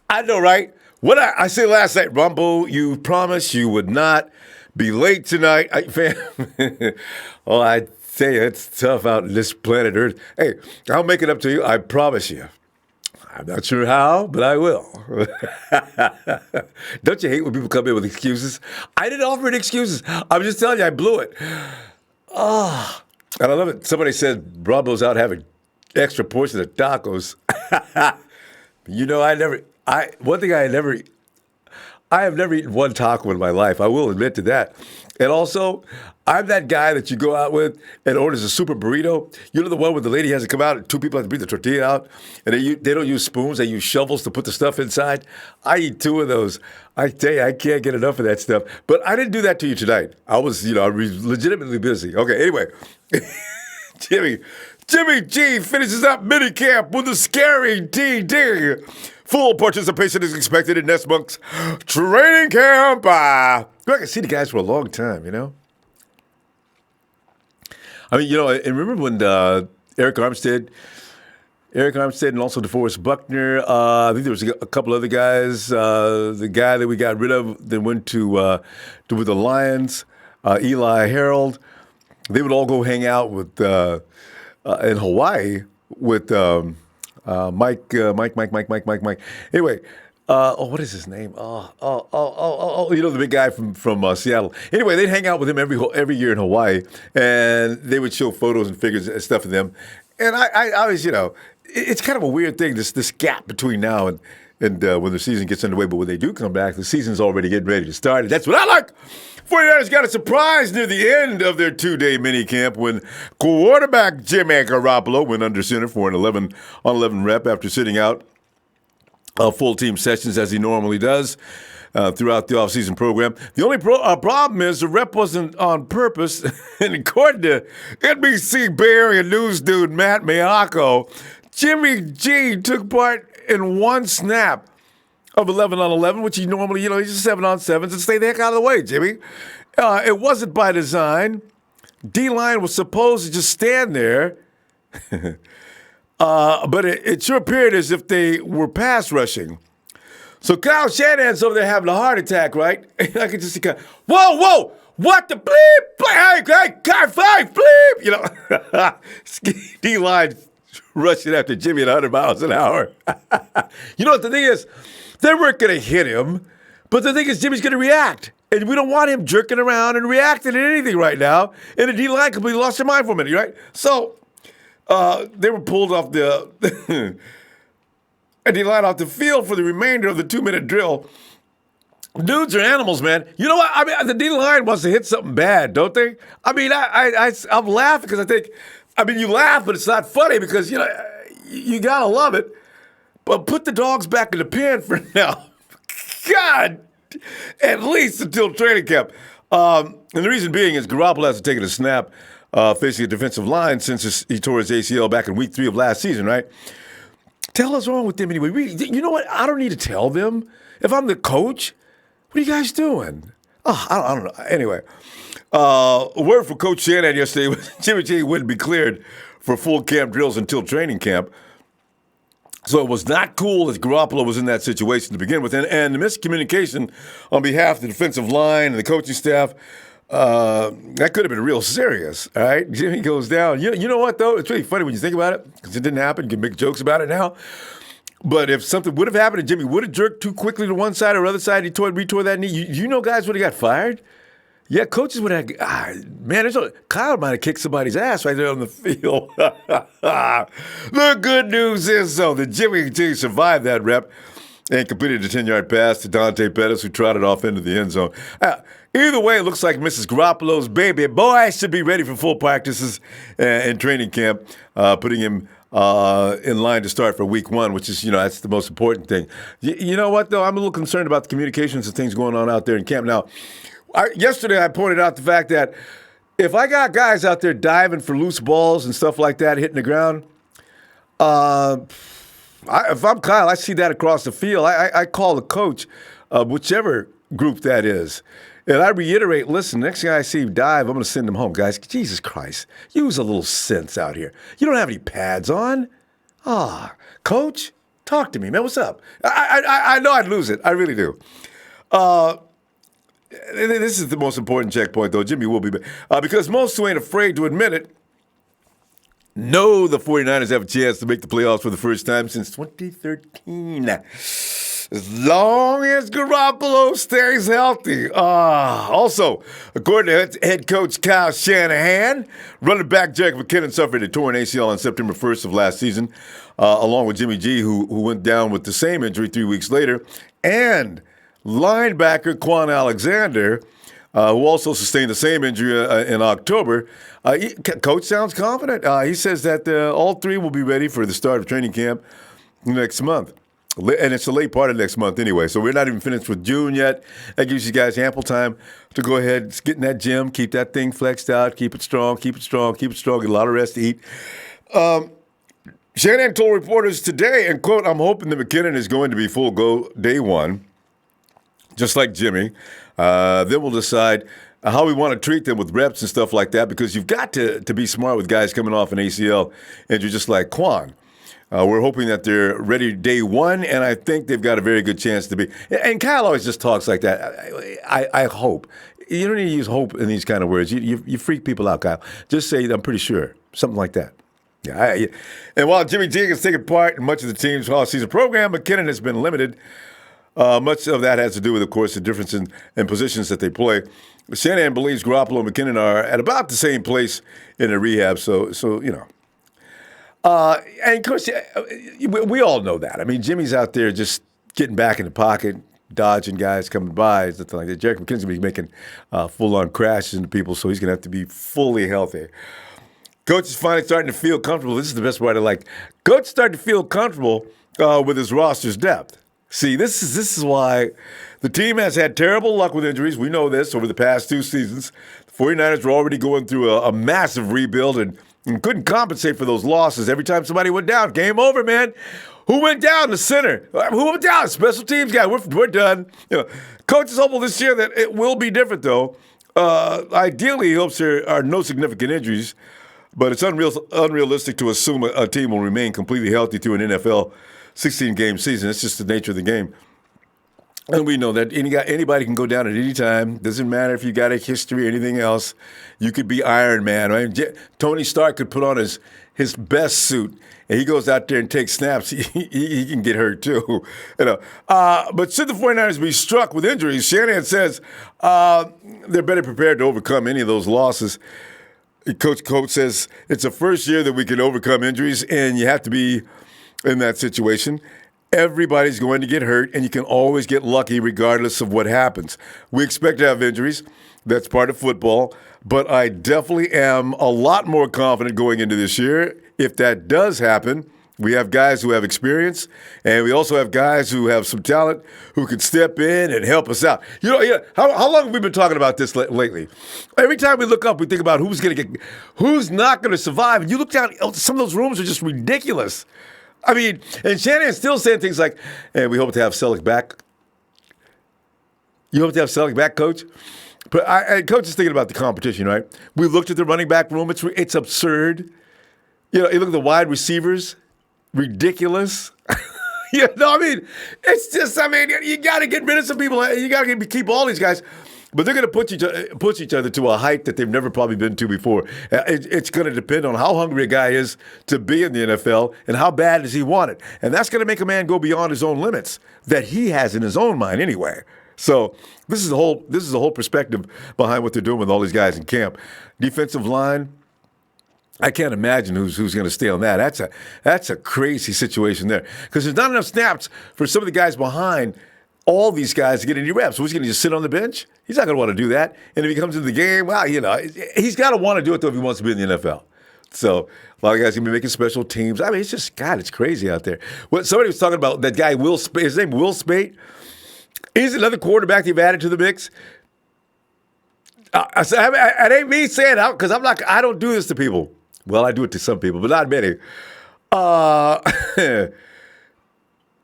I know, right? What I said last night, Ronbo, you promised you would not be late tonight. Oh, I tell you, it's tough out in this planet Earth. Hey, I'll make it up to you. I promise you. I'm not sure how, but I will. Don't you hate when people come in with excuses? I didn't offer any excuses. I'm just telling you, I blew it. Ah, and I love it. Somebody said Ronbo's out having extra portion of tacos. I have never eaten one taco in my life. I will admit to that. And also, I'm that guy that you go out with and orders a super burrito. You know the one where the lady has to come out and two people have to bring the tortilla out, and they don't use spoons, they use shovels to put the stuff inside. I eat two of those. I tell you, I can't get enough of that stuff. But I didn't do that to you tonight. I was legitimately busy. Okay, anyway. Jimmy G finishes up minicamp with a scary TD. Full participation is expected in next month's training camp. I can see the guys for a long time, I mean, and remember when Eric Armstead and also DeForest Buckner, I think there was a couple other guys. The guy that we got rid of that went to with the Lions, Eli Harold, they would all go hang out with in Hawaii with Mike. Anyway, what is his name? The big guy from Seattle. Anyway, they'd hang out with him every year in Hawaii, and they would show photos and figures and stuff of them. And I was, it's kind of a weird thing, this gap between now and when the season gets underway. But when they do come back, the season's already getting ready to start. And that's what I like. 49ers got a surprise near the end of their two-day minicamp when quarterback Jimmy Garoppolo went under center for an 11-on-11 rep after sitting out full team sessions as he normally does throughout the offseason program. The only problem is the rep wasn't on purpose. And according to NBC Bay and news dude Matt Miyako, Jimmy G took part in one snap of 11-on-11, which he normally, he's just 7-on-7s, and stay the heck out of the way, Jimmy. It wasn't by design. D-line was supposed to just stand there, but it sure appeared as if they were pass rushing. So Kyle Shanahan's over there having a heart attack, right? I could just see Kyle, whoa, what the bleep? Hey, Kyle, bleep. D-line rushing after Jimmy at 100 miles an hour. You know what the thing is? They weren't going to hit him, but the thing is Jimmy's going to react. And we don't want him jerking around and reacting to anything right now. And the D-line completely lost their mind for a minute, right? So they were pulled off the D-line off the field for the remainder of the 2-minute drill. Dudes are animals, man. You know what? I mean, the D-line wants to hit something bad, don't they? I mean, I'm laughing because you laugh, but it's not funny because, you got to love it. But put the dogs back in the pen for now. God, at least until training camp. And the reason being is Garoppolo hasn't taken a snap facing a defensive line since he tore his ACL back in week 3 of last season, right? Tell us wrong with them anyway. You know what? I don't need to tell them. If I'm the coach, what are you guys doing? Oh, I don't know. Anyway, a word from Coach Shanahan yesterday was Jimmy G wouldn't be cleared for full camp drills until training camp. So it was not cool that Garoppolo was in that situation to begin with. And the miscommunication on behalf of the defensive line and the coaching staff, that could have been real serious, all right? Jimmy goes down. You know what, though? It's really funny when you think about it because it didn't happen. You can make jokes about it now. But if something would have happened and Jimmy would have jerked too quickly to one side or other side, he retore that knee, you know guys would have got fired? Yeah, coaches would have, Kyle might have kicked somebody's ass right there on the field. The good news is, though, that Jimmy G survived that rep and completed a 10-yard pass to Dante Pettis, who trotted off into the end zone. Either way, it looks like Mrs. Garoppolo's baby boy should be ready for full practices in training camp, putting him in line to start for week 1, which is, that's the most important thing. You know what, though? I'm a little concerned about the communications and things going on out there in camp. Now, yesterday I pointed out the fact that if I got guys out there diving for loose balls and stuff like that, hitting the ground, if I'm Kyle, I see that across the field. I call the coach, whichever group that is. And I reiterate, listen, next guy I see dive, I'm going to send him home. Guys, Jesus Christ, use a little sense out here. You don't have any pads on. Coach, Talk to me, man. What's up? I know I'd lose it. I really do. This is the most important checkpoint, though. Jimmy will be back. Because most who ain't afraid to admit it know the 49ers have a chance to make the playoffs for the first time since 2013. As long as Garoppolo stays healthy. Also, according to head coach Kyle Shanahan, running back Jerick McKinnon suffered a torn ACL on September 1st of last season, along with Jimmy G, who went down with the same injury 3 weeks later, and linebacker Quan Alexander, who also sustained the same injury in October. Coach sounds confident. He says that all three will be ready for the start of training camp next month. And it's a late part of next month anyway, so we're not even finished with June yet. That gives you guys ample time to go ahead, get in that gym, keep that thing flexed out, keep it strong, get a lot of rest to eat. Shanahan told reporters today, and quote, "I'm hoping that McKinnon is going to be full go day one, just like Jimmy. Then we'll decide how we want to treat them with reps and stuff like that, because you've got to be smart with guys coming off an ACL injury just like Quan. We're hoping that they're ready day one, and I think they've got a very good chance to be." And Kyle always just talks like that. I hope. You don't need to use hope in these kind of words. You freak people out, Kyle. Just say, "I'm pretty sure." Something like that. Yeah. And while Jimmy G has taken part in much of the team's all-season program, McKinnon has been limited. Much of that has to do with, of course, the difference in positions that they play. Shanahan believes Garoppolo and McKinnon are at about the same place in the rehab, so you know. And of course, we all know that. I mean, Jimmy's out there just getting back in the pocket, dodging guys coming by, something like that. Jerick McKinnon's going to be making full-on crashes into people, so he's going to have to be fully healthy. Coach is finally starting to feel comfortable. This is the best part I like. Coach starting to feel comfortable with his roster's depth. See, this is why the team has had terrible luck with injuries. We know this over the past 2 seasons. The 49ers were already going through a massive rebuild and couldn't compensate for those losses. Every time somebody went down, game over, man. Who went down? The center. Who went down? Special teams guy. We're done. You know, Coach is hopeful this year that it will be different, though. Ideally, he hopes there are no significant injuries, but it's unrealistic to assume a team will remain completely healthy through an NFL 16-game season. It's just the nature of the game. And we know that anybody can go down at any time. Doesn't matter if you got a history or anything else. You could be Iron Man. Right? Tony Stark could put on his best suit, and he goes out there and takes snaps. He can get hurt too. You know. But should the 49ers be struck with injuries, Shanahan says they're better prepared to overcome any of those losses. Coach says it's the first year that we can overcome injuries, and you have to be in that situation. Everybody's going to get hurt, and you can always get lucky regardless of what happens. We expect to have injuries. That's part of football. But I definitely am a lot more confident going into this year. If that does happen, we have guys who have experience, and we also have guys who have some talent who can step in and help us out. You know, how long have we been talking about this lately? Every time we look up, we think about who's not going to survive. And you look down, some of those rooms are just ridiculous. I mean, and Shanahan's still saying things like, "Hey, we hope to have Selleck back." You hope to have Selleck back, Coach? But Coach is thinking about the competition, right? We looked at the running back room. It's absurd. You know, you look at the wide receivers, ridiculous. You know, I mean, it's just, I mean, you got to get rid of some people. You got to keep all these guys. But they're going to push each other to a height that they've never probably been to before. It's going to depend on how hungry a guy is to be in the NFL and how bad does he want it. And that's going to make a man go beyond his own limits that he has in his own mind anyway. So this is the whole perspective behind what they're doing with all these guys in camp. Defensive line, I can't imagine who's going to stay on that. That's a crazy situation there because there's not enough snaps for some of the guys behind all these guys to get any reps. So he's going to just sit on the bench? He's not going to want to do that. And if he comes into the game, well, you know, he's got to want to do it, though, if he wants to be in the NFL. So a lot of guys are going to be making special teams. I mean, it's just, God, it's crazy out there. Well, somebody was talking about that guy, Will Spate. His name, Will Spate. He's another quarterback they've added to the mix. It ain't me saying it because I don't do this to people. Well, I do it to some people, but not many.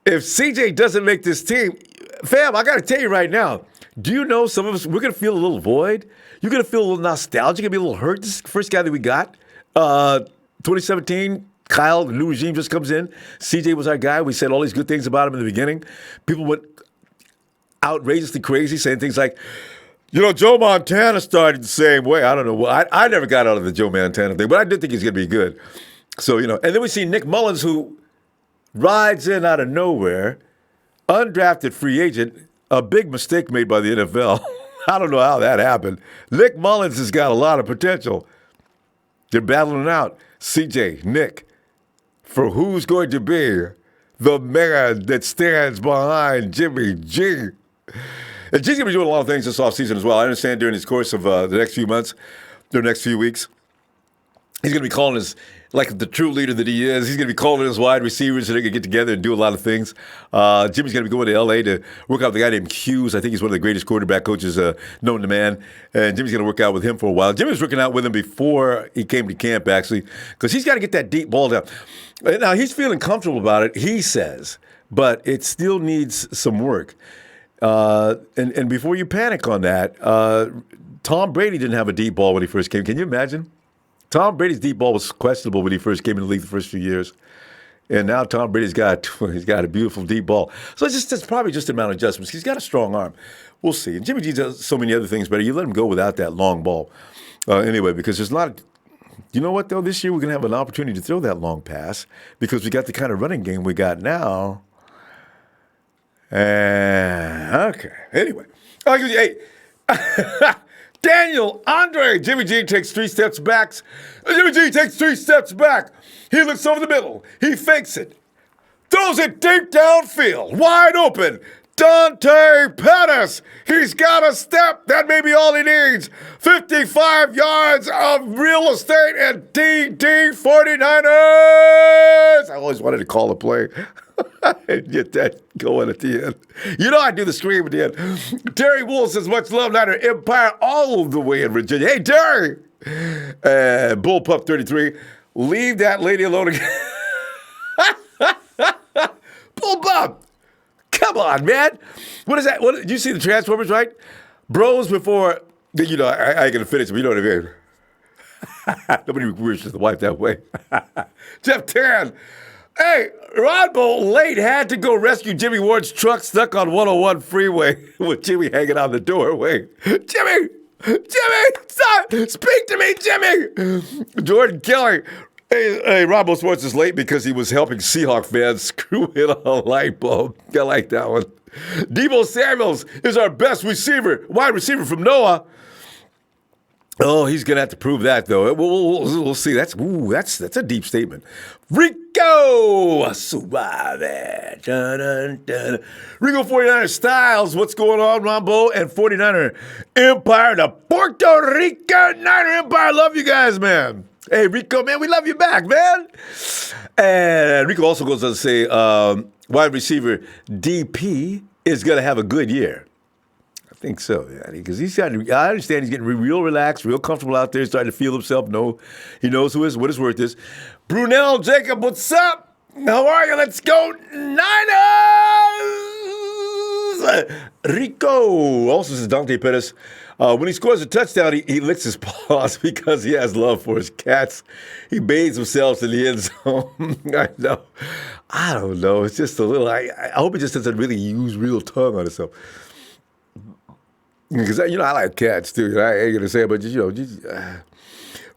If CJ doesn't make this team, fam, I got to tell you right now, do you know some of us, we're going to feel a little void. You're going to feel a little nostalgic. You're going to be a little hurt. This is the first guy that we got. 2017, Kyle, the new regime just comes in. CJ was our guy. We said all these good things about him in the beginning. People went outrageously crazy, saying things like, Joe Montana started the same way. I don't know. I never got out of the Joe Montana thing, but I did think he's going to be good. So, and then we see Nick Mullens, who rides in out of nowhere, undrafted free agent, a big mistake made by the NFL. I don't know how that happened. Nick Mullens has got a lot of potential. They're battling it out. CJ, Nick, for who's going to be the man that stands behind Jimmy G. And G's going to be doing a lot of things this offseason as well. I understand during his course of the next few months, the next few weeks, he's going to be calling his, like the true leader that he is, he's going to be calling his wide receivers so they can get together and do a lot of things. Jimmy's going to be going to L.A. to work out with a guy named Hughes. I think he's one of the greatest quarterback coaches known to man. And Jimmy's going to work out with him for a while. Jimmy was working out with him before he came to camp, actually, because he's got to get that deep ball down. Now, he's feeling comfortable about it, he says, but it still needs some work. And before you panic on that, Tom Brady didn't have a deep ball when he first came. Can you imagine? Tom Brady's deep ball was questionable when he first came in the league the first few years. And now Tom Brady's got a beautiful deep ball. So it's probably just an amount of adjustments. He's got a strong arm. We'll see. And Jimmy G does so many other things better. You let him go without that long ball. Anyway, because there's not – you know what, though? This year we're going to have an opportunity to throw that long pass because we got the kind of running game we got now. Okay. Anyway. Hey. Daniel, Andre, Jimmy G takes 3 steps back. Jimmy G takes 3 steps back. He looks over the middle. He fakes it. Throws it deep downfield. Wide open. Dante Pettis. He's got a step. That may be all he needs. 55 yards of real estate and TD 49ers. I always wanted to call a play. Get that going at the end. I do the scream at the end. Terry Wool says, much love, Niner Empire, all the way in Virginia. Hey, Terry! Bullpup 33, leave that lady alone again. Bullpup! Come on, man. What is that? Did you see the Transformers, right? Bros before, I ain't going to finish, but you know what I mean. Nobody wishes the wife that way. Jeff Tan. Hey, Ronbo late had to go rescue Jimmy Ward's truck stuck on 101 freeway with Jimmy hanging on the doorway. Jimmy! Stop! Speak to me, Jimmy! Jordan Kelly. Hey, Ronbo Sports is late because he was helping Seahawk fans screw in a light bulb. I like that one. Deebo Samuels is our best wide receiver from Noah. Oh, he's going to have to prove that, though. We'll see. That's a deep statement. Rico Suave. Dun, dun, dun. Rico 49er Styles. What's going on, Ronbo? And 49er Empire, the Puerto Rico Niner Empire. Love you guys, man. Hey, Rico, man, we love you back, man. And Rico also goes on to say wide receiver DP is going to have a good year. I think so, yeah, because I understand he's getting real relaxed, real comfortable out there, starting to feel himself. He knows what his worth is. Brunel Jacob, what's up? How are you? Let's go Niners! Rico also says Dante Pettis. When he scores a touchdown, he licks his paws because he has love for his cats. He bathes himself in the end zone. I know. I don't know. It's just a little. I hope he just doesn't really use real tongue on himself. Because, I like cats, too. I ain't going to say it, but,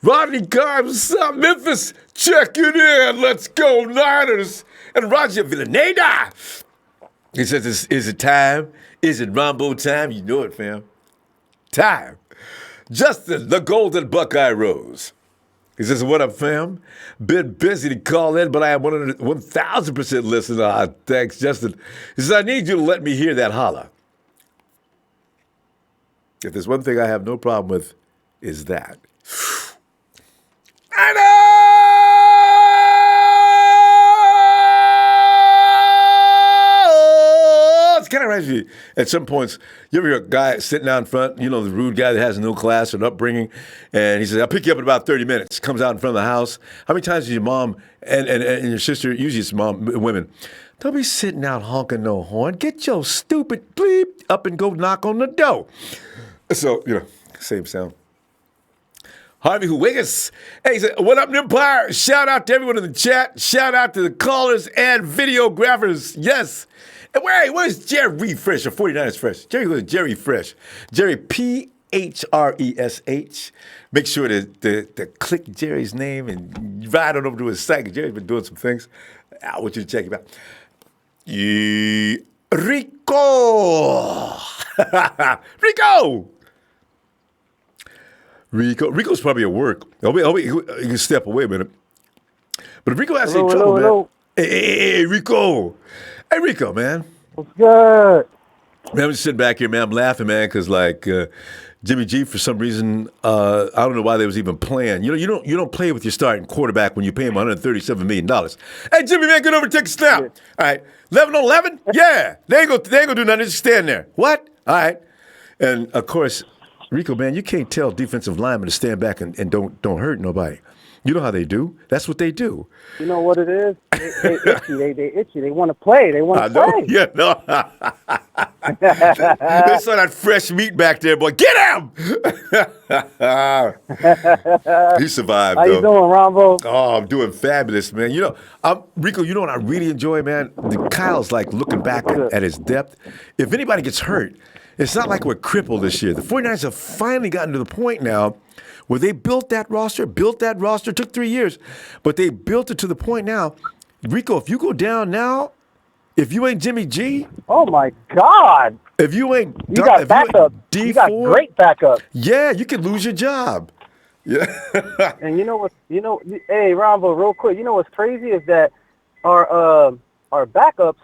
Rodney Carr, what's up, Memphis? Check it in. Let's go, Niners. And Roger Villaneda. He says, is it time? Is it Ronbo time? You know it, fam. Time. Justin, the Golden Buckeye Rose. He says, what up, fam? Been busy to call in, but I am 1,000% listener. Thanks, Justin. He says, I need you to let me hear that holla. If there's one thing I have no problem with, is that. I know! It's kind of reminds me, at some points, you ever hear a guy sitting out in front, the rude guy that has no class or upbringing, and he says, I'll pick you up in about 30 minutes. Comes out in front of the house. How many times does your mom and your sister, usually it's women, don't be sitting out honking no horn. Get your stupid bleep up and go knock on the door. So, same sound. Harvey Huigas. Hey, he said, what up, Empire? Shout out to everyone in the chat. Shout out to the callers and videographers. Yes. And where's Jerry Fresh, or 49ers Fresh? Jerry Fresh. Jerry P-H-R-E-S-H. Make sure to click Jerry's name and ride on over to his site. Jerry's been doing some things. I want you to check him out. Rico. Rico's probably at work. He can step away a minute. But if Rico has any trouble, man. Hey, Rico. Hey, Rico, man. What's good? Man, I'm just sitting back here, man. I'm laughing, man, because Jimmy G, for some reason, I don't know why they was even playing. You don't play with your starting quarterback when you pay him $137 million. Hey, Jimmy, man, get over and take a snap. Yeah. All right, 11 on 11? Yeah. They ain't gonna do nothing. Just stand there. What? All right. And of course, Rico, man, you can't tell defensive linemen to stand back and don't hurt nobody. You know how they do. That's what they do. You know what it is? They itchy. They itchy. They want to play. They want to play. Yeah, no. They saw that fresh meat back there, boy. Get him! He survived, How you doing, Ronbo? Oh, I'm doing fabulous, man. Rico, you know what I really enjoy, man? Kyle's like looking back at his depth. If anybody gets hurt, it's not like we're crippled this year. The 49ers have finally gotten to the point now where they built that roster, took 3 years, but they built it to the point now. Rico, if you go down now, if you ain't Jimmy G. Oh, my God. If you ain't you got backup. You got great backup. Yeah, you could lose your job. Yeah. And hey, Ronbo, real quick, you know what's crazy is that our backups,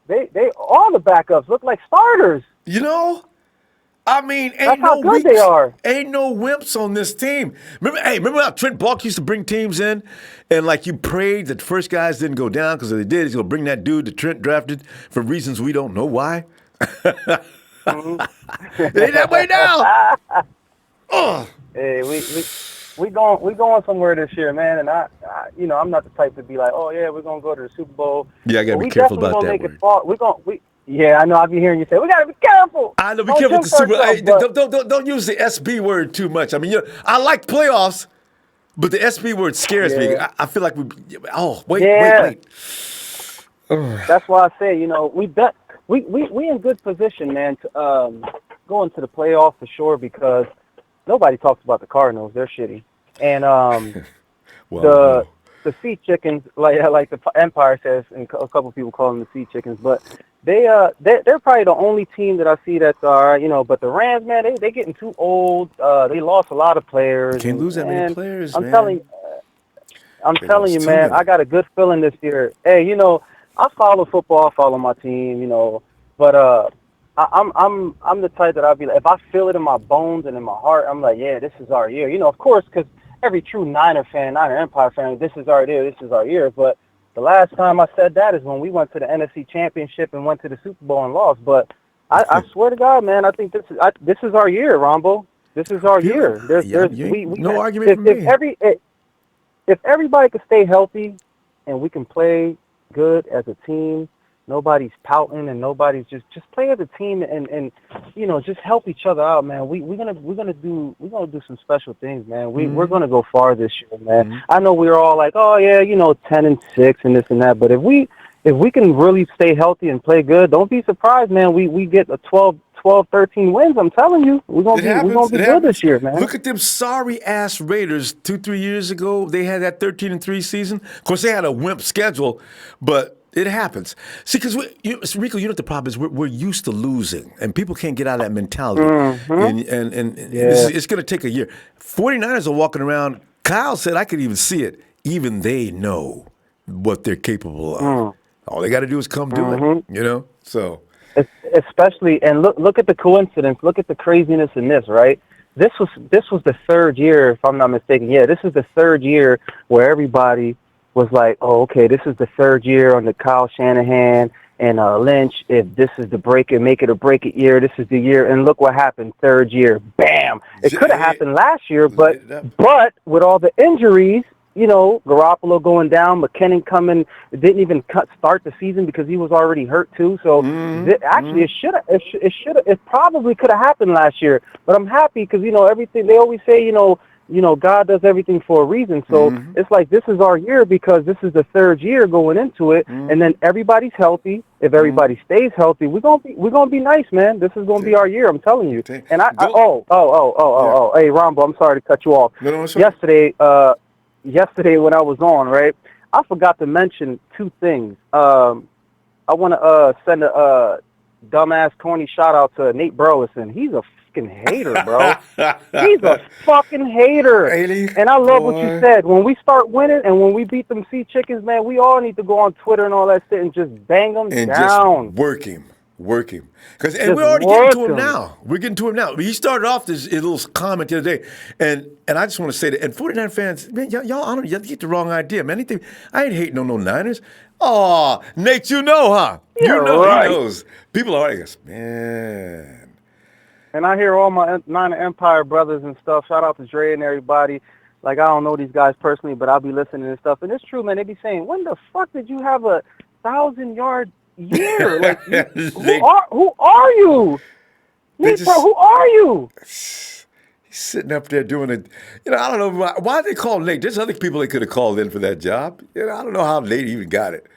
they all the backups look like starters. You know? I mean, That's how good they are. Ain't no wimps on this team. Remember how Trent Bulk used to bring teams in, and like you prayed that the first guys didn't go down because if they did, he's gonna bring that dude that Trent drafted for reasons we don't know why. Mm-hmm. It ain't that way now. Hey, we going somewhere this year, man. And I'm not the type to be like, oh yeah, we're gonna go to the Super Bowl. Yeah, I gotta be careful about that word. Yeah, I know. I've been hearing you say we gotta be careful. I know, be careful with the Super Bowl. Don't use the SB word too much. I mean, I like playoffs, but the SB word scares me. I feel like wait. That's why I say, we in good position, man, to go into the playoffs for sure because nobody talks about the Cardinals. They're shitty, and the sea chickens, like the Empire says, and a couple of people call them the sea chickens, but they're probably the only team that I see that's but the Rams, man, they getting too old. They lost a lot of players. Can't lose that many players, I'm telling you, man, I got a good feeling this year. Hey, I follow football, I follow my team, but I'm the type that I'll be like, if I feel it in my bones and in my heart, I'm like, yeah, this is our year. Of course, because every true Niner Empire fan, this is our year. But the last time I said that is when we went to the NFC Championship and went to the Super Bowl and lost. But I swear to God, man, I think this is our year, Ronbo. This is our year. No argument from me. If everybody could stay healthy and we can play good as a team, nobody's pouting and nobody's just play as a team and just help each other out, man. We're gonna do some special things, man. We're gonna go far this year, man. Mm-hmm. I know we're all like, oh yeah, 10-6 and this and that, but if we can really stay healthy and play good, don't be surprised, man. We get a 12-13 wins. I'm telling you, we're gonna be good this year, man. Look at them sorry ass Raiders 2-3 years ago. They had that 13-3 season. Of course, they had a wimp schedule, but it happens. See, because Rico, you know what the problem is? We're used to losing, and people can't get out of that mentality. Mm-hmm. And it's going to take a year. 49ers are walking around. Kyle said, I could even see it. Even they know what they're capable of. Mm. All they got to do is come do it, So, especially, and look at the coincidence. Look at the craziness in this, right? This was the third year, if I'm not mistaken. Yeah, this is the third year where everybody was like, oh, okay, this is the third year under Kyle Shanahan and Lynch. If this is the make it or break it year, this is the year. And look what happened, third year, bam. It could have happened last year, but with all the injuries, Garoppolo going down, McKinnon coming, didn't even start the season because he was already hurt too. So it probably could have happened last year. But I'm happy because everything they always say, God does everything for a reason. So it's like this is our year because this is the third year going into it, and then everybody's healthy. If everybody stays healthy, we're gonna be nice, man. This is gonna be our year. I'm telling you. And hey, Ronbo, I'm sorry to cut you off. No, Yesterday when I was on, right, I forgot to mention two things. I want to send a dumbass, corny shout out to Nate Burleson. He's a fucking hater, bro. He's a fucking hater. And I love what you said. When we start winning and when we beat them sea chickens, man, we all need to go on Twitter and all that shit and just bang them and down. Just work him. And we're already getting to him now. We're getting to him now. He started off this little comment the other day, and I just want to say that, and 49 fans, man, y'all get the wrong idea, man. I ain't hating on no Niners. Oh, Nate, huh? Right. He knows. People are like, man. And I hear all my Niner Empire brothers and stuff. Shout out to Dre and everybody. Like, I don't know these guys personally, but I'll be listening and stuff. And it's true, man. They be saying, when the fuck did you have a 1,000-yard year? Like, who are you? Who are you? He's sitting up there doing it. I don't know why they call Nate. There's other people they could have called in for that job. I don't know how Nate even got it.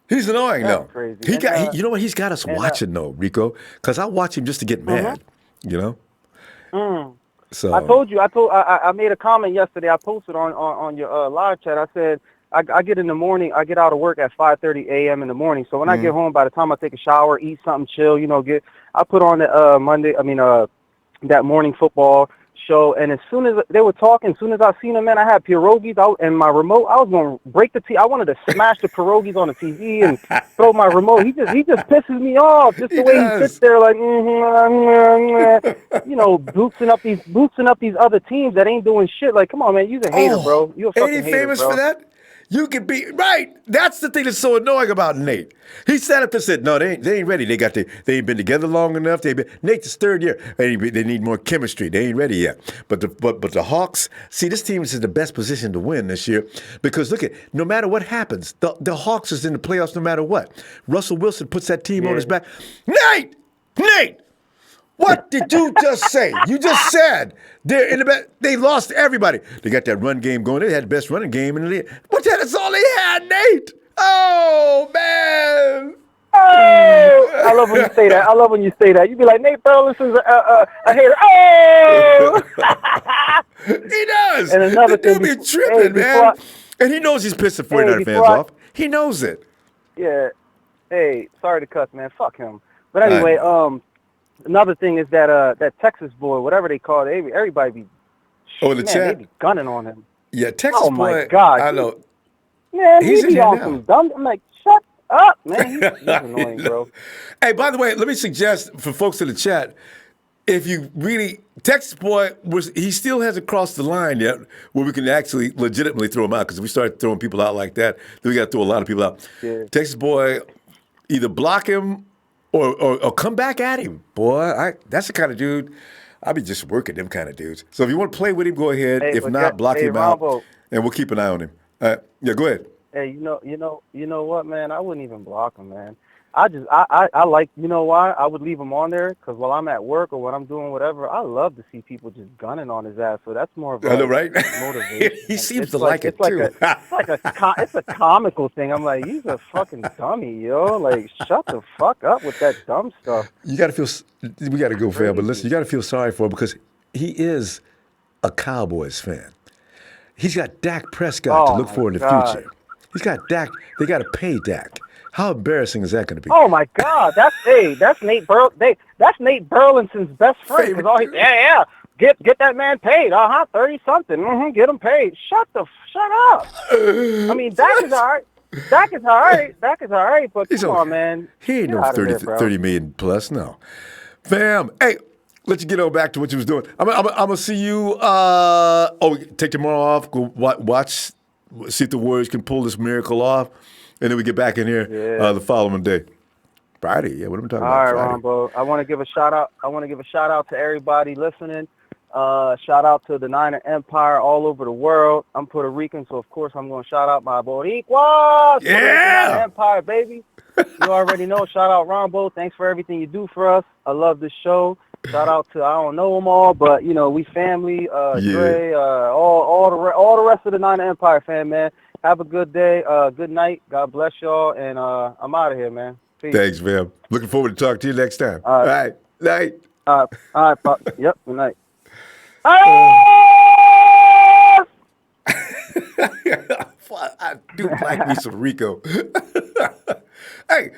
He's annoying though. Crazy. You know what? He's got us watching though, Rico. Because I watch him just to get mad. So I told you. I made a comment yesterday. I posted on your live chat. I said I get in the morning. I get out of work at 5:30 a.m. in the morning. So when I get home, by the time I take a shower, eat something, chill, I put on the that morning football show. And as soon as they were talking, as soon as I seen them, man, I had pierogies out and my remote. I was going to break the TV. I wanted to smash the pierogies on the TV and throw my remote. He just pisses me off. Just the way he sits there, like, boosting up these other teams that ain't doing shit. Like, come on, man, you're a hater, bro. You're a fucking hater, bro. Ain't he famous for that? You can be right. That's the thing that's so annoying about Nate. He sat up and said, "No, they ain't ready. They ain't been together long enough. Nate's third year. They need more chemistry. They ain't ready yet." But the Hawks, see, this team is in the best position to win this year because look no matter what happens, the Hawks is in the playoffs no matter what. Russell Wilson puts that team on his back. Nate. What did you just say? You just said they're in the best. They lost everybody. They got that run game going. They had the best running game in the league. But that's all they had, Nate. Oh, man. Oh, I love when you say that. You be like, Nate Burleson's a hater. Oh! He does. And another thing. He'll be tripping, man. And he knows he's pissed the 49 fans off. He knows it. Yeah. Hey, sorry to cuss, man. Fuck him. But anyway, another thing is that Texas boy, whatever they call it, everybody be the chat? they be gunning on him. Yeah, Texas boy. Oh my God, I know. Yeah, he be on some dumb. I'm like, shut up, man. He's annoying, bro. Hey, by the way, let me suggest for folks in the chat, if you really Texas boy he still hasn't crossed the line yet where we can actually legitimately throw him out because if we start throwing people out like that, then we got to throw a lot of people out. Yeah. Texas boy, either block him. Or come back at him, boy. That's the kind of dude. I be just working them kind of dudes. So if you want to play with him, go ahead. Hey, if not, block him Ronbo, out, and we'll keep an eye on him. Yeah, go ahead. Hey, you know what, man? I wouldn't even block him, man. I like, you know why? I would leave him on there because while I'm at work or when I'm doing whatever, I love to see people just gunning on his ass. So that's more of a motivation. He seems to like it too. It's a comical thing. I'm like, he's a fucking dummy, yo. Like, shut the fuck up with that dumb stuff. We got to go, fam. But listen, you got to feel sorry for him because he is a Cowboys fan. He's got Dak Prescott to look for in the future. He's got Dak. They got to pay Dak. How embarrassing is that going to be? Oh my God, that's Nate that's Nate Burleson's best friend. Get that man paid. 30 something. Get him paid. Shut up. I mean, Dak is all right. But come on, man. He ain't no 30 million plus. No, fam. Hey, let you get on back to what you was doing. I'm gonna see you. Take tomorrow off. Go watch. See if the Warriors can pull this miracle off. And then we get back in here the following day. Friday, yeah. What am I talking about? All right, Ronbo. I want to give a shout out to everybody listening. Shout out to the Niner Empire all over the world. I'm Puerto Rican, so of course I'm going to shout out my Boricuas. Yeah. Niner Empire, baby. You already know. Shout out Ronbo. Thanks for everything you do for us. I love this show. Shout out to, I don't know them all, but we family. Yeah. Dre, all the rest of the Nine Empire fan, man. Have a good day. Good night. God bless y'all, and I'm out of here, man. Peace. Thanks, man. Looking forward to talking to you next time. All All right. right. Night. All right, Pop. Yep. Good night. I do like me some Rico. Hey,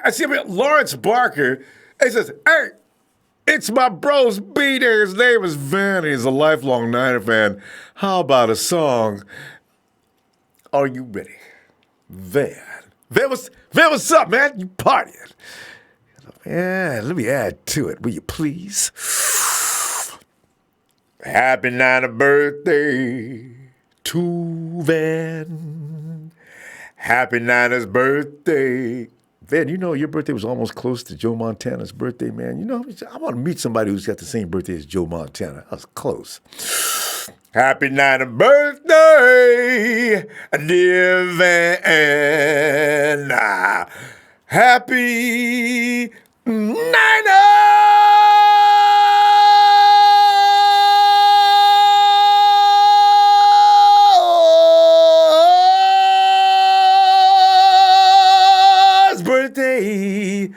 I see him, Lawrence Barker. He says, hey, it's my bro's B-Day. His name is Van. He's a lifelong Niner fan. How about a song? Are you ready? Van, what's up, man? You partying. Yeah, let me add to it, will you please? Happy Niner birthday to Van. Happy Niners birthday. Van, your birthday was almost close to Joe Montana's birthday, man. I want to meet somebody who's got the same birthday as Joe Montana. That was close. Happy Niner birthday, dear Van. Happy Niners birthday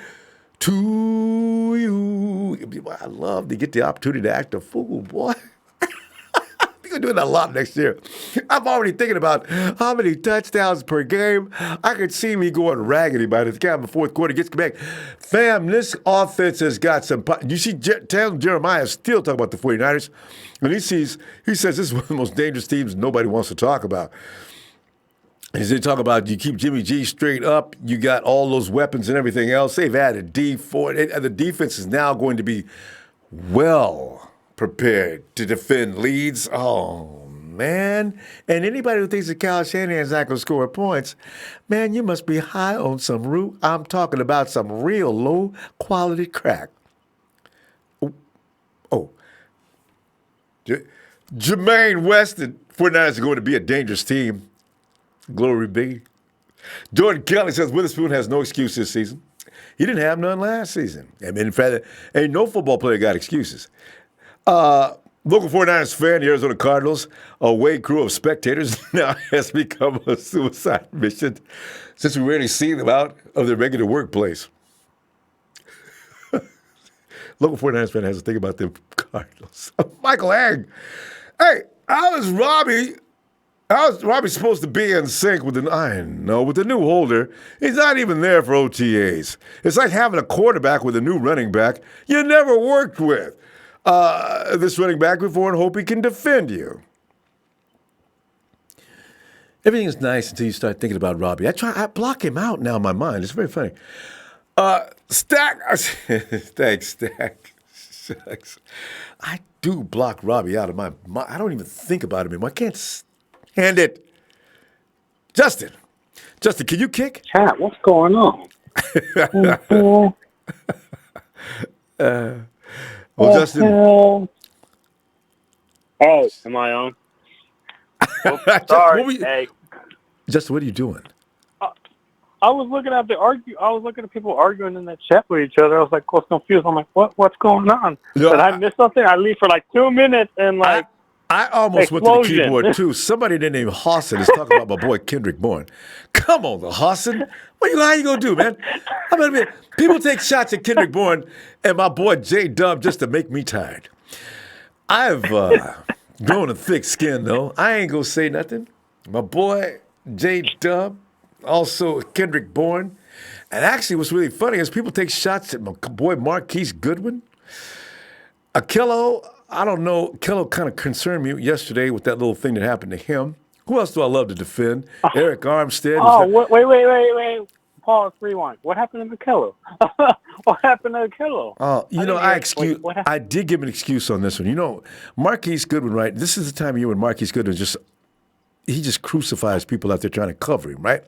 to you. I love to get the opportunity to act a fool, boy. We're doing that a lot next year. I'm already thinking about how many touchdowns per game. I could see me going raggedy by the time the fourth quarter gets back. Fam, this offense has got some. You see, Jeremiah still talking about the 49ers, and he says this is one of the most dangerous teams nobody wants to talk about. As they talk about, you keep Jimmy G straight up, you got all those weapons and everything else. They've added D4. The defense is now going to be well prepared to defend leads. Oh, man. And anybody who thinks that Kyle Shanahan's not going to score points, man, you must be high on some root. I'm talking about some real low-quality crack. Oh. Jermaine Weston, 49ers are going to be a dangerous team. Glory be. Jordan Kelly says Witherspoon has no excuse this season. He didn't have none last season. I mean, in fact, ain't no football player got excuses. Local 49ers fan, the Arizona Cardinals, a away crew of spectators now has become a suicide mission since we rarely see them out of their regular workplace. Local 49ers fan has to think about the Cardinals. Michael Ag. Hey, how is Robbie supposed to be in sync with with the new holder? He's not even there for OTAs. It's like having a quarterback with a new running back you never worked with. This running back before and hope he can defend you. Everything is nice until you start thinking about Robbie. I block him out now in my mind. It's very funny. Stack. Thanks, Stack. Shucks. I do block Robbie out of my mind. I don't even think about him anymore. I can't stand it. Justin, can you kick? Chat, what's going on? Well, Justin. Hey, am I on? Oops, sorry. Hey. Justin, what are you doing? I was looking at people arguing in that chat with each other. I was like, I was confused. I'm like, what's going on? No, Did I miss something? I leave for like 2 minutes and like. I almost went to the keyboard too. Somebody named Hawson is talking about my boy Kendrick Bourne. Come on, the Hawson. How you gonna do, man? People take shots at Kendrick Bourne and my boy J Dub just to make me tired. I've grown a thick skin though. I ain't gonna say nothing. My boy J Dub, also Kendrick Bourne, and actually, what's really funny is people take shots at my boy Marquise Goodwin. Akello, I don't know. Kello kind of concerned me yesterday with that little thing that happened to him. Who else do I love to defend? Eric Armstead. Wait. Pause, rewind. What happened to Kello? What happened to Kello? I did give an excuse on this one. Marquise Goodwin, right? This is the time of year when Marquise Goodwin just crucifies people out there trying to cover him, right?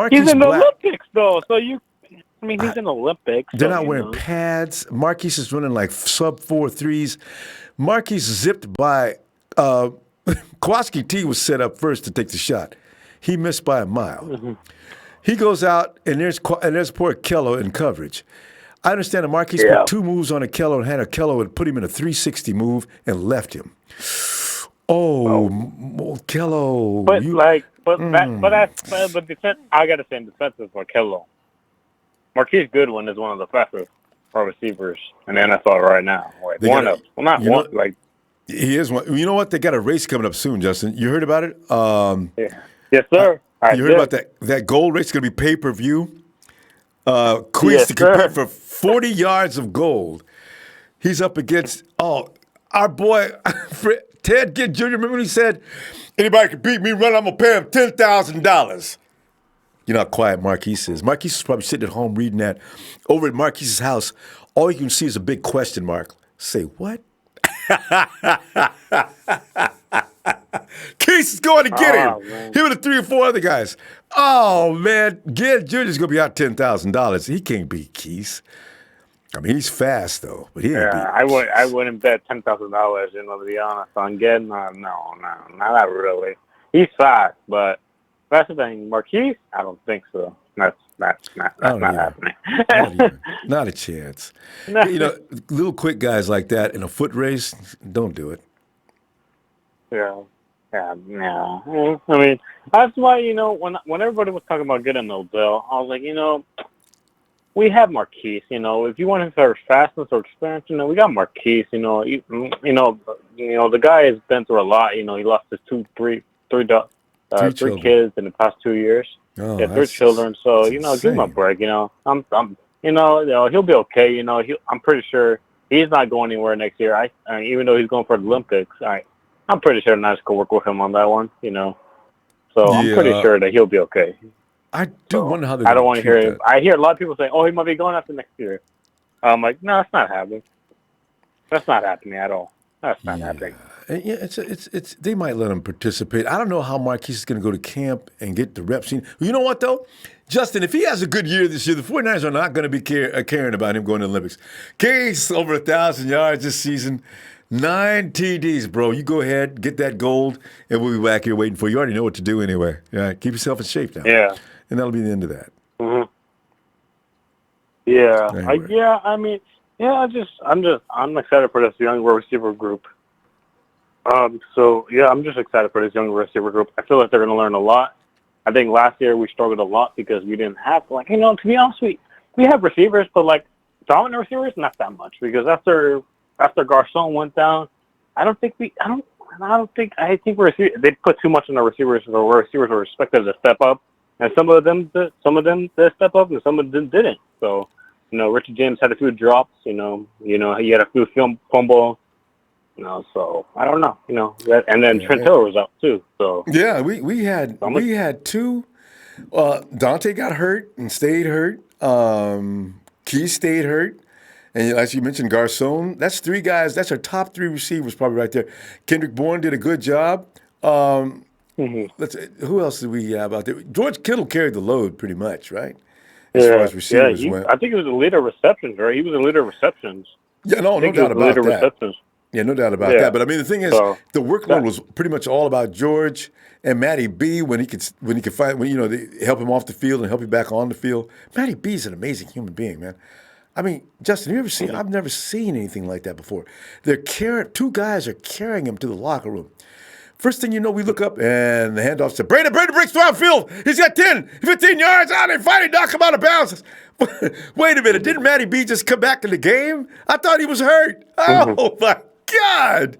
He's in the Olympics, though, so he's in the Olympics. They're not wearing pads. Marquise is running like sub-4 threes. Marquise zipped by. Kowalski T was set up first to take the shot. He missed by a mile. Mm-hmm. He goes out, and there's poor Kello in coverage. I understand that Marquise put 2 moves on Akello and had Akello and put him in a 360 move and left him. Oh, Akello. But defense. I gotta say, in defense of Kello, Marquise Goodwin is one of the fastest receivers in the NFL right now. Like he is one. You know what? They got a race coming up soon, Justin. You heard about it? Yes, sir. You heard about that gold race? It's going to be pay-per-view. Quiz to compete for 40 yards of gold. He's up against our boy Ted Ginn Jr. Remember when he said, "Anybody can beat me running, I'm gonna pay him $10,000." You know how quiet Marquise is. Marquise is probably sitting at home reading that. Over at Marquise's house, all you can see is a big question mark. Say what? Keith is going to get him. Man. Him and the 3 or 4 other guys. Oh man, Ginn Jr. is gonna be out $10,000. He can't beat Keith. I mean, he's fast though, but he ain't beat. I wouldn't bet $10,000. To be honest, on Ginn. No, not really. He's fast, but that's the thing. Marquise, I don't think so. That's not happening. Not a chance. No. You know, little quick guys like that in a foot race, don't do it. Yeah. I mean, that's why, when everybody was talking about getting Odell, I was like, we have Marquise. If you want him for fastness or experience, we got Marquise. The guy has been through a lot. He lost his three kids in the past 2 years. Oh, yeah, 3 children. So give him a break. He'll be okay. I'm pretty sure he's not going anywhere next year. Even though he's going for the Olympics, I'm pretty sure Nice could work with him on that one. So I'm pretty sure that he'll be okay. I do wonder how they. I don't want to hear it. I hear a lot of people say, "Oh, he might be going after next year." I'm like, no, that's not happening. That's not happening at all. That's not happening. Yeah, it's. They might let him participate. I don't know how Marquise is going to go to camp and get the reps. You know what though, Justin? If he has a good year this year, the 49ers are not going to be caring about him going to the Olympics. Carries over 1,000 yards this season. 9 TDs, bro. You go ahead, get that gold, and we'll be back here waiting for you. You already know what to do anyway. Yeah, keep yourself in shape now. Yeah. And that'll be the end of that. Mm-hmm. Yeah. Anyway. I'm excited for this young receiver group. I'm just excited for this young receiver group. I feel like they're going to learn a lot. I think last year we struggled a lot because we didn't have, to be honest, we have receivers, but, dominant receivers, not that much. Because after Garcon went down, I think they put too much on the receivers, or receivers were expected to step up. And some of them did step up, and some of them didn't. So, Richard James had a few drops. He had a few fumbles. So I don't know. And then Trent Taylor was out too. So yeah, we had 2. Dante got hurt and stayed hurt. Key stayed hurt. And as you mentioned, Garcon. That's 3 guys. That's our top 3 receivers probably right there. Kendrick Bourne did a good job. Who else did we have out there? George Kittle carried the load pretty much, right? As far as receivers went. I think he was the leader of receptions, right? He was the leader of receptions. Yeah, no doubt about that. Yeah, no doubt about that. But I mean, the thing is, the workload was pretty much all about George and Matty B when he could find they help him off the field and help him back on the field. Matty B is an amazing human being, man. I mean, Justin, you ever seen? I've never seen anything like that before. 2 guys are carrying him to the locker room. First thing you know, we look up and the handoff said, Brandon breaks downfield. He's got 15 yards out and finally knock him out of bounds. Wait a minute, didn't Matty B just come back in the game? I thought he was hurt. Oh my God.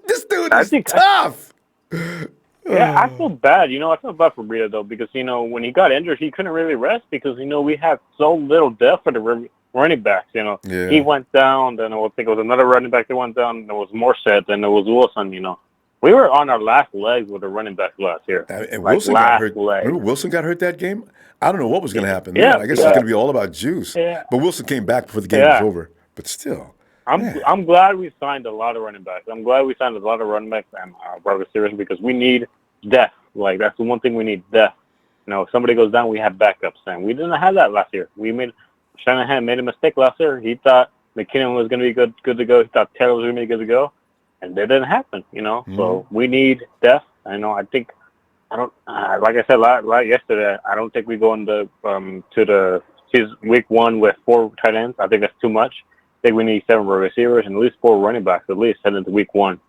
This dude is tough. Yeah, I feel bad. I feel bad for Rita though, because when he got injured, he couldn't really rest because we had so little depth for the running backs. He went down, then I think it was another running back that went down. There was Morset, then there was Wilson. We were on our last legs with the running back last year. And Wilson got hurt. Remember Wilson got hurt that game? I don't know what was going to happen. Yeah, I guess it's going to be all about juice. Yeah. But Wilson came back before the game was over. But still. I'm glad we signed a lot of running backs. I'm glad we signed a lot of running backs and wide receivers because we need depth. That's the one thing we need, depth. If somebody goes down, we have backups. And we didn't have that last year. Shanahan made a mistake last year. He thought McKinnon was going to be good to go. He thought Taylor was going to be good to go. And that didn't happen, So we need depth. Like I said yesterday, I don't think we go into to the week 1 with 4 tight ends. I think that's too much. I think we need 7 receivers and at least 4 running backs at least heading into week 1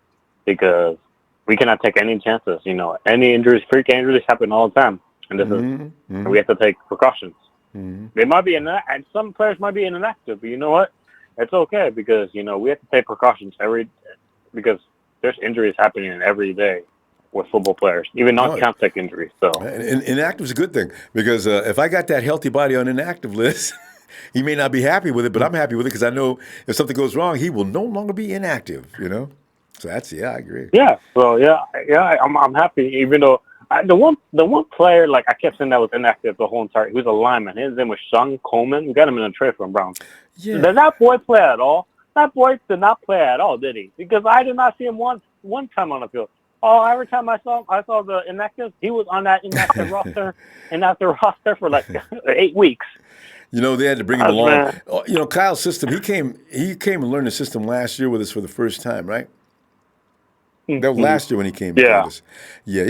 because we cannot take any chances. Any injuries, freak injuries happen all the time, and and we have to take precautions. They might be and some players might be inactive, but you know what? It's okay because we have to take precautions because there's injuries happening every day with football players, even non-contact injuries. So inactive is a good thing because if I got that healthy body on inactive list, he may not be happy with it, but I'm happy with it because I know if something goes wrong, he will no longer be inactive. So I agree. Yeah. So I'm happy, even though the one player I kept saying that was inactive the whole entire. He was a lineman. His name was Sean Coleman. We got him in a trade from Browns. Yeah. Did that boy play at all? That boy did not play at all, did he? Because I did not see him one time on the field. Oh, every time I saw the inactive, he was on that inactive roster for 8 weeks. They had to bring him along. Kyle's system. He came and learned the system last year with us for the first time, right? That was last year when he came with us. Yeah,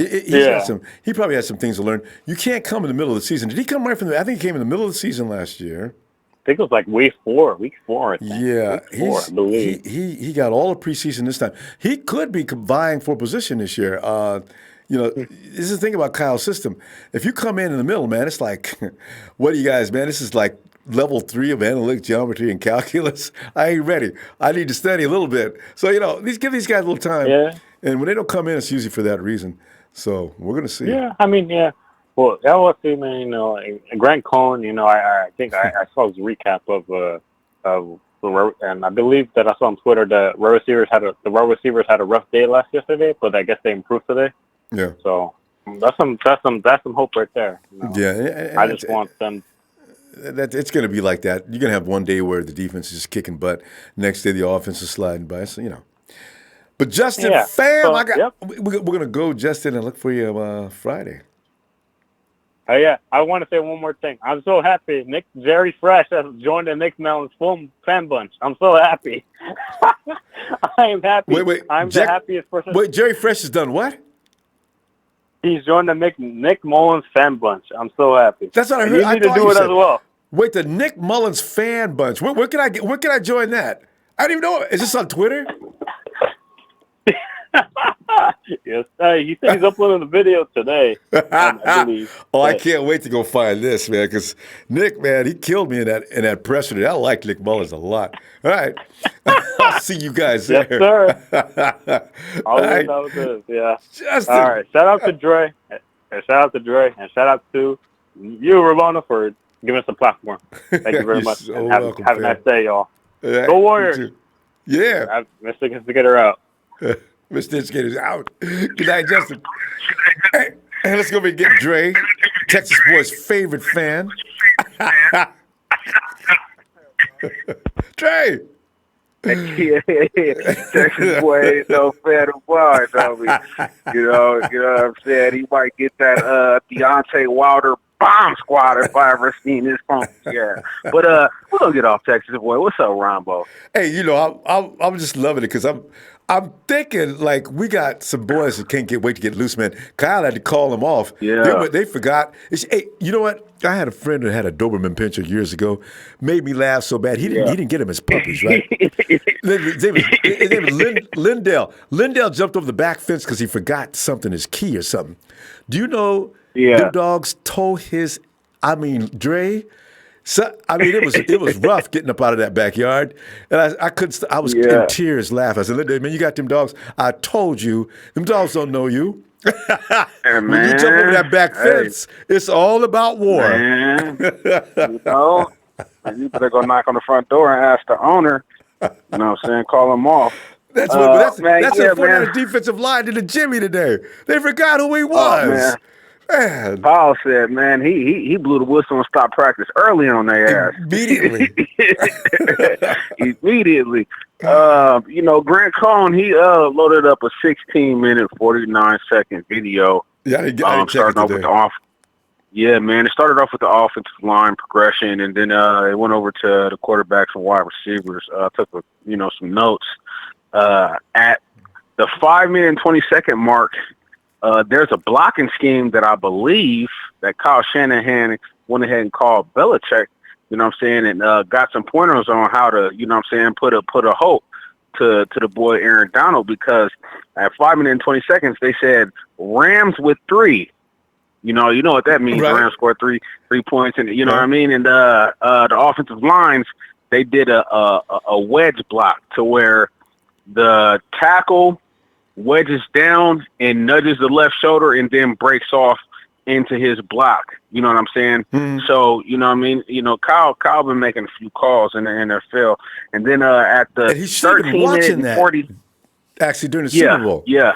he probably had some things to learn. You can't come in the middle of the season. Did he come right from I think he came in the middle of the season last year. I think it was week 4, I think. Yeah, week 4, I believe. He got all the preseason this time. He could be vying for a position this year. This is the thing about Kyle's system. If you come in the middle, man, it's like, what do you guys, man? This is like level 3 of analytic geometry and calculus. I ain't ready. I need to study a little bit. So, give these guys a little time. Yeah. And when they don't come in, it's usually for that reason. So we're going to see. Yeah, I mean, yeah. Well, that was, Grant Cohn, I think I saw his recap of and I believe that I saw on Twitter that the wide receivers had a rough day yesterday, but I guess they improved today. Yeah. So that's some hope right there. Yeah. I just want them. It's going to be like that. You're going to have one day where the defense is just kicking butt. Next day, the offense is sliding by. So, But Justin, fam, we're going to go, Justin, and look for you Friday. Oh, yeah. I want to say one more thing. I'm so happy. Jerry Fresh has joined the Nick Mullens fan bunch. I'm so happy. I am happy. Wait. I'm the happiest person. Wait, Jerry Fresh has done what? He's joined the Nick Mullens fan bunch. I'm so happy. That's what I heard. You need to do it as well. Wait, the Nick Mullens fan bunch. Where can I join that? I don't even know. Is this on Twitter? Yes, he said he's uploading the video today. I believe. I can't wait to go find this, man, because Nick, man, he killed me in that presser today. I like Nick Mullens a lot. All right, I'll see you guys there. Yes, sir. All right. Know what it is. Yeah. Justin. All right. Shout out to Dre, and shout out to you, Ramona, for giving us a platform. Thank you very much. So and welcome, have a nice day, y'all. Right. Go Warriors. Yeah. Mr. Instigator out. Mr. Instigator's out. Good night, Justin. Hey, let's go and get Dre, Texas boy's favorite fan. Dre. Yeah, Texas boy ain't no fan of bars, homie. You know what I'm saying? He might get that Deontay Wilder bomb squad if I ever seen this phone. Yeah. But we're gonna get off Texas boy. What's up, Ronbo? Hey, I'm just loving it because I'm thinking we got some boys that can't wait to get loose, man. Kyle had to call them off. Yeah. They forgot. Hey, you know what? I had a friend that had a Doberman Pinscher years ago. Made me laugh so bad. He didn't get him as puppies, right? His name was Lindell. Lindell jumped over the back fence because he forgot something, his key or something. Do you know them dogs tore Dre? So, it was rough getting up out of that backyard, and I was in tears laughing. I said, "Man, you got them dogs. I told you, them dogs don't know you. When you jump over that back fence, it's all about war." Man, you better go knock on the front door and ask the owner. You know what I'm saying? Call him off. That's a 49er defensive line to the Jimmy today. They forgot who he was. Man. Paul said, man, he blew the whistle and stopped practice early on their ass. Immediately. Immediately. Grant Cohn, he loaded up a 16-minute, 49-second video. Yeah, I didn't check it today. Yeah, man, it started off with the offensive line progression, and then it went over to the quarterbacks and wide receivers. Took some notes. At the 5-minute and 20-second mark, there's a blocking scheme that I believe that Kyle Shanahan went ahead and called Belichick, you know what I'm saying, and got some pointers on how to, you know what I'm saying, put a hope to the boy Aaron Donald, because at 5 minutes and 20 seconds they said Rams with 3. You know what that means. Right. The Rams scored three points, and you know what I mean. And the offensive lines, they did a wedge block to where the tackle wedges down and nudges the left shoulder and then breaks off into his block. You know what I'm saying? Mm-hmm. So, you know what I mean? You know, Kyle been making a few calls in the NFL. And then at the 13 minute 40 actually during the Super Bowl. Yeah.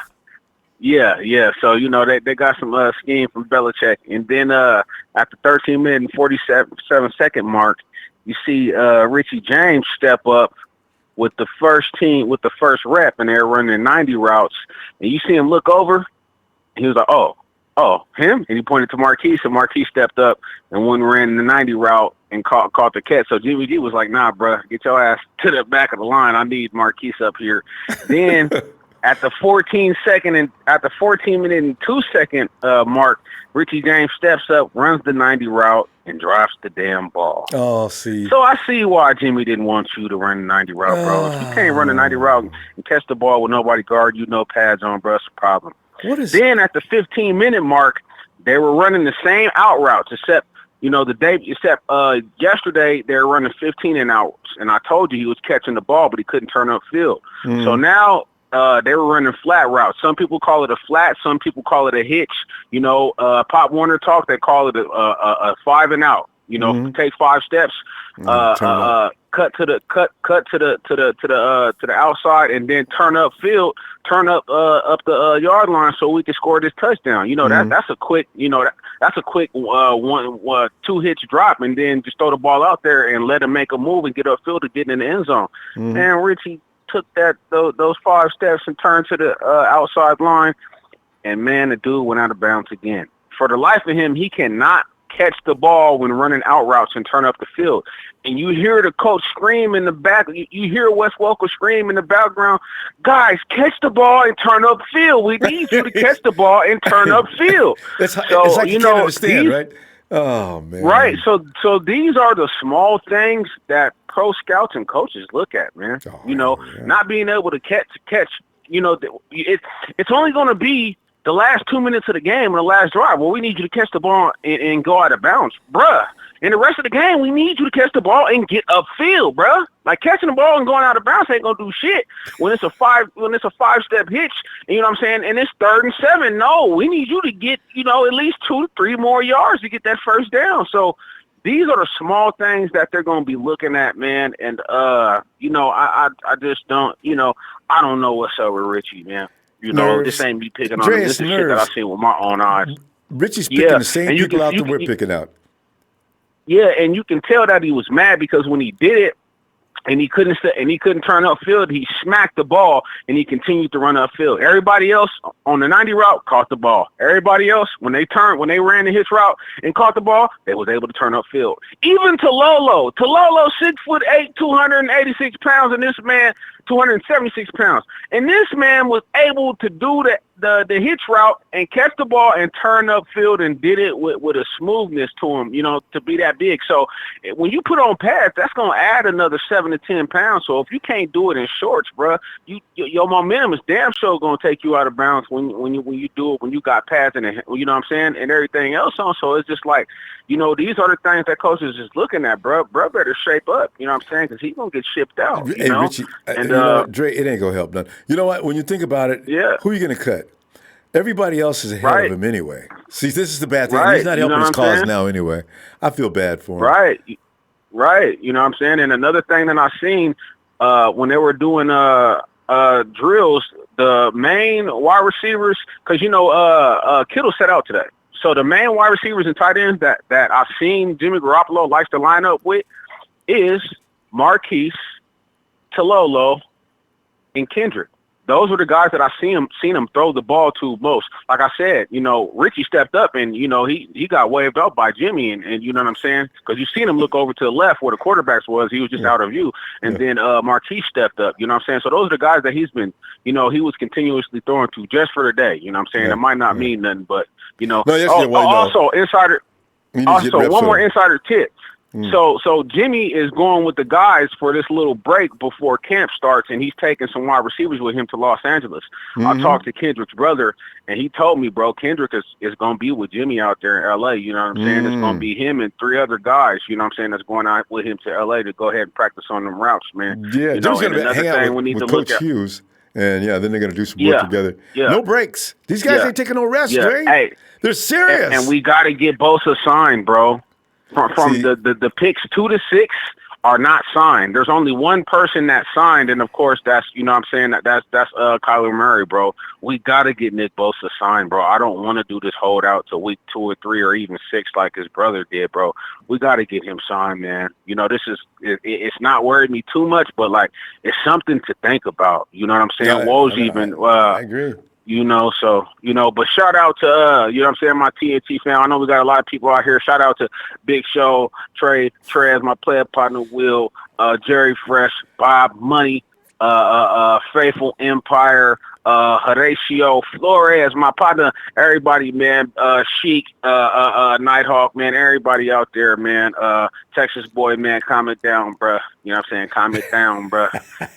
So, you know, they got some scheme from Belichick. And then at the 13 minute and 47-second mark, you see Richie James step up with the first rep, and they're running 90 routes. And you see him look over, he was like, oh, him? And he pointed to Marquise, and Marquise stepped up and ran the 90 route and caught the catch. So Jimmy G was like, nah, bro, get your ass to the back of the line. I need Marquise up here. Then at the 14 minute and 2 second mark, Richie James steps up, runs the 90 route, and drops the damn ball. Oh, see. So I see why Jimmy didn't want you to run the 90 route, bro. If you can't run the 90 route and catch the ball with nobody guard you, no pads on, bro, it's a problem. Then at the 15-minute mark, they were running the same out routes, except yesterday they were running 15 and outs, and I told you he was catching the ball, but he couldn't turn upfield. So now they were running flat routes. Some people call it a flat, some people call it a hitch. You know, Pop Warner talk, they call it a 5 and out. You know, take 5 steps, cut to the outside, and then turn up the yard line so we can score this touchdown. You know, that's a quick, that's a quick 2 hitch drop, and then just throw the ball out there and let him make a move and get upfield to get in the end zone. And Richie took those 5 steps and turned to the outside line, and man, the dude went out of bounds again. For the life of him, he cannot catch the ball when running out routes and turn up the field. And you hear the coach scream in the back. You hear Wes Welker scream in the background, guys, catch the ball and turn up field. We need you to catch the ball and turn up field. It's like you can't understand, right? Oh, man. Right. So these are the small things that pro scouts and coaches look at, man. Not being able to catch, it's only going to be the last 2 minutes of the game and the last drive. Well, we need you to catch the ball and go out of bounds. Bruh, in the rest of the game, we need you to catch the ball and get upfield, bruh. Like, catching the ball and going out of bounds ain't going to do shit when it's a 5-step hitch, you know what I'm saying, and it's 3rd and 7. No, we need you to get, at least 2 to 3 more yards to get that first down. So these are the small things that they're going to be looking at, man. And, I just don't, I don't know what's up with Richie, man. This ain't me picking on him. This is shit that I've seen with my own eyes. Richie's picking the same people out that we're picking out. Yeah, and you can tell that he was mad because when he did it, and he couldn't turn upfield, he smacked the ball and he continued to run upfield. Everybody else on the 90 route caught the ball. Everybody else, when they ran the hitch route and caught the ball, they was able to turn upfield. Even Talolo, 6'8", 286 pounds, and this man 276 pounds. And this man was able to do the hitch route and catch the ball and turn upfield, and did it with a smoothness to him, to be that big. So when you put on pads, that's going to add another 7 to 10 pounds. So if you can't do it in shorts, bro, your momentum is damn sure going to take you out of bounds when you do it, when you got pads in it, you know what I'm saying, and everything else on. So it's just like, these are the things that coaches is looking at, bro. Bro better shape up, you know what I'm saying, because he's going to get shipped out. Hey, Richie, Dre, it ain't going to help none. You know what? When you think about it, who are you going to cut? Everybody else is ahead of him anyway. See, this is the bad thing. He's not helping his cause now anyway. I feel bad for him. Right. You know what I'm saying? And another thing that I've seen when they were doing drills, the main wide receivers, because, Kittle set out today. So the main wide receivers and tight ends that I've seen Jimmy Garoppolo likes to line up with is Marquise, Talolo, and Kendrick. Those were the guys that I've seen him throw the ball to most. Like I said, Richie stepped up and, he got waved up by Jimmy and you know what I'm saying? Because you seen him look over to the left where the quarterbacks was. He was just out of view. And then Marquise stepped up, you know what I'm saying? So those are the guys that he's been, he was continuously throwing to just for the day. You know what I'm saying? It might not mean nothing, but, also, one more insider tip. So Jimmy is going with the guys for this little break before camp starts, and he's taking some wide receivers with him to Los Angeles. I talked to Kendrick's brother, and he told me, bro, Kendrick is going to be with Jimmy out there in L.A., you know what I'm saying? It's going to be him and 3 other guys, you know what I'm saying, that's going out with him to L.A. to go ahead and practice on them routes, man. Yeah, you Jimmy's know, going to hang out with Coach at. Hughes, and, then they're going to do some work together. Yeah. No breaks. These guys ain't taking no rest, Dre. Hey, they're serious. And we got to get Bosa signed, bro. From the picks 2 to 6 are not signed. There's only one person that's signed, and of course that's that's Kyler Murray, bro. We gotta get Nick Bosa signed, bro. I don't want to do this holdout to week 2 or 3 or even 6 like his brother did, bro. We gotta get him signed, man. This is it's not worried me too much, but like it's something to think about. You know what I'm saying? I agree. But shout out to, my TNT fan. I know we got a lot of people out here. Shout out to Big Show, Trey as my player partner, Will, Jerry Fresh, Bob, Money, Faithful Empire, Horatio Flores, my partner, everybody, man, Sheik, Nighthawk, man, everybody out there, man, Texas boy, man, calm it down, bruh. You know what I'm saying? Calm it down, bruh.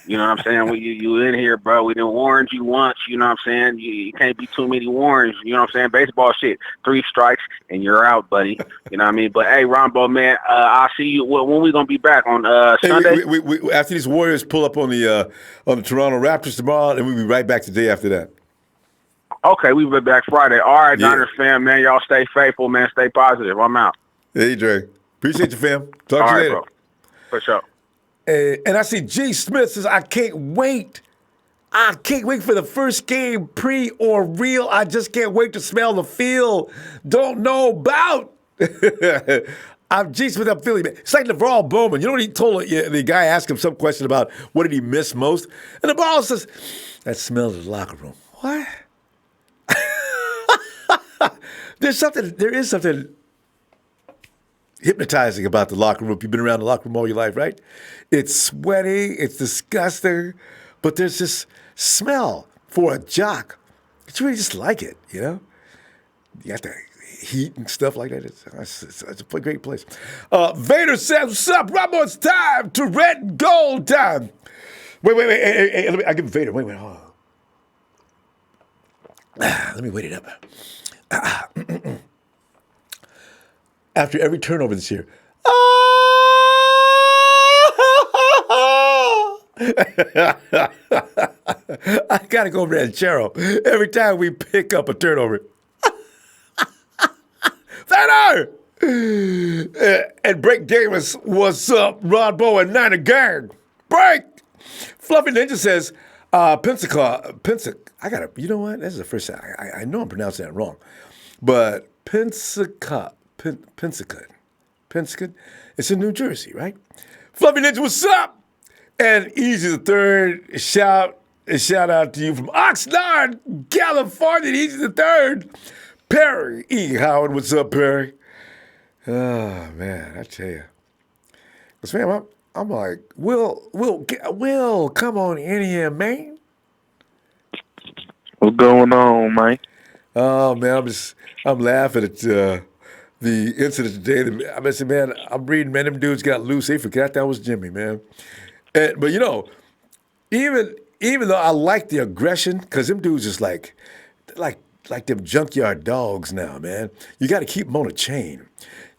You know what I'm saying? You in here, bro. We done warned you once, you know what I'm saying? You can't be too many warnings, you know what I'm saying? Baseball shit, 3 strikes and you're out, buddy. You know what I mean? But hey, Ronbo, man, I'll see you. When we gonna be back on Sunday? We after these Warriors pull up on the Toronto Raptors tomorrow, and we'll be right back the day after that. Okay, we'll be back Friday. All right, Niners fam, man, y'all stay faithful, man. Stay positive. I'm out. Hey, Dre. Appreciate you, fam. Talk to you later. Bro. For sure. And I see G. Smith says, I can't wait. I can't wait for the first game, pre or real. I just can't wait to smell the feel. Don't know about. I'm G. Smith. I'm Philly, man. It's like LeVar Bowman. You know what he told the guy? Asked him some question about what did he miss most, and the ball says, "That smells of the locker room." What? There is something hypnotizing about the locker room. You've been around the locker room all your life, right? It's sweaty, it's disgusting, but there's this smell for a jock. You really just like it, You got the heat and stuff like that. It's a great place. Vader says, what's up, Ronbo? It's time to red and gold time. Wait. Hey, I give Vader. Wait, hold on. Let me wait it up. After every turnover this year. I got to go ranchero every time we pick up a turnover. Vader! And Break Davis, what's up? Ronbo and Niner Gang. Break! Fluffy Ninja says, Pensacola. I got to, you know what? This is the first time. I know I'm pronouncing that wrong. But Pensacola. It's in New Jersey, right? Fluffy Ninja, what's up? And Easy the Third, shout out to you from Oxnard, California. Easy the Third. Perry E. Howard, what's up, Perry? Oh, man, I tell you. Because, man, I'm like, Will, come on in here, man. What's going on, man? Oh, man, I'm laughing at the incident today. I said, man, I'm reading, man, them dudes got loose. They forgot that was Jimmy, man. But, even though I like the aggression, because them dudes is like them junkyard dogs now, man. You got to keep them on a chain.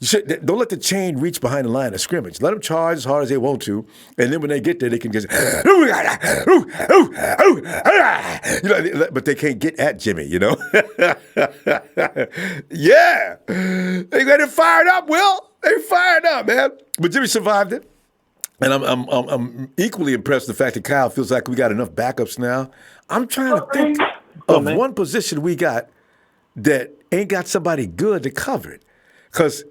Don't let the chain reach behind the line of scrimmage. Let them charge as hard as they want to, and then when they get there, they can just, but they can't get at Jimmy, Yeah, they got it fired up, Will. They fired up, man. But Jimmy survived it, and I'm equally impressed with the fact that Kyle feels like we got enough backups now. I'm trying to think of one position we got that ain't got somebody good to cover it, because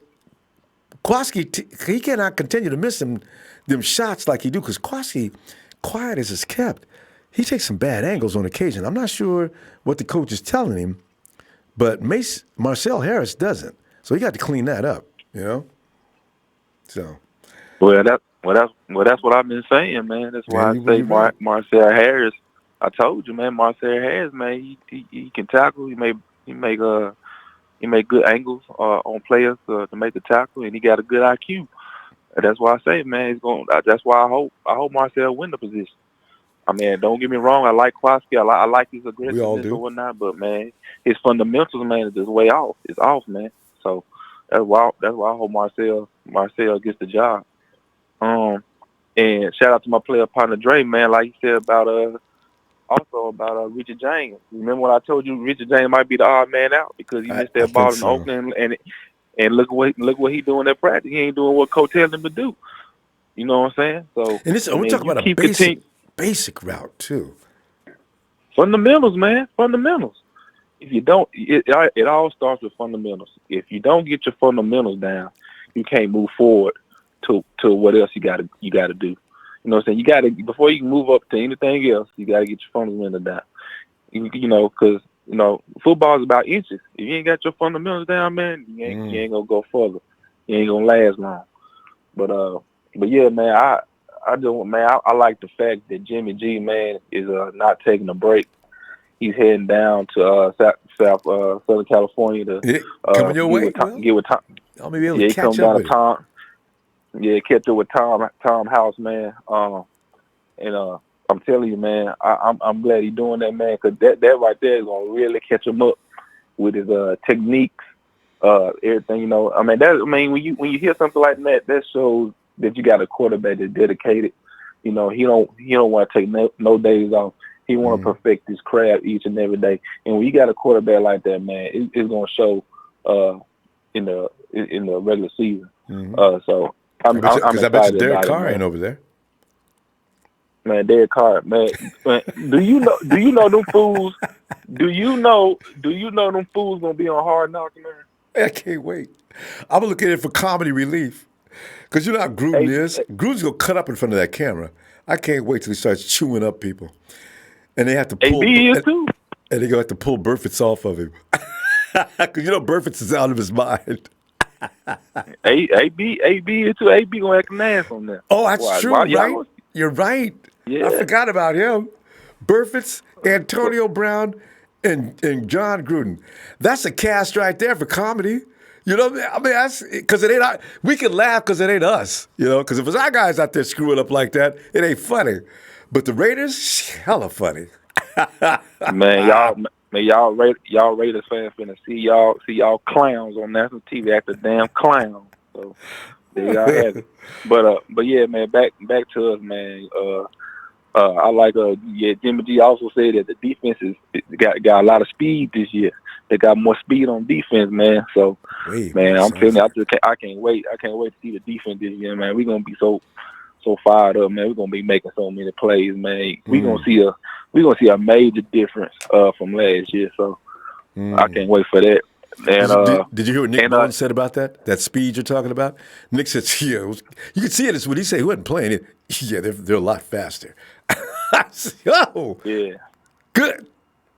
Kwaski, he cannot continue to miss them shots like he do, because Kwaski, quiet as is kept, he takes some bad angles on occasion. I'm not sure what the coach is telling him, but Marcel Harris doesn't. So he got to clean that up, So. Well, that's what I've been saying, man. That's why I say Marcel Harris. I told you, man, Marcel Harris, man, he can tackle. He make good angles on players to make the tackle, and he got a good IQ. That's why I say, man, he's going. That's why I hope Marcel win the position. I mean, don't get me wrong. I like Kwasky. I like his We all aggressiveness do. or whatnot. But man, his fundamentals, man, is just way off. It's off, man. So that's why I hope Marcel gets the job. And shout out to my player partner Dre, man. Like he said about also about Richard James. Remember when I told you Richard James might be the odd man out because he missed I that think ball in so. Oakland, and look what he doing at practice. He ain't doing what Coach telling him to do. You know what I'm saying? So And this, we're talking about a basic route too. fundamentals, man. Fundamentals. If you don't, it all starts with fundamentals. If you don't get your fundamentals down, you can't move forward to what else you got to do. You know what I'm saying? You got to, before you can move up to anything else, you got to get your fundamentals down. You know, because football is about inches. If you ain't got your fundamentals down, man, you ain't gonna go further. You ain't gonna last long. But yeah, man, I like the fact that Jimmy G, man, is not taking a break. He's heading down to Southern California to coming your way. get with Tom. I'll be able Yeah, to he catch come up down with to Tom. Yeah, catch up with Tom House, man. And I'm telling you, man, I'm glad he's doing that, man, because that right there is gonna really catch him up with his techniques, everything. You know, when you hear something like that, that shows that you got a quarterback that's dedicated. You know, he don't want to take no days off. He want to perfect his craft each and every day. And when you got a quarterback like that, man, it's gonna show in the regular season. So I'm excited I bet you Derek about Carr it, ain't over there. Man, Derek Carr, man. Do you know them fools? Do you know them fools gonna be on Hard Knocks, man? I can't wait. I'm looking at it for comedy relief. Because you know how Gruden is. Gruden's going to cut up in front of that camera. I can't wait till he starts chewing up people. And they have to pull. AB is too. And they're going to have to pull Burfitz off of him. Because you know Burfitz is out of his mind. AB is too. AB gonna act nice on that. Oh, that's true, right? You're right. Yeah. I forgot about him. Burfitz, Antonio Brown, and John Gruden. That's a cast right there for comedy. You know, I mean, that's because it ain't. We can laugh because it ain't us. You know, because if it's our guys out there screwing up like that, it ain't funny. But the Raiders, hella funny. y'all Raiders fans finna see y'all clowns on national TV act a damn clown. So there y'all have it. But yeah, man, back to us, man. I like Jimmy G also said that the defense got a lot of speed this year. They got more speed on defense, man. So man, I'm telling you, I can't wait. I can't wait to see the defense this year, man. We're gonna be so fired up, man. We're gonna be making so many plays, man. We're gonna see a major difference from last year. So I can't wait for that. And did you hear what Nick Mullens said about that? That speed you're talking about? Nick said, "Yeah, you can see it. It's what he said. He wasn't playing it. Yeah, they're a lot faster." Oh, yeah, good.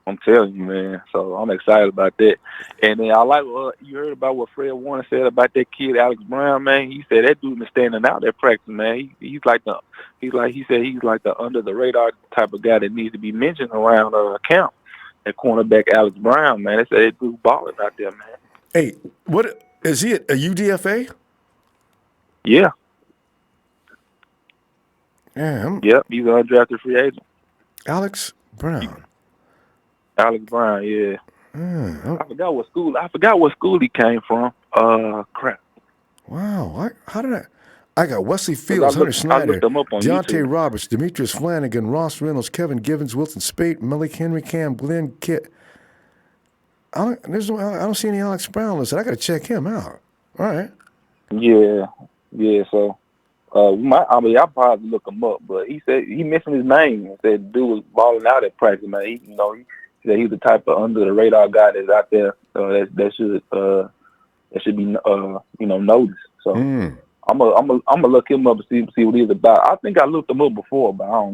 I'm telling you, man. So I'm excited about that. And then I like you heard about what Fred Warner said about that kid Alex Brown, man. He said that dude been standing out at practice, man. He's like the under the radar type of guy that needs to be mentioned around camp. That cornerback Alex Brown, man. They said that dude balling out there, man. Hey, what is he a UDFA? Yeah. Yeah. Yep, he's an undrafted free agent. Alex Brown. Alex Brown, yeah. I forgot what school he came from. Crap. Wow. How did I got Wesley Fields, Hunter Snyder, Deontay Roberts, Demetrius Flanagan, Ross Reynolds, Kevin Givens, Wilson Spate, Malik Henry, Cam Glenn, Kit. I don't see any Alex Brown listed. I got to check him out. All right. Yeah. So, I'll probably look him up, but he said he mentioned his name and said dude was balling out at practice, man. He said he's the type of under the radar guy that's out there that should be noticed. So I'm gonna look him up and see what he's about. I think I looked him up before, but I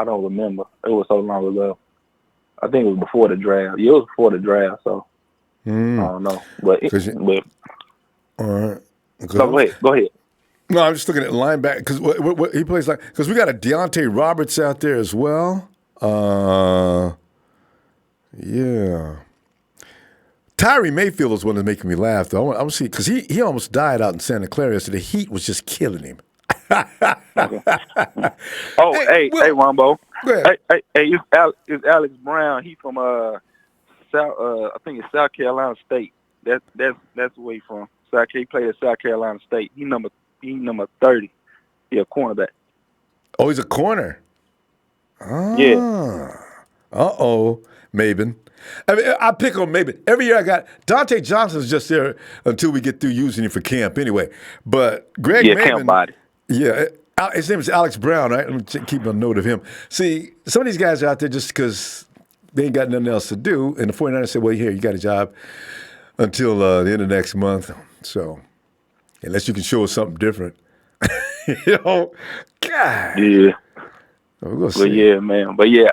don't remember. It was so long ago. I think it was before the draft. Yeah, it was before the draft, so I don't know. But all right. No, go ahead. No, I'm just looking at linebacker because what he plays like. Because we got a Deontay Roberts out there as well. Yeah. Tyree Mayfield was one that's making me laugh, though. I want to see, because he almost died out in Santa Clara, so the heat was just killing him. Okay. Oh, hey, Ronbo. Go ahead. Hey, it's Alex Brown. He from South. I think it's South Carolina State. That's where he from. He played at South Carolina State. He number 30. He a cornerback. Oh, he's a corner. Ah. Yeah. Uh-oh, Maben. I mean, I pick on Maben. Every year I got Dante Johnson's just there until we get through using him for camp anyway. But Greg Maben, camp body. Yeah, his name is Alex Brown, right? Let me keep a note of him. See, some of these guys are out there just because they ain't got nothing else to do. And the 49ers said, well, here, you got a job until the end of next month. So, unless you can show us something different. You know, God. Yeah. We're gonna But see. yeah, man. But yeah,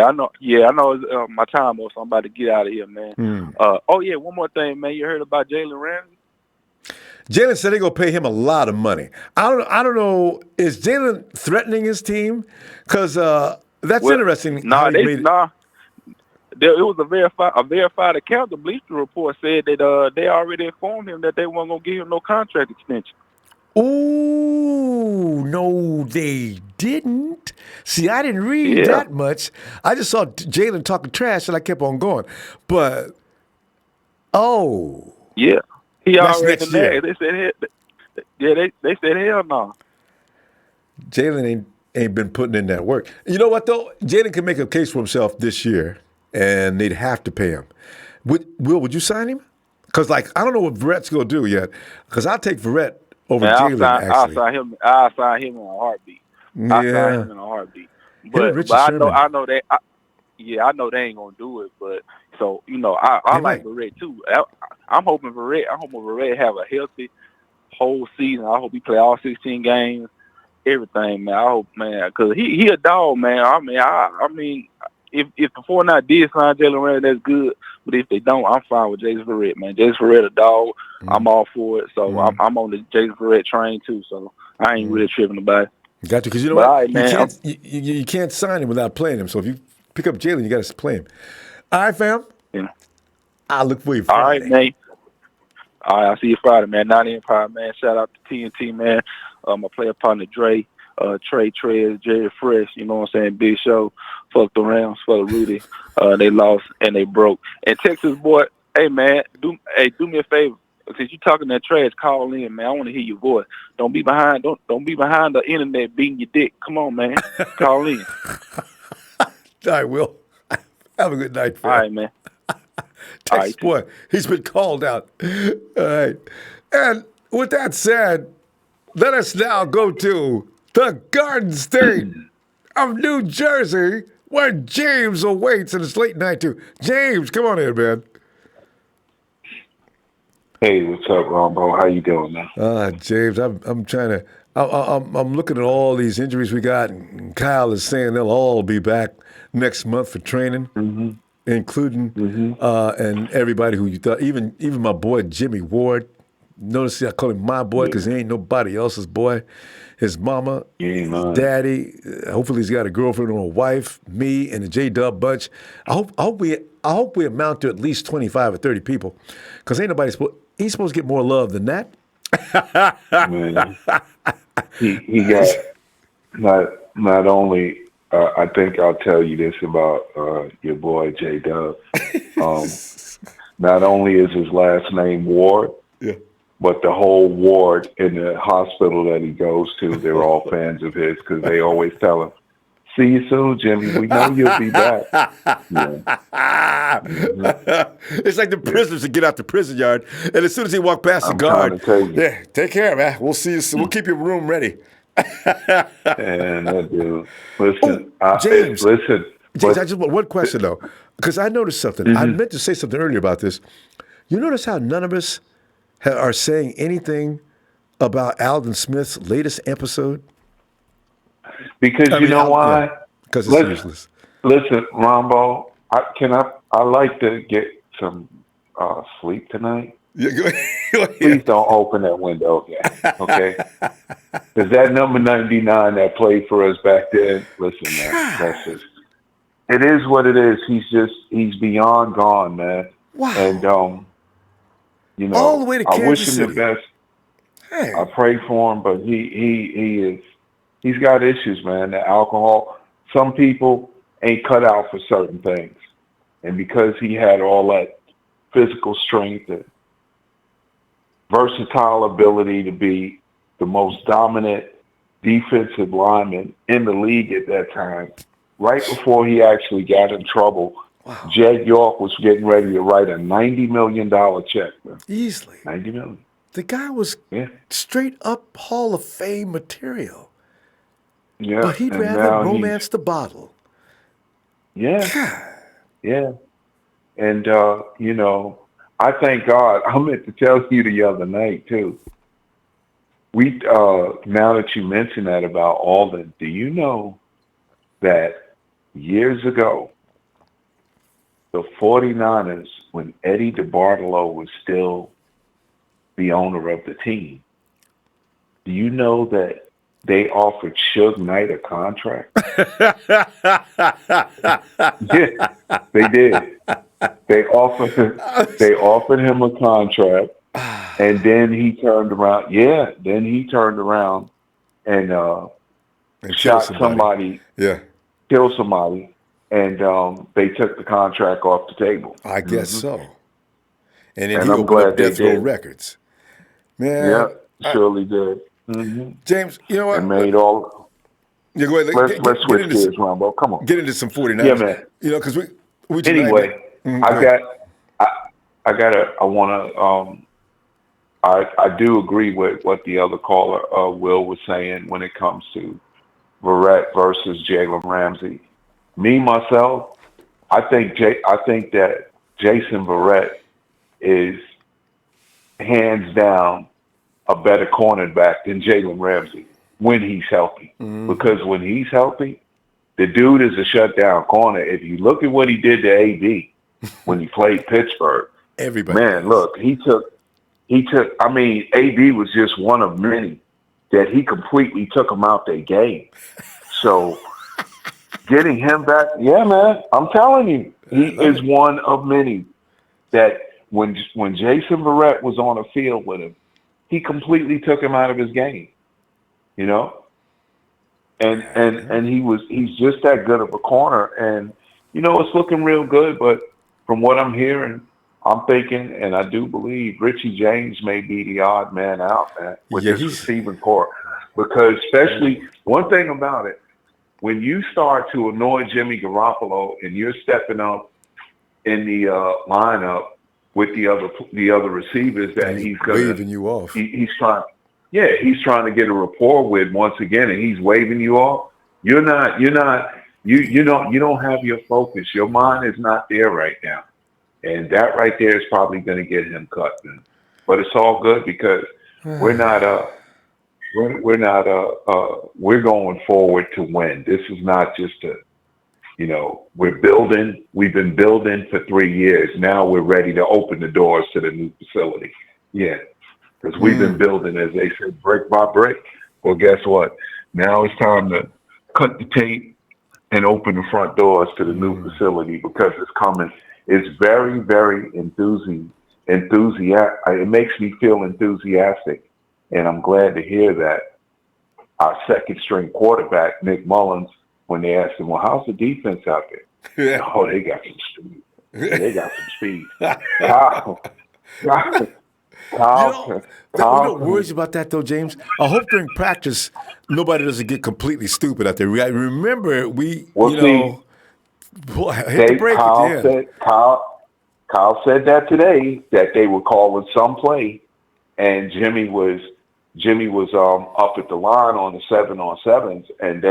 I know. Yeah, I know. It's, my time up, so I'm about to get out of here, man. Oh yeah, one more thing, man. You heard about Jalen Ramsey? Jalen said they're gonna pay him a lot of money. I don't know. Is Jalen threatening his team? Because that's interesting. Nah, it was a verified account. The Bleacher Report said that they already informed him that they weren't gonna give him no contract extension. Ooh, no, they didn't. See, I didn't read that much. I just saw Jalen talking trash, and I kept on going. But yeah, he that's already next year. They said they said hell no. Jalen ain't been putting in that work. You know what though? Jalen can make a case for himself this year, and they'd have to pay him. Would you sign him? Because I don't know what Verrett's gonna do yet. Because I'll take Verrett over Jalen. I'll sign him. I'll sign him in a heartbeat. Yeah. I'll sign him in a heartbeat. But I know they. I know they ain't gonna do it. But so I like Verrett too. I'm hoping Verrett have a healthy whole season. I hope he play all 16 games, everything, man. I hope, man, because he a dog, man. I mean, if the 49 did sign Jalen Ramsey, that's good. But if they don't, I'm fine with Jason Verrett, man. Jason Verrett a dog. I'm all for it. So I'm on the Jason Verrett train too. So I ain't really tripping about it. Got to, because you know But what? right, man, you can't sign him without playing him. So if you pick up Jalen, you got to play him. All right, fam. Yeah. I'll look for you All Friday. right, man. All right, I'll see you Friday, man. 90 Empire, man. Shout out to TNT, man. My player partner, Dre, Trey Trez, Jerry Fresh, you know what I'm saying? Big Show. Fuck the Rams, fuck Rudy. They lost and they broke. And Texas boy, hey, man, do me a favor. Since you talking that trash, call in, man. I want to hear your voice. Don't be behind the internet beating your dick. Come on, man. Call in. I will. Have a good night, fam. All right, man. Texas boy, he's been called out. All right. And with that said, let us now go to the Garden State of New Jersey, where James awaits in his late night too. James, come on in, man. Hey, what's up, Ronbo? How you doing, man? James, I'm trying to. I'm looking at all these injuries we got, and Kyle is saying they'll all be back next month for training, including and everybody who you thought, even my boy Jimmy Ward. Notice I call him my boy because he ain't nobody else's boy. His mama, his daddy. Hopefully he's got a girlfriend or a wife. Me and the J-Dub bunch. I hope we amount to at least 25 or 30 people, because ain't nobody he's supposed to get more love than that. Man, he got not only. I think I'll tell you this about your boy J-Dub. Not only is his last name Ward, but the whole ward in the hospital that he goes to, they're all fans of his because they always tell him, "See you soon, Jimmy. We know you'll be back." It's like the prisoners that get out the prison yard, and as soon as he walk past the guard, take care, man. We'll see you soon. We'll keep your room ready. And that dude, listen, James, listen. I just want one question though, because I noticed something. I meant to say something earlier about this. You notice how none of us are saying anything about Alden Smith's latest episode? Because you know why? Because it's useless. Listen, Ronbo, I like to get some sleep tonight. Yeah, go ahead. Please don't open that window again, okay? Because that number 99 that played for us back then, listen, man, that's just, it is what it is. He's beyond gone, man. Wow. And All the way to I wish Kansas him the City. best. Hey. I pray for him, but he's got issues, man. The alcohol. Some people ain't cut out for certain things, and because he had all that physical strength and versatile ability to be the most dominant defensive lineman in the league at that time, right before he actually got in trouble, Jed York was getting ready to write a $90 million check, man. Easily. $90 million. The guy was straight up Hall of Fame material. Yeah. But he'd and rather now romance the bottle. Yeah. God. Yeah. And, I thank God. I meant to tell you the other night, too. We, now that you mention that about Alden, do you know that years ago, the 49ers, when Eddie DeBartolo was still the owner of the team, do you know that they offered Suge Knight a contract? Yeah, they did. They offered him a contract, and then he turned around. Yeah, then he turned around and shot somebody. Yeah, killed somebody, and they took the contract off the table. I guess so. And then And he I'm opened glad up they Death Row did. Records. Man, Yeah, surely did. Mm-hmm. James, you know what? And made all. Yeah, go ahead. Let's switch gears, Ronbo. Come on. Get into some 49ers. Yeah, man. You know, because we Anyway, I do agree with what the other caller, Will, was saying when it comes to Verrett versus Jalen Ramsey. Me, myself, I think that Jason Verrett is hands down a better cornerback than Jalen Ramsey when he's healthy. Because when he's healthy, the dude is a shutdown corner. If you look at what he did to AD when he played Pittsburgh, look, he took. I mean, AD was just one of many that he completely took him out their game. So getting him back, yeah, man, I'm telling you, he is one of many that when Jason Verrett was on the field with him, he completely took him out of his game, you know? And he's just that good of a corner. And, it's looking real good, but from what I'm hearing, I'm thinking, and I do believe Richie James may be the odd man out, man, with this receiving corps. Because especially one thing about it, when you start to annoy Jimmy Garoppolo and you're stepping up in the lineup with the other receivers that he's waving you off. He's trying to get a rapport with once again, and he's waving you off. You don't have your focus. Your mind is not there right now. And that right there is probably going to get him cut, man. But it's all good because we're going forward to win. This is not just we're building. We've been building for 3 years. Now we're ready to open the doors to the new facility. Yeah, because we've been building, as they said, brick by brick. Well, guess what? Now it's time to cut the tape and open the front doors to the new facility because it's coming. It's very, very enthusiastic. It makes me feel enthusiastic, and I'm glad to hear that our second-string quarterback, Nick Mullens, when they asked him, well, how's the defense out there? Yeah. Oh, they got some speed. They got some speed. What worries about that, though, James? I hope during practice nobody doesn't get completely stupid out there. Remember, Kyle said that today, that they were calling some play, and Jimmy was up at the line on the 7-on-7s, and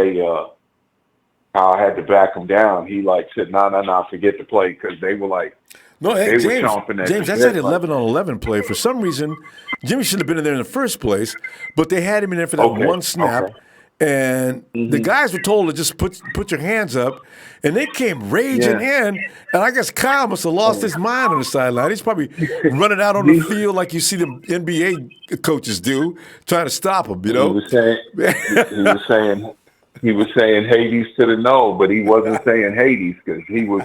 Kyle had to back him down. He said, no, forget the play, because they were like, no, hey, were James, chomping at that's that 11-on-11 play. For some reason, Jimmy shouldn't have been in there in the first place, but they had him in there for that one snap. Okay. And the guys were told to just put your hands up, and they came raging in. And I guess Kyle must have lost his mind on the sideline. He's probably running out on the field like you see the NBA coaches do, trying to stop him. He was saying he was saying Hades to the no, but he wasn't saying Hades because he was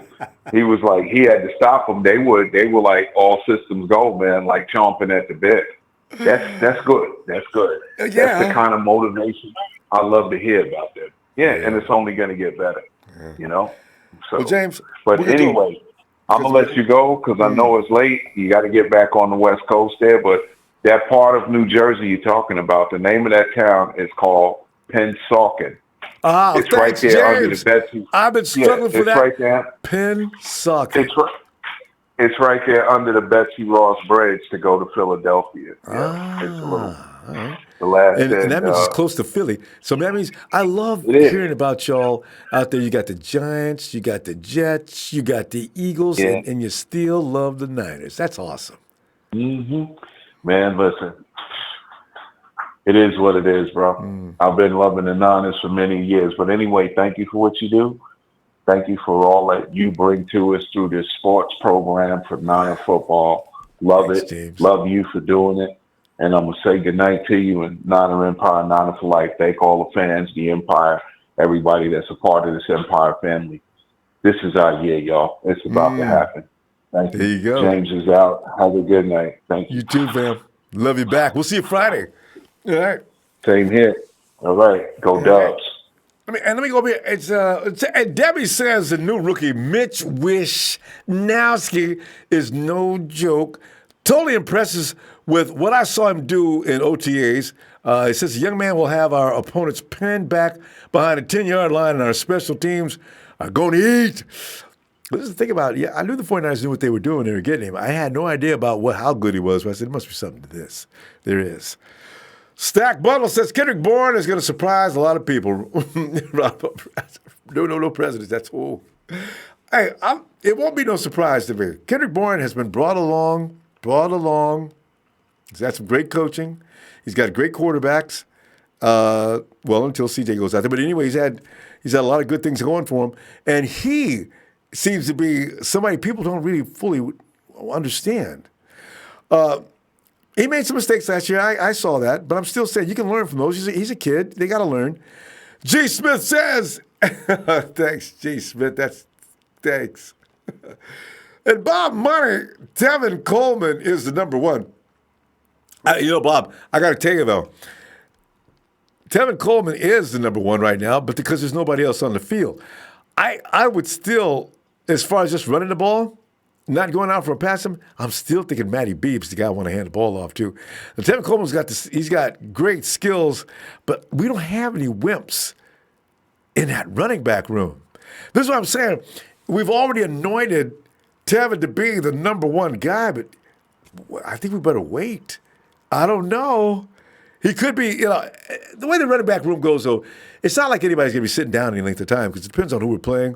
like he had to stop them. They were like all systems go, man, like chomping at the bit. That's good. That's good. Yeah. That's the kind of motivation I love to hear about that. Yeah, and it's only going to get better. You know. So, well, James. But anyway, I'm gonna let you go because I know it's late. You got to get back on the West Coast there, but that part of New Jersey you're talking about, the name of that town is called Pennsauken. Ah, it's thanks, right there James. under the Betsy. I've been struggling for that. It's right there. Pennsauken. It's right there under the Betsy Ross Bridge to go to Philadelphia. Yeah, it's a little. Right. The last and that means it's close to Philly. So that means I love hearing about y'all out there. You got the Giants, you got the Jets, you got the Eagles, and you still love the Niners. That's awesome. Mm-hmm. Man, listen. It is what it is, bro. I've been loving the Niners for many years. But anyway, thank you for what you do. Thank you for all that you bring to us through this sports program for Niner football. Love it. James. Love you for doing it. And I'm going to say goodnight to you and Niner Empire, Niner for life. Thank all the fans, the Empire, everybody that's a part of this Empire family. This is our year, y'all. It's about to happen. Thank you. There you go. James is out. Have a good night. Thank you. You too, fam. Love you back. We'll see you Friday. All right. Same here. All right. Go Dubs. Let me go over here. And Debbie says the new rookie, Mitch Wishnowsky, is no joke. Totally impresses with what I saw him do in OTAs. He says the young man will have our opponents pinned back behind a 10-yard line, and our special teams are going to eat. But this is the thing about it. Yeah, I knew the 49ers knew what they were doing. They were getting him. I had no idea about how good he was, but I said, there must be something to this. There is. Stack Bundle says Kendrick Bourne is going to surprise a lot of people. No presidents. That's all. Hey, it won't be no surprise to me. Kendrick Bourne has been brought along. He's had some great coaching. He's got great quarterbacks. Well, until CJ goes out there. But anyway, he's had a lot of good things going for him. And he seems to be somebody people don't really fully understand. He made some mistakes last year. I saw that. But I'm still saying you can learn from those. He's a kid. They got to learn. G. Smith says, thanks, G. Smith. Thanks. And Bob Money, Tevin Coleman is the number one. Bob, I got to tell you, though, Tevin Coleman is the number one right now, but because there's nobody else on the field. I would still, as far as just running the ball, not going out for a pass, I'm still thinking Matty Beeb's the guy I want to hand the ball off to. And Tevin Coleman's he's got great skills, but we don't have any wimps in that running back room. This is what I'm saying. We've already anointed Tevin to be the number one guy, but I think we better wait. I don't know. He could be, the way the running back room goes, though, it's not like anybody's going to be sitting down any length of time because it depends on who we're playing.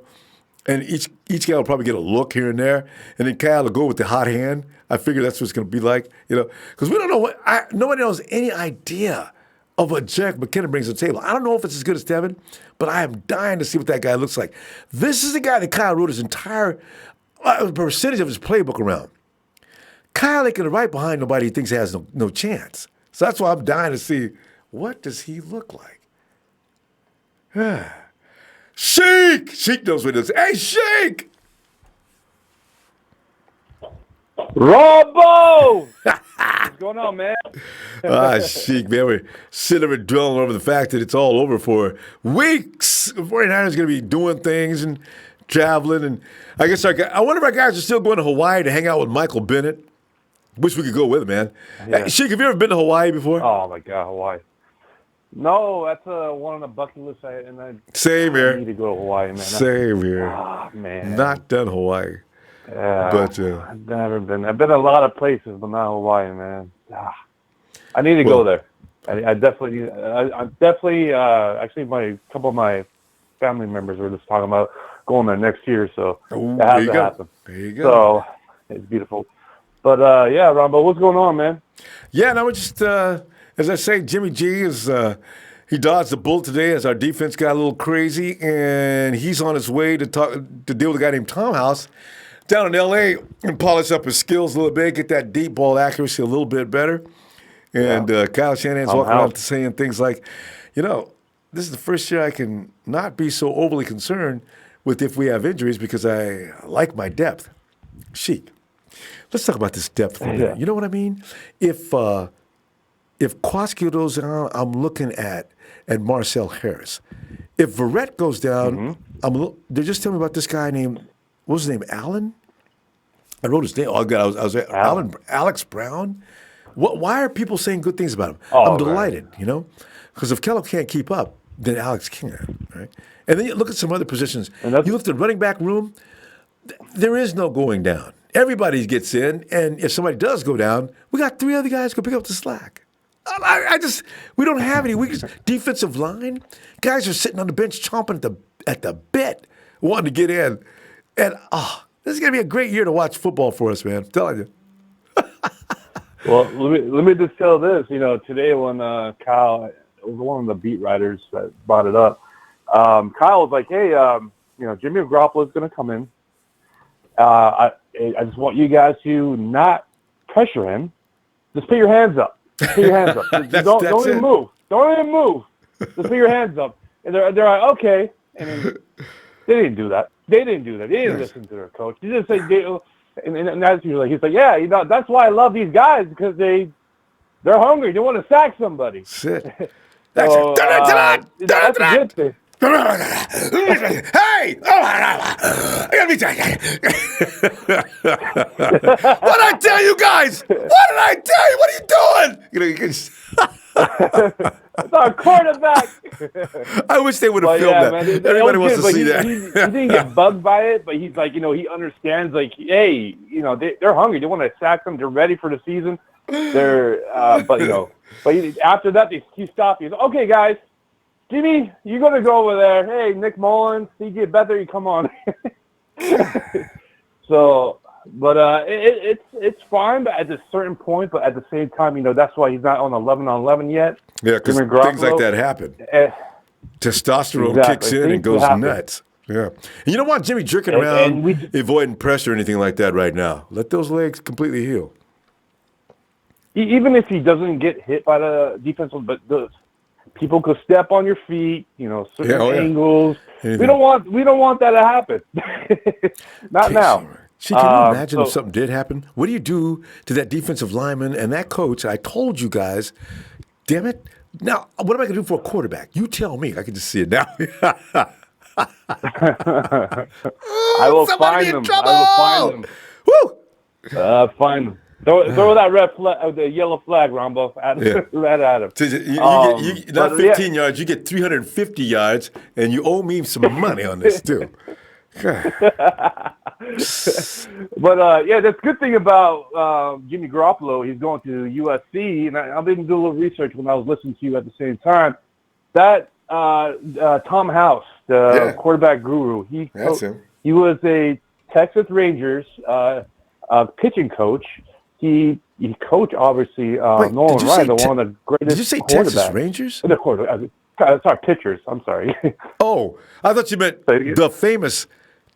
And each guy will probably get a look here and there, and then Kyle will go with the hot hand. I figure that's what it's going to be like, because we don't know nobody knows any idea of what Jack McKinnon brings to the table. I don't know if it's as good as Tevin, but I am dying to see what that guy looks like. This is the guy that Kyle wrote his entire percentage of his playbook around. Kyle ain't going to right behind nobody he thinks has no chance. So that's why I'm dying to see, what does he look like? Sheik! Sheik knows what it is. Hey, Sheik! Ronbo! What's going on, man? Sheik, man, we're sitting there dwelling over the fact that it's all over for weeks. The 49ers going to be doing things and traveling. And I guess I wonder if our guys are still going to Hawaii to hang out with Michael Bennett. Wish we could go with him, man. Yeah. Sheik, have you ever been to Hawaii before? Oh, my God, Hawaii. No, that's one on the bucket list. Same here. I need to go to Hawaii, man. Same here. Oh, man. Not done Hawaii. Yeah, but I've never been. I've been a lot of places, but not Hawaii, man. I need to go there. I definitely. Actually, a couple of my family members were just talking about going there next year, so that has to happen. There you go. So it's beautiful. But yeah, Ronbo, what's going on, man? Yeah, no, we're just as I say, Jimmy G is he dodged the bullet today as our defense got a little crazy, and he's on his way to deal with a guy named Tom House down in L.A. and polish up his skills a little bit, get that deep ball accuracy a little bit better. And Kyle Shanahan's walking around saying things like, the this is the first year I can not be so overly concerned with if we have injuries because I like my depth. Sheik, let's talk about this depth for a minute. Yeah. You know what I mean? If Kwaski goes down, I'm looking at Marcel Harris. If Verrett goes down, they're just telling me about this guy named, what was his name, Allen? I wrote his name. Oh, God, I was Allen, Alex Brown. Why are people saying good things about him? I'm delighted, because if Kellogg can't keep up, then Alex can, right? And then you look at some other positions. You look at the running back room, there is no going down. Everybody gets in, and if somebody does go down, we got 3 other guys who can pick up the slack. We don't have any weakness. Defensive line, guys are sitting on the bench chomping at the bit, wanting to get in. And, this is going to be a great year to watch football for us, man. I'm telling you. Well, let me just tell this. Today when Kyle, it was one of the beat writers that brought it up. Kyle was like, "Hey, Jimmy Garoppolo is going to come in. I just want you guys to not pressure him. Just put your hands up. Put your hands up. Don't even move. Don't even move. Just put your hands up." And they're like, "Okay." And then they didn't do that. They didn't listen to their coach. He just said, and that's usually he's like, "Yeah, that's why I love these guys because they're hungry. They want to sack somebody." Sit. So, that's a good thing. Hey! What did I tell you guys? What did I tell you? What are you doing? It's our quarterback. I wish they would have filmed that. Man, Everybody wants to see that. He didn't get bugged by it, but he's like, he understands, like, hey, they're hungry. They want to sack them. They're ready for the season. They're, but after that, he stopped. He's like, "Okay, guys, Jimmy, you're going to go over there. Hey, Nick Mullens, CJ Beathard, you come on." So, but it's fine, but at a certain point, but at the same time, that's why he's not on 11-on-11 yet. Yeah, because things like that happen. Testosterone kicks in and goes nuts. Yeah. And you don't want Jimmy jerking around, avoiding pressure or anything like that right now. Let those legs completely heal. Even if he doesn't get hit by the defensive, but people could step on your feet, certain angles. Anything. We don't want that to happen. Not now. See, can you imagine if something did happen? What do you do to that defensive lineman and that coach? I told you guys, damn it. Now, what am I going to do for a quarterback? You tell me. I can just see it now. I will find them. Woo! Find them. Throw that red flag, the yellow flag, Ronbo. Right at him. You not 15 yards, you get 350 yards, and you owe me some money on this, too. But, the good thing about Jimmy Garoppolo, he's going to USC, and I've been doing a little research when I was listening to you at the same time. That Tom House, the quarterback guru, he was a Texas Rangers pitching coach. He coached, obviously, Nolan Ryan, one of the greatest. Did you say Texas Rangers? Sorry, pitchers. I'm sorry. Oh, I thought you meant the famous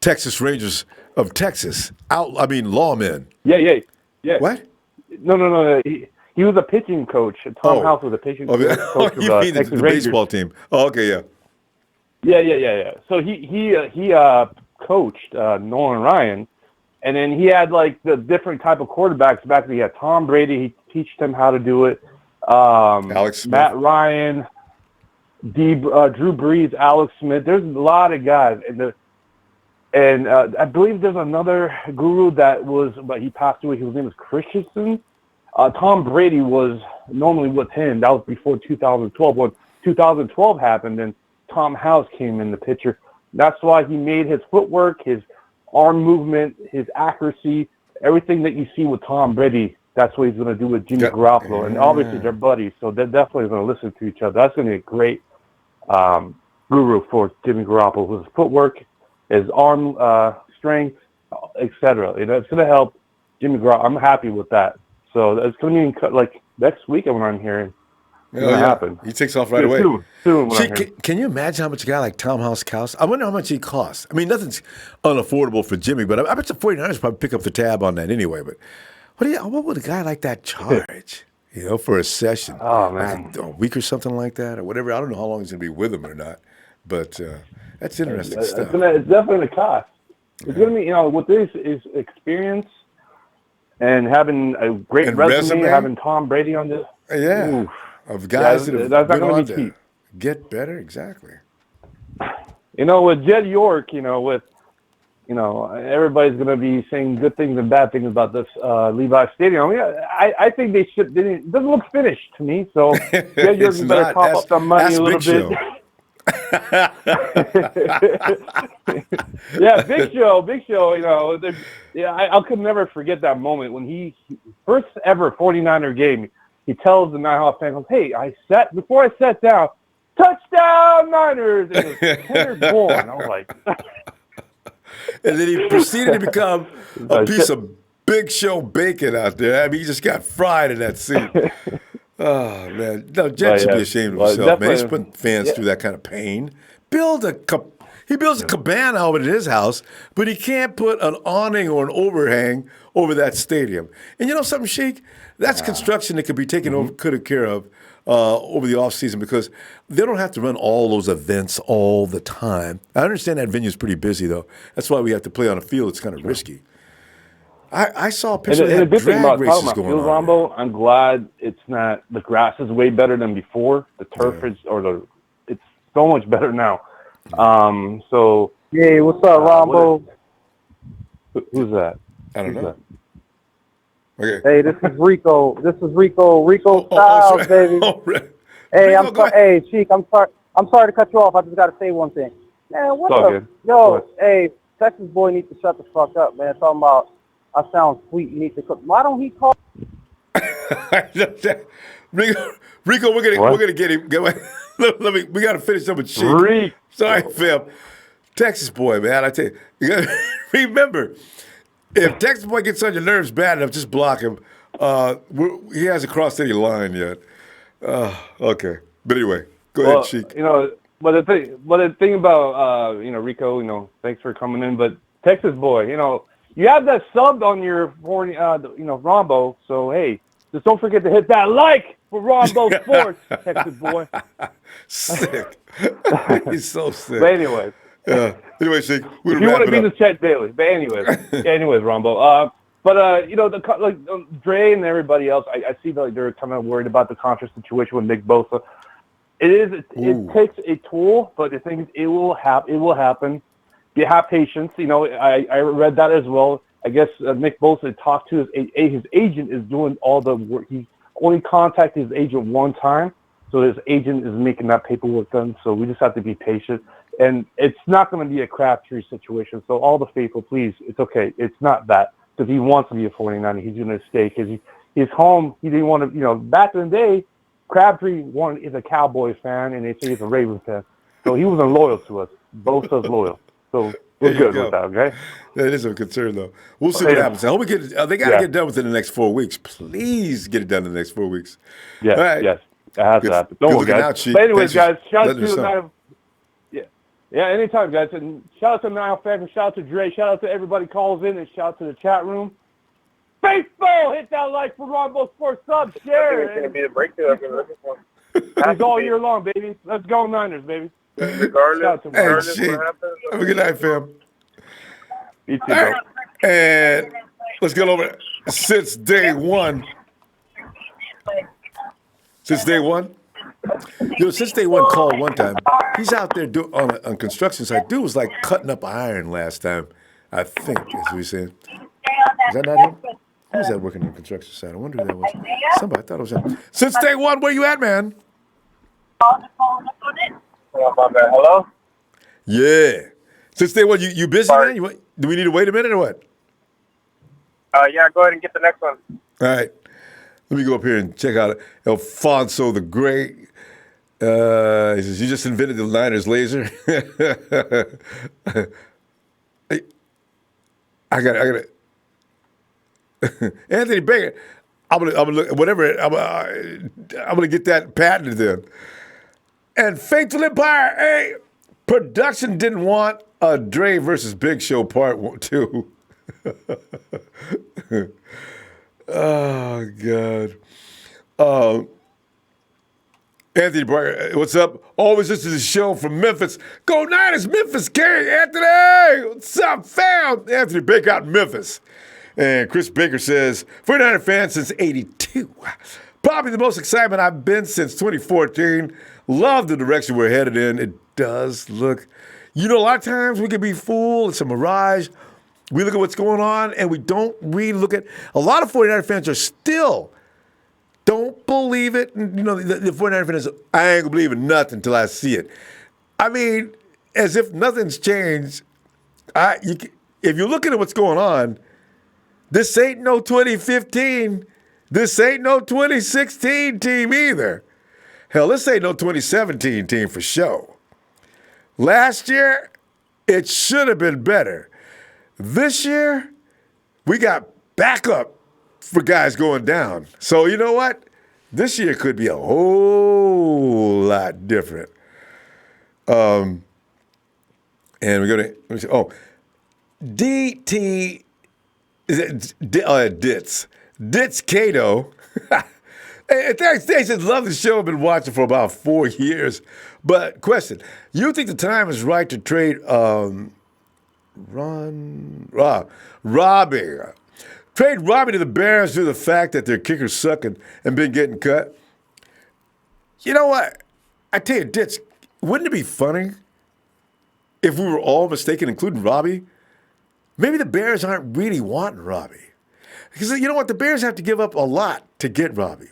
Texas Rangers of Texas. Lawmen. Yeah. What? No. He was a pitching coach. Tom House was a pitching coach of you mean Texas the Rangers. baseball team. Oh, okay, yeah. Yeah. So he coached Nolan Ryan, and then he had like the different type of quarterbacks back then. He had Tom Brady. He taught him how to do it. Alex Smith. Matt Ryan, Drew Brees, Alex Smith. There's a lot of guys, and I believe there's another guru but he passed away. His name was Christensen. Tom Brady was normally with him. That was before 2012. When 2012 happened, then Tom House came in the picture. That's why he made his footwork, his arm movement, his accuracy, everything that you see with Tom Brady. That's what he's going to do with Jimmy Garoppolo. And obviously they're buddies, so they're definitely going to listen to each other. That's going to be a great guru for Jimmy Garoppolo. His footwork, his arm strength, etc. It's going to help Jimmy Garoppolo. I'm happy with that. So it's going to be like next week when I'm hearing. It's going to happen. He takes off right away. Soon can you imagine how much a guy like Tom House costs? I wonder how much he costs. I mean, nothing's unaffordable for Jimmy, but I bet the 49ers probably pick up the tab on that anyway. But what would a guy like that charge? for a session. Oh, Like man. a week or something like that, or whatever. I don't know how long he's going to be with them or not, but that's interesting stuff. It's definitely a cost. It's going to be, with this is experience and having a great And resume, resume? having Tom Brady on this. Yeah, Oof. of guys that have that's not been gonna on be to cheap. get better. Exactly. With Jed York, everybody's going to be saying good things and bad things about this Levi Stadium. I think they should. It doesn't look finished to me. So Jed York It's better not. cough up some money a little Big bit. Show. Yeah, Big Show. I could never forget that moment when he first ever 49er game. He tells the Nighthawk fans, "Hey, before I sat down, touchdown Niners!" And it was Tanner Bourne. I was like, And then he proceeded to become a piece of Big Show bacon out there. I mean, he just got fried in that seat. Oh, man. No, Jet should be ashamed of himself, man. He's putting fans through that kind of pain. He builds a cabana over at his house, but he can't put an awning or an overhang over that stadium. And you know something, Sheik? That's construction that could be taken care of over the offseason because they don't have to run all those events all the time. I understand that venue's pretty busy, though. That's why we have to play on a field. It's kind of risky. I saw a picture and the of good thing drag about races talking going about on. field, Ronbo, I'm glad it's not. The grass is way better than before. The turf it's so much better now. So Hey, what's up, Ronbo? who's that? I don't Who's know. Okay. Hey, this is Rico. Rico Styles, sorry. baby. Hey, Rico, go ahead. Hey, Cheek, I'm sorry to cut you off. I just gotta say one thing. Man, what It's all the good. yo, hey, Texas boy needs to shut the fuck up, man. Talking about I sound sweet, you need to cook. Why don't he call Rico, we're gonna get him. We gotta finish up with Sheik. Rico. Sorry, Phil. Texas boy, man. I tell you, you gotta remember, if Texas boy gets on your nerves bad enough, just block him. He hasn't crossed any line yet. Okay, but anyway, go ahead, Sheik. But the thing about Rico, thanks for coming in. But Texas boy, you have that subbed on your morning, Ronbo. So hey, just don't forget to hit that like for Ronbo Sports, Texas boy. Sick. He's so sick. But anyways, anyway, Sheik, we're if you want to be the Chet Daily. But anyways, Ronbo. Dre and everybody else, I see that they're kind of worried about the contract situation with Nick Bosa. It takes a toll, but the thing is, it will happen. You have patience. I read that as well. I guess Nick Bosa talked to his agent is doing all the work. He only contacted his agent one time, so his agent is making that paperwork done. So we just have to be patient. And it's not going to be a Crabtree situation. So all the faithful, please, it's okay. It's not that. Because he wants to be a 49er. He's going to stay because he's home. He didn't want to, back in the day, Crabtree is a Cowboys fan, and they say he's a Ravens fan. So he wasn't loyal to us. Bosa's loyal. So we're good with that, okay? That is a concern, though. We'll see what happens. I hope they got to get done within the next 4 weeks. Please get it done in the next 4 weeks. Yes, right. yes. It has to happen. Don't worry, guys. But anyways, guys, shout out to Nile. Yeah, anytime, guys. And shout out to Nile Fans, and shout out to Dre. Shout out to everybody calls in, and shout out to the chat room. Faithful, hit that like for Ronbo Sports Sub. Share. It's going to be a breakthrough. It's all year long, baby. Let's go Niners, baby. Regardless Hey, what Sheik. happens. Have a good night, fam. You too, bro. And let's get over it. Since day one. Since day one, call one time. He's out there on construction site. Dude was like cutting up iron last time, I think, as we said. Is that not him? Who was that working on the construction site? I wonder who that was. Somebody, I thought it was him. Since day one, where you at, man? Hello? Yeah. Since day one, you busy, man? Do we need to wait a minute or what? Yeah, go ahead and get the next one. All right. Let me go up here and check out Alfonso the Great. He says, you just invented the Niners laser. I got it. Anthony Baker. I'm gonna look whatever. I'm gonna get that patented then. And Faithful Empire. Hey, production didn't want a Dre versus Big Show part 2. Oh God. Anthony Breyer, what's up? Always listen to the show from Memphis. Go Niners, Memphis King, Anthony. What's up, fam? Anthony Baker out in Memphis. And Chris Baker says, 49er fan since 82. Probably the most excitement I've been since 2014. Love the direction we're headed in. It does look, a lot of times we can be fooled. It's a mirage. We look at what's going on, and we don't really look at, a lot of 49er fans are still don't believe it. The 49er fans, I ain't gonna believe in nothing until I see it. I mean, as if nothing's changed. If you're looking at what's going on, this ain't no 2015. This ain't no 2016 team either. Hell, this ain't no 2017 team for sure. Last year, it should have been better. This year, we got backup for guys going down. So you know what? This year could be a whole lot different. And we go to, DT, is it Ditz? Ditz Cato. Hey, thanks, they said, love the show. I've been watching for about 4 years. But question, you think the time is right to trade Robbie? Trade Robbie to the Bears due to the fact that their kickers suck and been getting cut? You know what? I tell you, Ditch, wouldn't it be funny if we were all mistaken, including Robbie? Maybe the Bears aren't really wanting Robbie. Because you know what? The Bears have to give up a lot to get Robbie.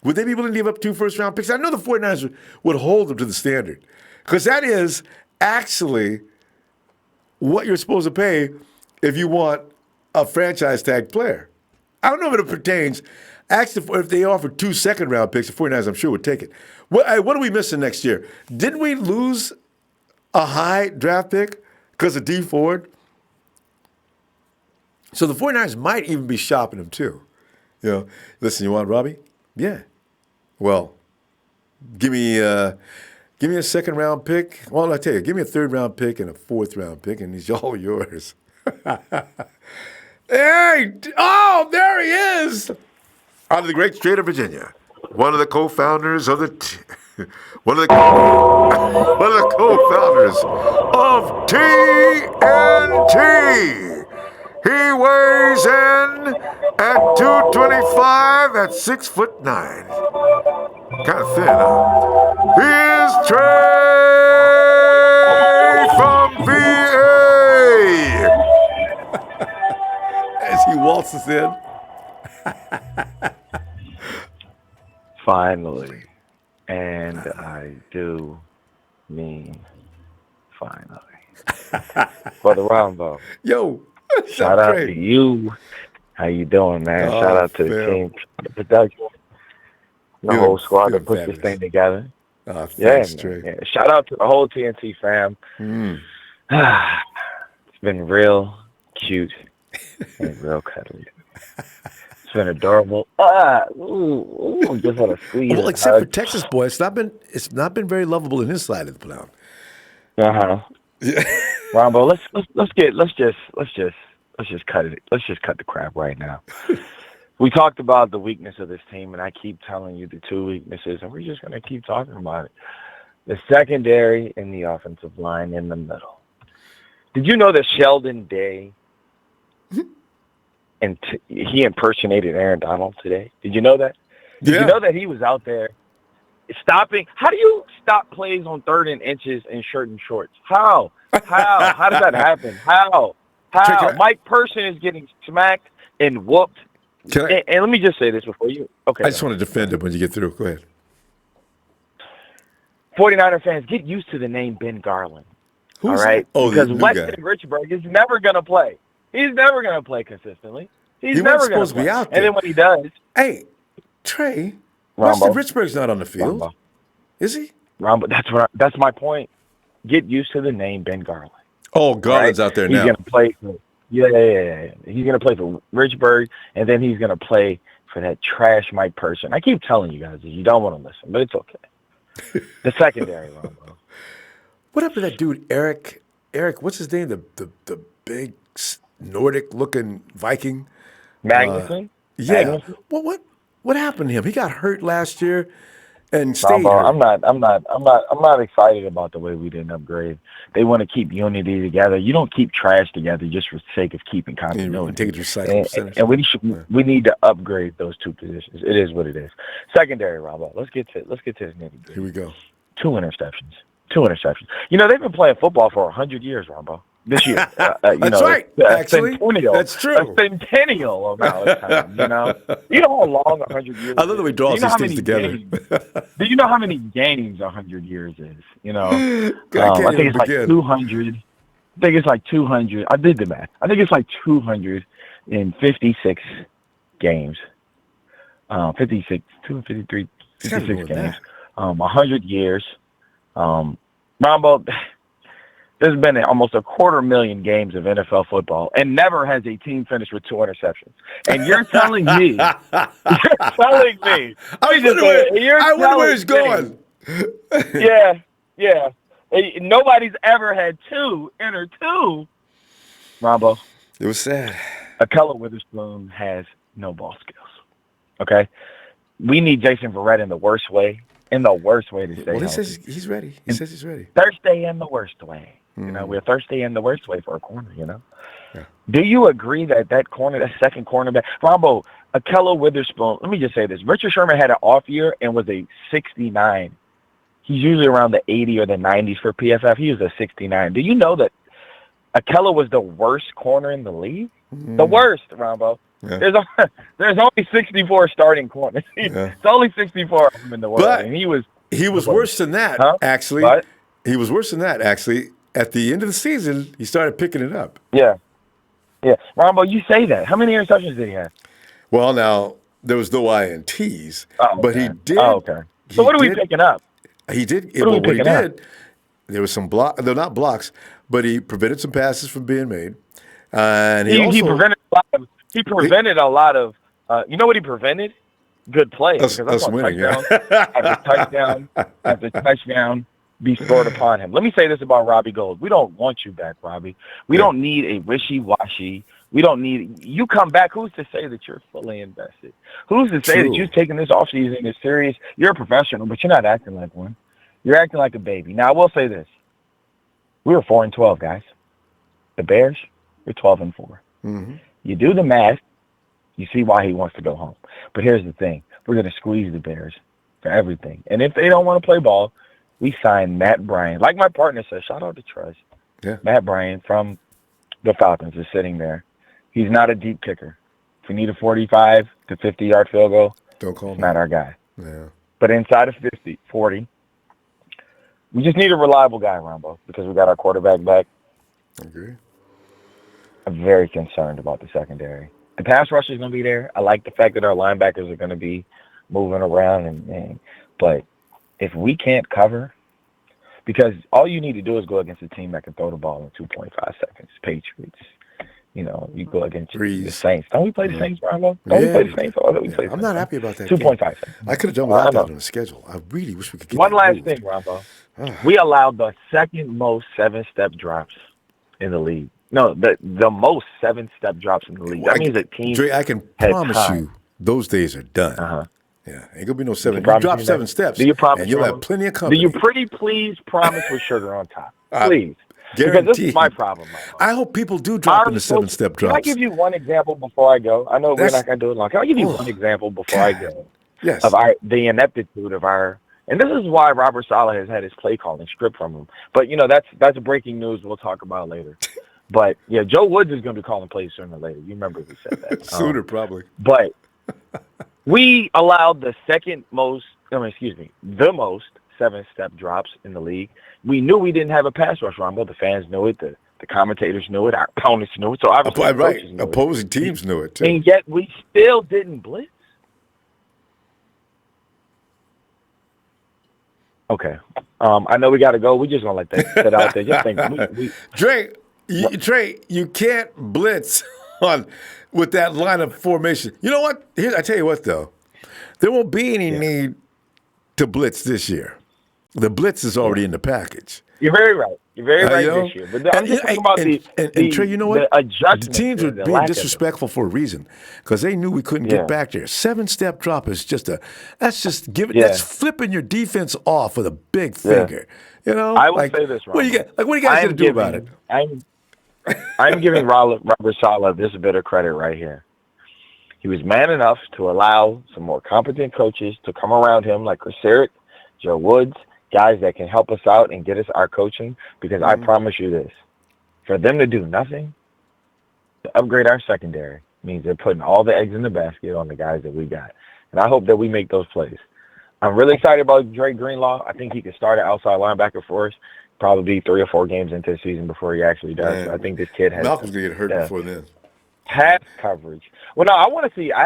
Would they be willing to give up 2 first-round picks? I know the 49ers would hold them to the standard. Because that is actually what you're supposed to pay if you want a franchise tag player. I don't know if it pertains. Actually, if they offer 2 second-round picks, the 49ers, I'm sure, would take it. What are we missing next year? Didn't we lose a high draft pick because of D Ford? So the 49ers might even be shopping him too. Listen, you want Robbie? Yeah. Well, give me a second-round pick. Well, I tell you, give me a third-round pick and a fourth-round pick, and he's all yours. Hey! Oh, there he is! Out of the great state of Virginia, one of the co-founders of one of the co-founders of TNT. He weighs in at 225 at 6'9". Kind of thin, huh? He is Trey from VA. As he waltzes in. Finally. And I do mean finally. For the Ronbo. Yo. Shout out to you. How you doing, man? Shout out to the team, the production, the whole squad that put this thing together. Thanks, Trey. Yeah. Shout out to the whole TNT fam. It's been real cute and real cuddly. It's been adorable. Just want to squeeze. Well, except for Texas boy, it's not been very lovable in his side of the plow. Ronbo, let's just cut it. Let's just cut the crap right now. We talked about the weakness of this team, and I keep telling you the 2 weaknesses, and we're just going to keep talking about it. The secondary and the offensive line in the middle. Did you know that Sheldon Day and he impersonated Aaron Donald today? Did you know that? Did you know that he was out there stopping? How do you stop plays on 3rd and inches in shirt and shorts? How? How does that happen? How? Mike Person is getting smacked and whooped. And let me just say this before you. Okay. I just want to defend him when you get through. Go ahead. 49er fans, get used to the name Ben Garland. Who's all right? That? Oh, because Weston Richburg is never going to play. He's never going to play consistently. He's never going to be out there. And then when he does. Hey, Trey, Weston Richburg's not on the field. Ronbo. Is he? Ronbo, that's my point. Get used to the name Ben Garland. Oh, Garland's out there now. He's going to play for Yeah. He's going to play for Richburg, and then he's going to play for that trash Mike Person. I keep telling you guys this. You don't want to listen, but it's okay. The secondary, Ronbo. What happened to that dude, Eric? What's his name? The big Nordic-looking Viking? Magnuson? Yeah. What? What happened to him? He got hurt last year and stayed hurt. I'm not excited about the way we didn't upgrade. They want to keep unity together. You don't keep trash together just for the sake of keeping continuity. Take it to recycle percentage. And we need to upgrade those two positions. It is what it is. Secondary, Ronbo. Let's get to this nitty-gritty. Here we go. 2 interceptions. They've been playing football for 100 years, Ronbo. This year. That's right. Actually, that's true. A centennial amount of time, You know how long 100 years is? I love that we draw these things together. Do you know how many games 100 years is? I think it's like 200. I think it's like 200. I did the math. I think it's like 256 games. 56, 253, 56 games. 100 years. Ronbo, there's been almost 250,000 games of NFL football, and never has a team finished with 2 interceptions. And you're telling me, I wonder where he's going. Yeah. Nobody's ever had 2 enter 2. Ronbo. It was sad. Akella Witherspoon has no ball skills. Okay? We need Jason Verrett in the worst way to stay Well, he healthy. says he's ready. He says he's ready. Thursday in the worst way. We're thirsty in the worst way for a corner, Yeah. Do you agree that corner, that second cornerback, Ronbo, Akella Witherspoon, let me just say this. Richard Sherman had an off year and was a 69. He's usually around the 80 or the 90s for PFF. He was a 69. Do you know that Akella was the worst corner in the league? The worst, Ronbo. Yeah. There's only 64 starting corners. It's only 64 of them in the world. But and he was worse than that, actually. What? He was worse than that, actually. At the end of the season, he started picking it up. Yeah. Ronbo, you say that. How many interceptions did he have? Well, now, there was no INTs, but he did. Oh, okay. So what are we picking up? He did. What he did, there was some they're not blocks, but he prevented some passes from being made. And he prevented a lot of you know what he prevented? Good plays. Us winning, touchdown after touchdown be scored upon him. Let me say this about Robbie Gould. We don't want you back, Robbie. We don't need a wishy-washy. We don't need – you come back. Who's to say that you're fully invested? Who's to say that you've taken this offseason as serious? You're a professional, but you're not acting like one. You're acting like a baby. Now, I will say this. We were 4-12, guys. The Bears, we're 12-4. Mm-hmm. You do the math, you see why he wants to go home. But here's the thing. We're going to squeeze the Bears for everything. And if they don't want to play ball, we signed Matt Bryan. Like my partner said, shout out to Truz. Yeah. Matt Bryan from the Falcons is sitting there. He's not a deep kicker. If we need a 45 to 50-yard field goal, don't call him. Not our guy. Yeah. But inside of 50, 40, we just need a reliable guy, Ronbo, because we got our quarterback back. I agree. I'm very concerned about the secondary. The pass rush is going to be there. I like the fact that our linebackers are going to be moving around, but if we can't cover, because all you need to do is go against a team that can throw the ball in 2.5 seconds. Patriots. You go against the Saints. Don't we play the Saints, Ronbo? Don't we play the Saints? I'm not happy about that. 2.5 seconds. I could have done without that on the schedule. I really wish we could get one that last moved. thing, Ronbo. We allowed the second most 7-step drops in the league. No, the most 7-step drops in the league. That means that teams. Dre, I can promise you those days are done. Yeah, ain't gonna be no 7. You drop 7 steps, do you promise, and you'll have plenty of company. Do you pretty please promise with sugar on top, please? Guaranteed. Because this is my problem. I hope people do drop in the 7-step drops. Can I give you one example before I go? I know we're not gonna do it long. Can I give you one example before I go? Yes. Of the ineptitude of our. And this is why Robert Saleh has had his play calling stripped from him. But that's breaking news. We'll talk about later. But yeah, Joe Woods is going to be calling plays sooner or later. You remember we said that. Sooner, probably. But we allowed the most 7-step drops in the league. We knew we didn't have a pass rush, Ronbo. The fans knew it. The commentators knew it. Our opponents knew it. So obviously, opposing teams knew it too. And yet we still didn't blitz. Okay. I know we got to go. We're just going to let that sit out there. Just think. Trey, you can't blitz with that line of formation. You know what? I tell you what, though. There won't be any need to blitz this year. The blitz is already in the package. You're very right. You're very right you know? this year. But I'm just talking about and Trey, you know what? the adjustment. The teams were the being lack of it. disrespectful for a reason because they knew we couldn't Yeah. get back there. 7-step drop is Yeah. that's flipping your defense off with a big finger. You know, I will say this, what do you Ronbo. what are you guys going to do about it? I'm giving Robert Saleh this bit of credit right here. He was man enough to allow some more competent coaches to come around him, like Chris Eric, Joe Woods, guys that can help us out and get us our coaching. Because I promise you this, for them to do nothing to upgrade our secondary means they're putting all the eggs in the basket on the guys that we got. And I hope that we make those plays. I'm really excited about Dre Greenlaw. I think he could start an outside linebacker for us. Probably 3 or 4 games into the season before he actually does. I think this kid has Malcolm's going to get hurt before then. pass coverage. Well, no, I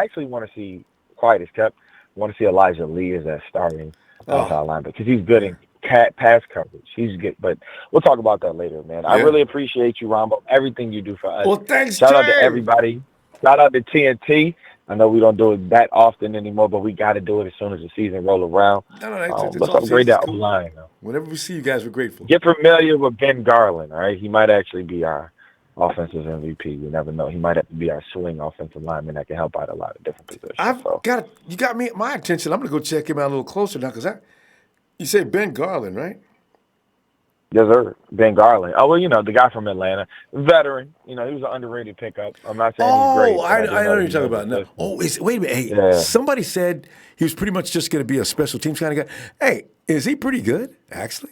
actually want to see, quiet as kept, I want to see Elijah Lee as that starting outside linebacker because he's good in pass coverage. He's good, but we'll talk about that later, man. I really appreciate you, Ronbo, everything you do for us. Well, thanks, Shout out to Jay. everybody. Shout out to TNT. I know we don't do it that often anymore, but we got to do it as soon as the season roll around. Let's upgrade that line. Whenever we see you guys, we're grateful. Get familiar with Ben Garland, all right? He might actually be our offensive MVP. You never know. He might have to be our swing offensive lineman that can help out a lot of different positions. You got me my attention. I'm going to go check him out a little closer now because you say Ben Garland, right? Yes, sir. Ben Garland. Oh, well, the guy from Atlanta. Veteran. He was an underrated pickup. I'm not saying he's great. I know what you're talking about. No. Wait a minute. Hey, somebody said he was pretty much just going to be a special teams kind of guy. Hey, is he pretty good, actually?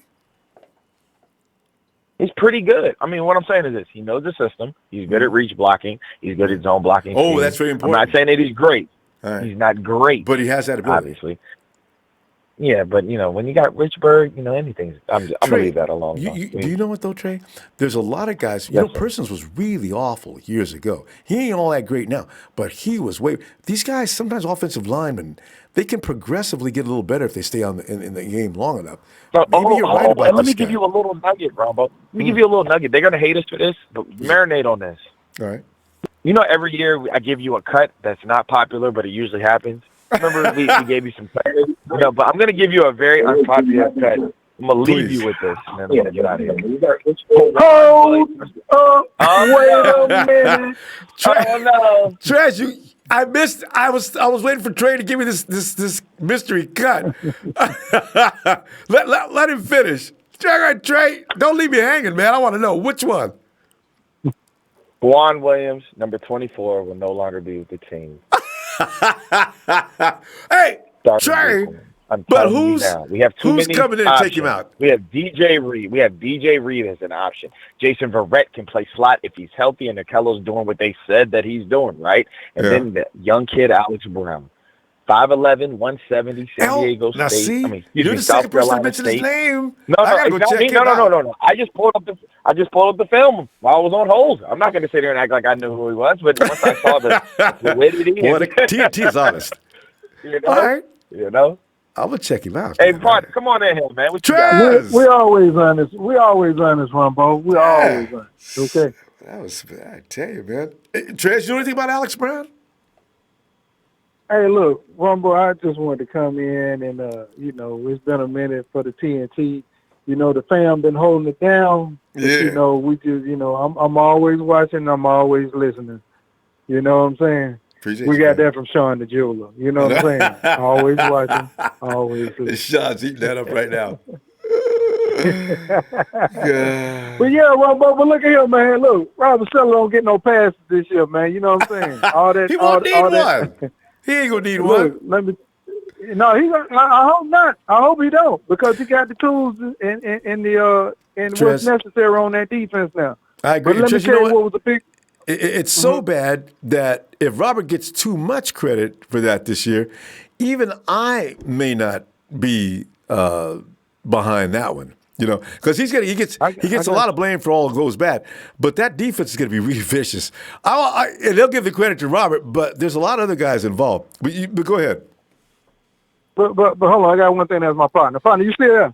He's pretty good. I mean, what I'm saying is this. He knows the system. He's good at reach blocking. He's good at zone blocking. Oh, that's very important. I'm not saying that he's great. Right. He's not great. But he has that ability. Obviously. Yeah, but, when you got Richburg, anything. I'm going to leave that alone. Do you know what, though, Trey? There's a lot of guys. Persons was really awful years ago. He ain't all that great now, but he was these guys, sometimes offensive linemen, they can progressively get a little better if they stay in the game long enough. Maybe you're right about let me give you a little nugget, Ronbo. Let me give you a little nugget. They're going to hate us for this, but marinate on this. All right. Every year I give you a cut that's not popular, but it usually happens. Remember, we gave you some cuts. But I'm going to give you a very unpopular cut. I'm going to leave you with this, and then I'm going to get out of here. Wait a minute. Trash, I was waiting for Trey to give me this mystery cut. let him finish. Trey, don't leave me hanging, man. I want to know which one. Juan Williams, number 24, will no longer be with the team. Hey, Trey, but we have too many coming in to take him out? We have DJ Reed. We have DJ Reed as an option. Jason Verrett can play slot if he's healthy and Akello's doing what they said that he's doing, right? And then the young kid, Alex Brown. 5'11", 170, San Diego State. Now see, you're the second person to mention his name. No. I just pulled up the film while I was on hold. I'm not going to sit here and act like I knew who he was, but once I saw the fluidity, TNT is honest. All right. I'm gonna check him out. Hey, partner, come on in here, man. We always honest. We always honest, Ronbo. We always honest. Okay. I tell you, man. Hey, Trez, you know anything about Alex Brown? Hey, look, Ronbo, I just wanted to come in and, it's been a minute for the TNT. The fam been holding it down. Yeah. We just, I'm always watching. I'm always listening. You know what I'm saying? Appreciate we got that from Sean the Jeweler. You know what I'm saying? Always watching. Always listening. Sean's eating that up right now. But yeah, Ronbo, but look at him, man. Look, Robert Seller don't get no passes this year, man. You know what I'm saying? All that. He won't need one. He ain't gonna need one. No, I hope not. I hope he don't because he got the tools and what's necessary on that defense now. I agree. But let me tell you what was a big. It's so bad that if Robert gets too much credit for that this year, even I may not be behind that one. Because he gets a lot of blame for all that goes bad, but that defense is going to be really vicious. And they'll give the credit to Robert, but there's a lot of other guys involved. But go ahead. But hold on, I got one thing as my partner. Partner, you still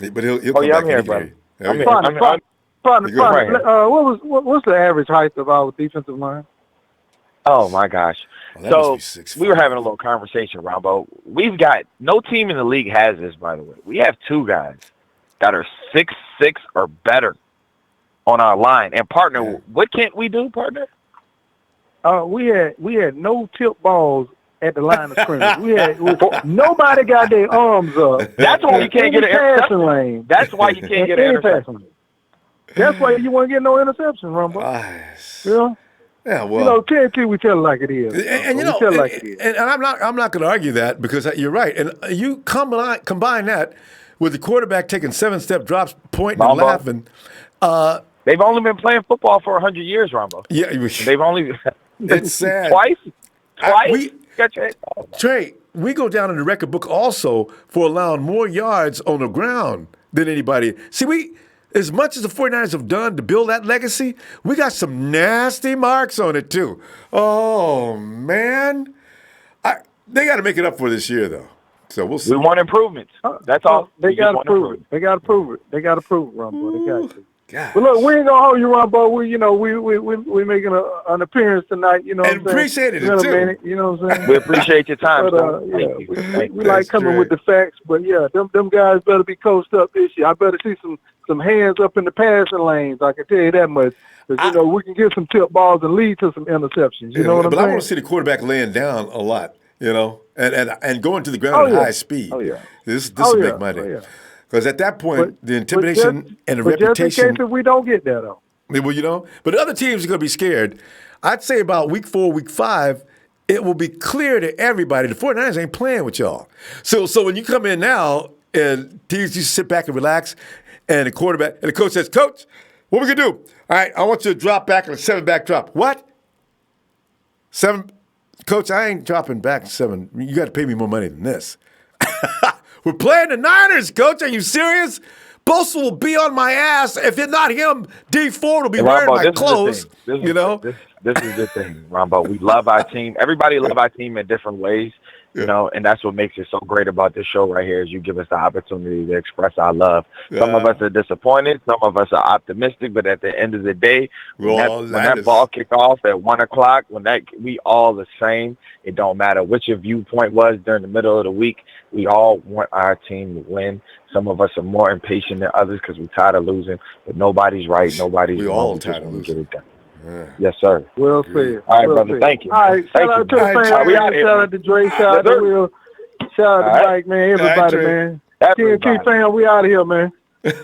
there? But he'll come back. I'm here, brother. Partner, what's the average height of our defensive line? Oh my gosh. Oh, that must So be 6'5". we were having a little conversation, Rombo. We've got no team in the league has this, by the way. We have two guys that are 6'6" or better on our line. And partner, what can't we do, partner? We had no tip balls at the line of scrimmage. Nobody got their arms up. That's why you can't get an passing lane. That's why you can't get an interception. That's why you won't get no interception, Rumble. Yeah, well, you know, TNT, we tell it like it is. And you know, and I'm not going to argue that because you're right. And you combine that with the quarterback taking 7-step drops, pointing and laughing. They've only been playing football for 100 years, Rombo. Yeah, they've only. It's sad. Twice. Trey, we go down in the record book also for allowing more yards on the ground than anybody. See, as much as the 49ers have done to build that legacy, we got some nasty marks on it too. Oh, man. They got to make it up for this year, though. So we'll see. We want improvements. That's all. They got to prove it. They got to prove it. They got to prove it, Rumbo. They got to. God. But look, we ain't gonna hold you, Ronbo. We making an appearance tonight. You know, and what I'm saying? Appreciate it too. You know what I'm saying? We appreciate your time. But, we like coming with the facts, but them guys better be coached up this year. I better see some hands up in the passing lanes. I can tell you that much. Because we can get some tip balls and lead to some interceptions. You know what I'm saying? But I want to see the quarterback laying down a lot. You know, and going to the ground at high speed. Oh yeah. This will make my day. Because at that point, the intimidation and the reputation. Just in case if we don't get that, though. Well, you know, but the other teams are going to be scared. I'd say about week 4, week 5, it will be clear to everybody the 49ers ain't playing with y'all. So when you come in now and teams just sit back and relax, and the quarterback and the coach says, "Coach, what we gonna do? All right, I want you to drop back on a 7-back drop." What? 7? Coach, I ain't dropping back 7. You got to pay me more money than this. We're playing the Niners, Coach. Are you serious? Bosa will be on my ass. If it's not him, D Ford will be wearing my clothes. This is the thing, Rombo. We love our team. Everybody love our team in different ways, you know, and that's what makes it so great about this show right here is you give us the opportunity to express our love. Some of us are disappointed. Some of us are optimistic. But at the end of the day, when that ball kick off at 1 o'clock, we all the same. It don't matter what your viewpoint was during the middle of the week. We all want our team to win. Some of us are more impatient than others because we're tired of losing. But nobody's right. Nobody's wrong. We all tired of losing. Yes, sir. Well said. All right, brother. Thank you. All right. Shout out to the fans. Shout out to Dre. Shout out to Will. Shout out to Mike, man. Everybody, man. TNT fan, we out of here, man.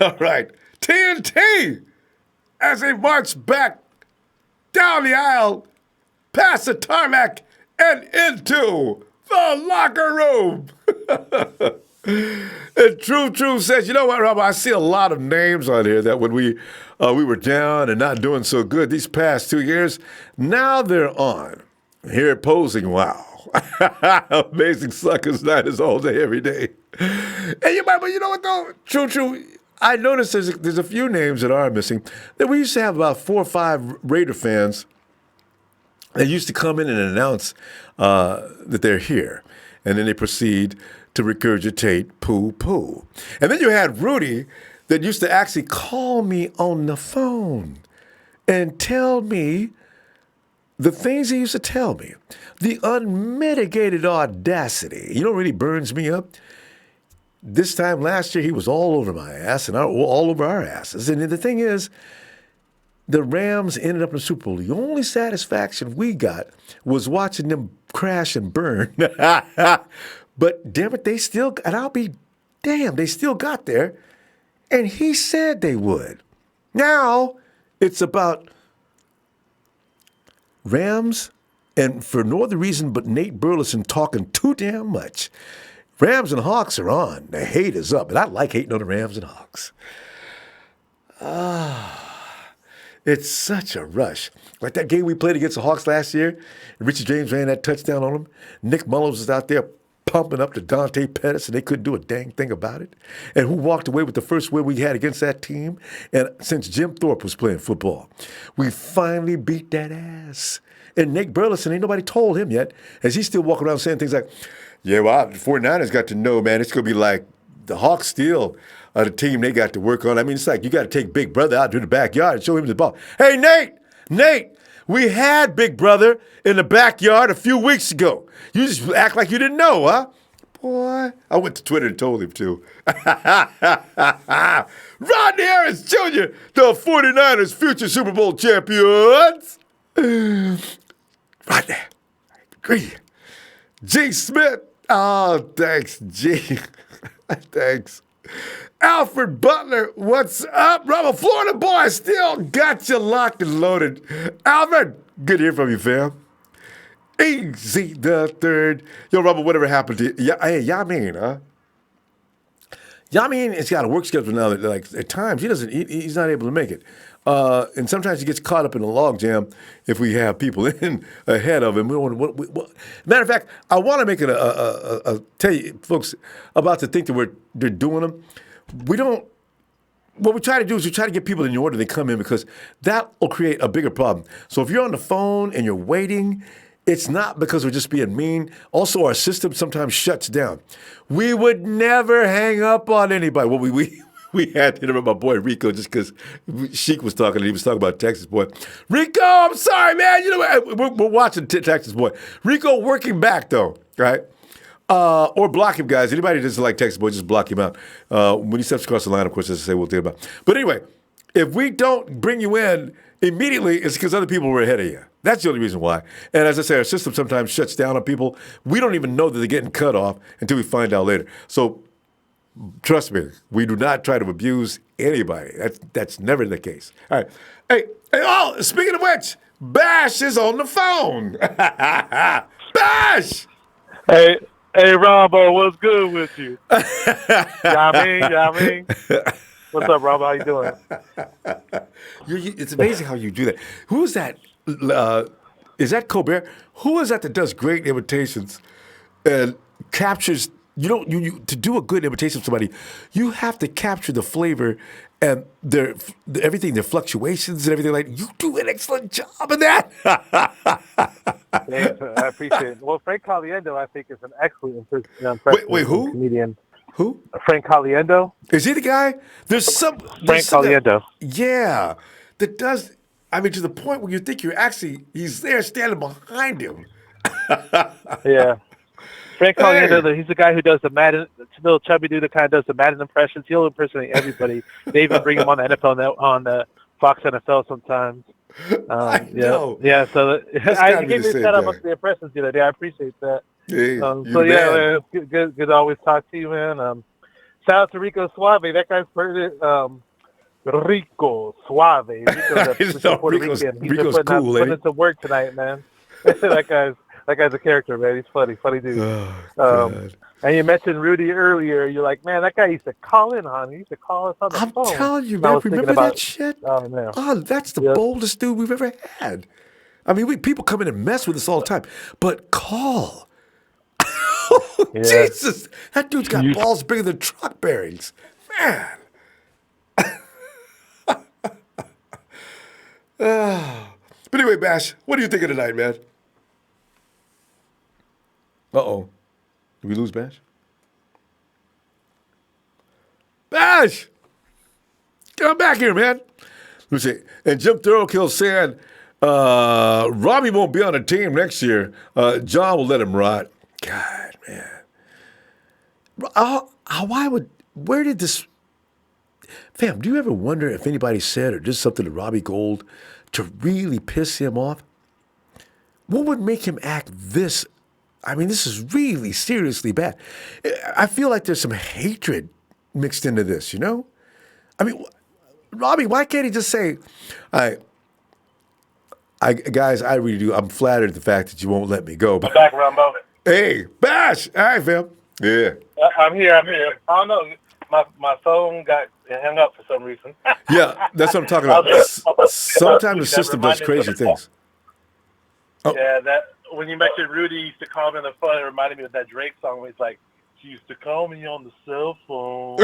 All right. TNT, as they march back down the aisle, past the tarmac, and into the locker room. And True says, you know what, Rob? I see a lot of names on here that when we were down and not doing so good these past 2 years, now they're on. Here posing, wow. Amazing suckers, Niners all day, every day. And you know what, though? True. I noticed there's a few names that are missing. That we used to have about 4 or 5 Raider fans that used to come in and announce that they're here. And then they proceed to regurgitate poo. And then you had Rudy that used to actually call me on the phone and tell me the things he used to tell me. The unmitigated audacity. You know what really burns me up? This time last year, he was all over my ass and all over our asses. And the thing is, the Rams ended up in the Super Bowl. The only satisfaction we got was watching them crash and burn. But damn it, they still, and I'll be damned, they still got there. And he said they would. Now it's about Rams, and for no other reason but Nate Burleson talking too damn much. Rams and Hawks are on. The hate is up, and I like hating on the Rams and Hawks. It's such a rush. Like that game we played against the Hawks last year, and Richard James ran that touchdown on them. Nick Mullens was out there pumping up to Dante Pettis, and they couldn't do a dang thing about it. And who walked away with the first win we had against that team? And since Jim Thorpe was playing football, we finally beat that ass. And Nick Burleson, ain't nobody told him yet, as he's still walking around saying things like, yeah, well, the 49ers got to know, man, it's going to be like the Hawks still are the team they got to work on. I mean, it's like you got to take Big Brother out to the backyard and show him the ball. Hey, Nate, We had Big Brother in the backyard a few weeks ago. You just act like you didn't know, huh? Boy, I went to Twitter and told him to. Rodney Harris Jr., the 49ers future Super Bowl champions. Rodney, agree. G. Smith. Oh, thanks, G. Thanks. Alfred Butler, what's up? Ronbo, Florida boy, still got you locked and loaded. Alfred, good to hear from you, fam. Easy the third. Yo, Ronbo, whatever happened to you? Hey, Yamin, huh? Yamin has got a work schedule now that, like, at times he's not able to make it. And sometimes he gets caught up in a logjam if we have people in ahead of him. Matter of fact, I want to make it tell you folks about the thing that they're doing them. What we try to do is we try to get people in the order they come in, because that will create a bigger problem. So if you're on the phone and you're waiting, it's not because we're just being mean. Also, our system sometimes shuts down. We would never hang up on anybody. Well, we had to interrupt my boy Rico just because Sheik was talking, and he was talking about Texas boy. Rico, I'm sorry, man. You know what? We're watching Texas boy. Rico working back, though, right? Or block him, guys. Anybody that doesn't like Texas boy, just block him out. When he steps across the line, of course, as I say, we'll think about. But anyway, if we don't bring you in immediately, it's because other people were ahead of you. That's the only reason why. And as I say, our system sometimes shuts down on people. We don't even know that they're getting cut off until we find out later. So trust me, we do not try to abuse anybody. That's never the case. All right. Hey, oh, speaking of which, Bash is on the phone. Bash! Hey, Ronbo, what's good with you? Yamin. What's up, Ronbo? How you doing? It's amazing how you do that. Who is that? Is that Colbert? Who is that does great imitations and captures? You to do a good imitation of somebody, you have to capture the flavor and everything, their fluctuations and everything. Like, you do an excellent job of that. Thanks, I appreciate it. Well, Frank Caliendo, I think, is an excellent impression. Wait, who? Comedian. Who? Frank Caliendo. Is he the guy? There's Frank Caliendo. Yeah, that does. I mean, to the point where you think he's there standing behind him. Yeah. Frank Caliendo, he's the guy who does the Madden, little chubby dude that kind of does the Madden impressions. He'll impersonate everybody. They even bring him on the NFL on the Fox NFL sometimes. I know. Yeah, so I gave me a shout out of the impressions the other day. I appreciate that. Hey, man, good to always talk to you, man. Shout out to Rico Suave. That guy's pretty Rico Suave. Rico's Puerto Rican. He's Rico's been putting in some work tonight, man. That guy's a character, man. He's funny dude. Oh, and you mentioned Rudy earlier. You're like, man, that guy used to call in on. He used to call us on the phone. I'm telling you, man. Remember that shit? Oh, man. Oh, that's the boldest dude we've ever had. I mean, people come in and mess with us all the time, but call. Jesus, that dude's got balls bigger than truck bearings, man. But anyway, Bash, what are you thinking tonight, man? Uh-oh. Did we lose Bash? Bash! Come back here, man. Let me see. And Jim Thurlkill saying Robbie won't be on the team next year. John will let him rot. God, man. Where did this... Fam, do you ever wonder if anybody said or did something to Robbie Gold to really piss him off? What would make him act this? I mean, this is really seriously bad. I feel like there's some hatred mixed into this, you know? I mean, Robbie, why can't he just say, guys, I really do. I'm flattered at the fact that you won't let me go. I'm back, Ronbo. Hey, Bash. All right, fam. Yeah. I'm here. I don't know. My phone got hung up for some reason. Yeah, that's what I'm talking about. Sometimes the system does crazy things. Oh. Yeah, that when you mentioned Rudy used to call me on the phone, it reminded me of that Drake song where he's like, she used to call me on the cell phone.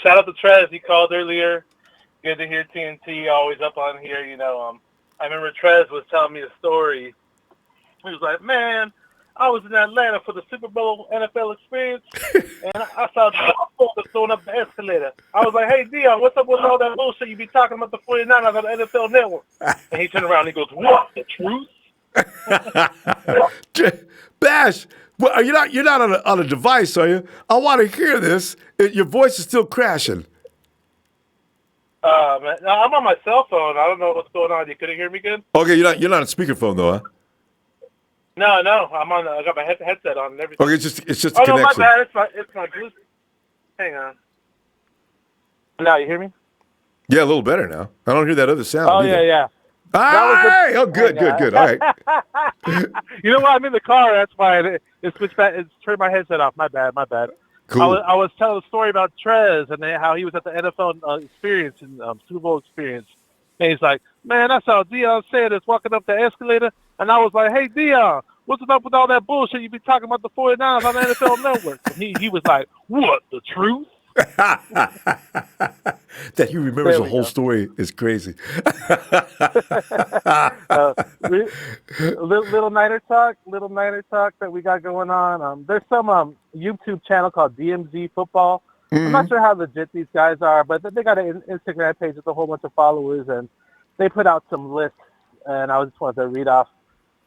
Shout out to Trez. He called earlier. Good to hear TNT always up on here. I remember Trez was telling me a story. He was like, man, I was in Atlanta for the Super Bowl NFL experience, and I saw Garoppolo going up the escalator. I was like, hey, Dion, what's up with all that bullshit you be talking about the 49ers on the NFL Network? And he turned around and he goes, what, the truth? Bash, well, you're not on a device, are you? I want to hear this. Your voice is still crashing. Man, no, I'm on my cell phone. I don't know what's going on. You couldn't hear me good? Okay, you're not on speakerphone though, huh? No, I'm on. I got my headset on and everything. Okay, it's just a oh connection. no, my bad. It's my Bluetooth. Hang on. Now you hear me? Yeah, a little better now. I don't hear that other sound. Oh either. yeah. Hey, oh, good. All right. You know what? I'm in the car. That's why it switched back. It's turned my headset off. My bad. Cool. I was telling a story about Trez and how he was at the NFL experience and Super Bowl experience. And he's like, man, I saw Deion Sanders walking up the escalator, and I was like, hey, Deion, what's up with all that bullshit you be talking about the 49ers on the NFL Network? And he was like, what, the truth? That he remembers the whole story is crazy. Little Niner talk that we got going on. There's some YouTube channel called DMZ Football. I'm not sure how legit these guys are, but they got an Instagram page with a whole bunch of followers, and they put out some lists, and I just wanted to read off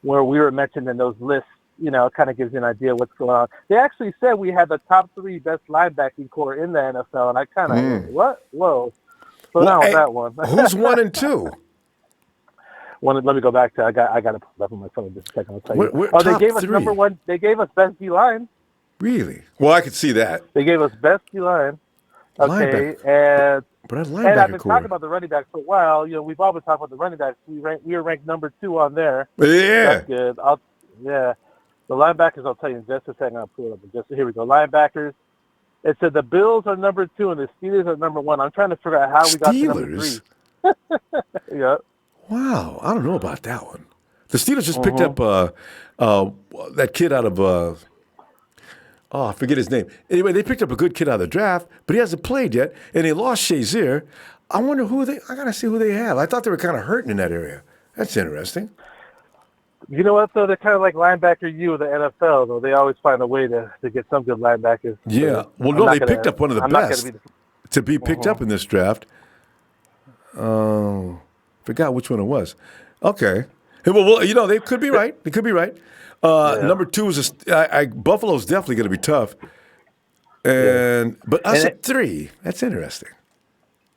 where we were mentioned in those lists. You know, it kind of gives you an idea what's going on. They actually said we had the top 3 best linebacking core in the NFL, and I kind of, what? Whoa. Slow down with that one. Who's 1 and 2? Let me go back to, I got to pull up on my phone just a second. I'll tell you. They gave us 3. number 1. They gave us best D-line. Really? Well, I could see that. They gave us best D-line. Okay, but I've been talking about the running backs for a while. You know, we've all been talking about the running backs. We were ranked number 2 on there. Yeah. That's good. The linebackers, I'll tell you in just a second. I'll pull it up. Here we go. Linebackers. It said the Bills are number 2 and the Steelers are number 1. I'm trying to figure out how we got to number 3. Yeah. Wow, I don't know about that one. The Steelers just picked up that kid out of I forget his name. Anyway, they picked up a good kid out of the draft, but he hasn't played yet, and they lost Shazier. I wonder I got to see who they have. I thought they were kind of hurting in that area. That's interesting. You know what, though? They're kind of like linebacker U of the NFL, though. They always find a way to get some good linebackers. Yeah. Well, no, they picked up one of the best to be picked up in this draft. Forgot which one it was. Okay. Well, you know, they could be right. They could be right. Number 2 is Buffalo's definitely going to be tough. But us at 3, that's interesting.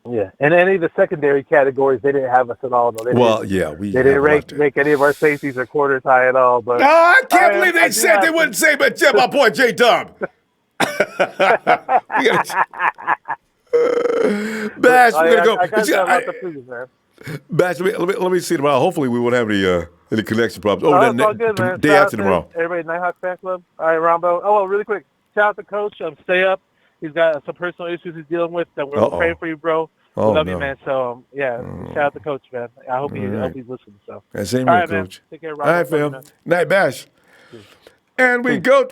Yeah, and any of the secondary categories, they didn't have us at all. Though. They didn't rank any of our safeties or quarters high at all. But I can't believe they said they wouldn't say, but my boy J Dub. Bash, we're gonna go. I got a lot to prove, man. Bash, let me see tomorrow. Hopefully, we won't have any connection problems. That's all good, man. Day after tomorrow. Everybody, Nighthawk fan club. All right, Ronbo. Oh, well, really quick. Shout out to Coach. Stay up. He's got some personal issues he's dealing with. That we're praying for you, bro. We love you, man. So, shout out to Coach, man. I hope he's listening. So, same all way, right, Coach. Man. Take care, Ronbo. All right, fam. Night, Bash. And we go,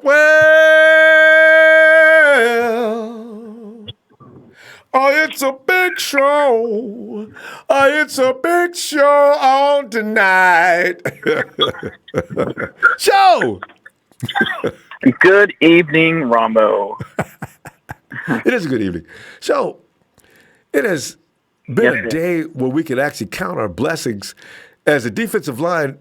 it's a big show. It's a big show on tonight. Show. Good evening, Ronbo. It is a good evening. So, it has been a day where we could actually count our blessings as the defensive line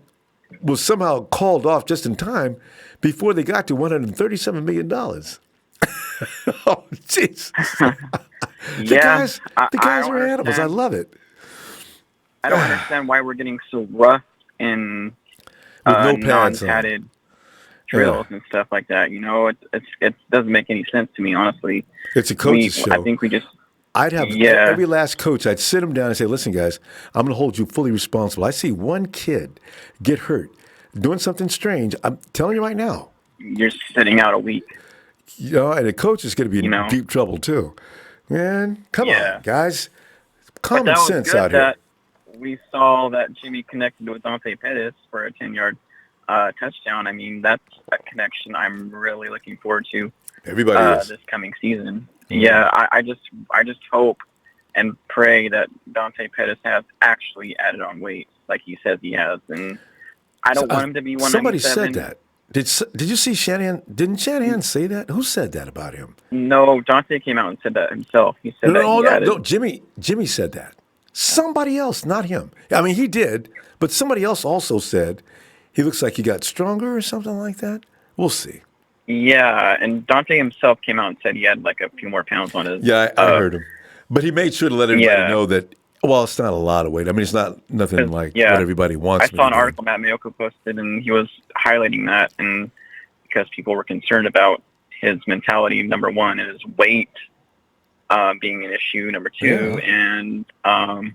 was somehow called off just in time before they got to $137 million. Oh, jeez. The guys are animals. I love it. I don't understand why we're getting so rough in non-padded drills and stuff like that. You know, it doesn't make any sense to me, honestly. It's a coach's show. I think we just... I'd have every last coach, I'd sit them down and say, listen, guys, I'm going to hold you fully responsible. I see one kid get hurt doing something strange. I'm telling you right now. You're sitting out a week. You know, and the coach is going to be in deep trouble, too. Man, come on, guys. Common sense out here. We saw that Jimmy connected with Dante Pettis for a 10-yard touchdown. I mean, that's a connection I'm really looking forward to. Everybody is. This coming season. Mm-hmm. Yeah, I just hope and pray that Dante Pettis has actually added on weight like he says he has. And I don't want him to be 197. Somebody said that. Did you see Shanahan? Didn't Shanahan say that? Who said that about him? No, Dante came out and said that himself. He said No. Jimmy said that. Somebody else, not him. I mean, he did, but somebody else also said he looks like he got stronger or something like that. We'll see. Yeah, and Dante himself came out and said he had like a few more pounds on his. Yeah, I heard him, but he made sure to let everybody know that. Well, it's not a lot of weight. I mean, it's not nothing like what everybody wants. I saw an article Matt Mayoko posted, and he was highlighting that, and because people were concerned about his mentality, number one, and his weight being an issue, number two, and I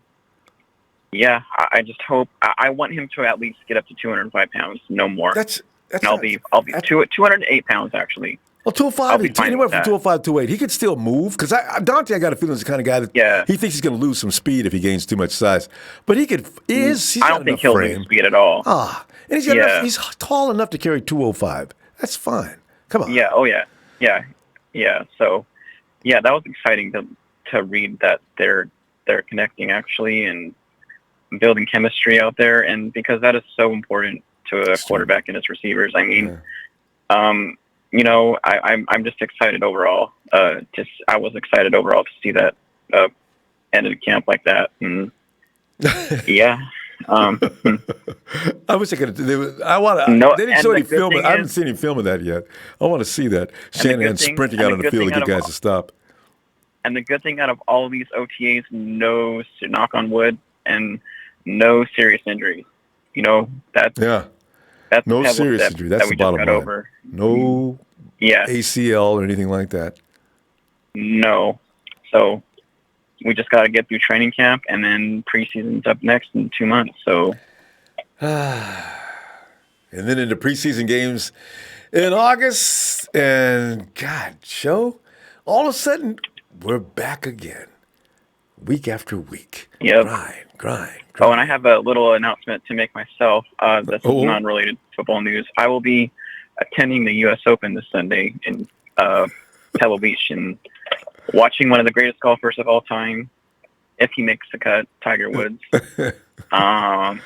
just hope I want him to at least get up to 205 pounds, no more. I'll be 208 pounds actually. Well, 205, anywhere from 205 to 208. He could still move because Dante, I got a feeling, is the kind of guy that he thinks he's going to lose some speed if he gains too much size. But he could. He's I don't think he'll lose speed at all. And he's got enough, he's tall enough to carry 205. That's fine. Come on. Yeah. Oh yeah. Yeah. So, that was exciting to read that they're connecting actually and building chemistry out there, and because that is so important to a quarterback and his receivers. I mean, I'm just excited overall. I was excited overall to see that end of the camp like that. And I wish I could. They didn't show any film. I haven't seen any film of that yet. I want to see that. Shanahan sprinting out on the field to get guys to stop. And the good thing out of all of these OTAs, no, knock on wood, and no serious injuries. That's no serious injury. That's the bottom line. Over. No ACL or anything like that. No. So we just got to get through training camp, and then preseason's up next in 2 months. So, and then into preseason games in August, and Joe, all of a sudden we're back again, week after week. Yep. Grind. Oh, and I have a little announcement to make myself. This is non-related football news. I will be attending the U.S. Open this Sunday in Pebble Beach and watching one of the greatest golfers of all time, if he makes the cut, Tiger Woods. I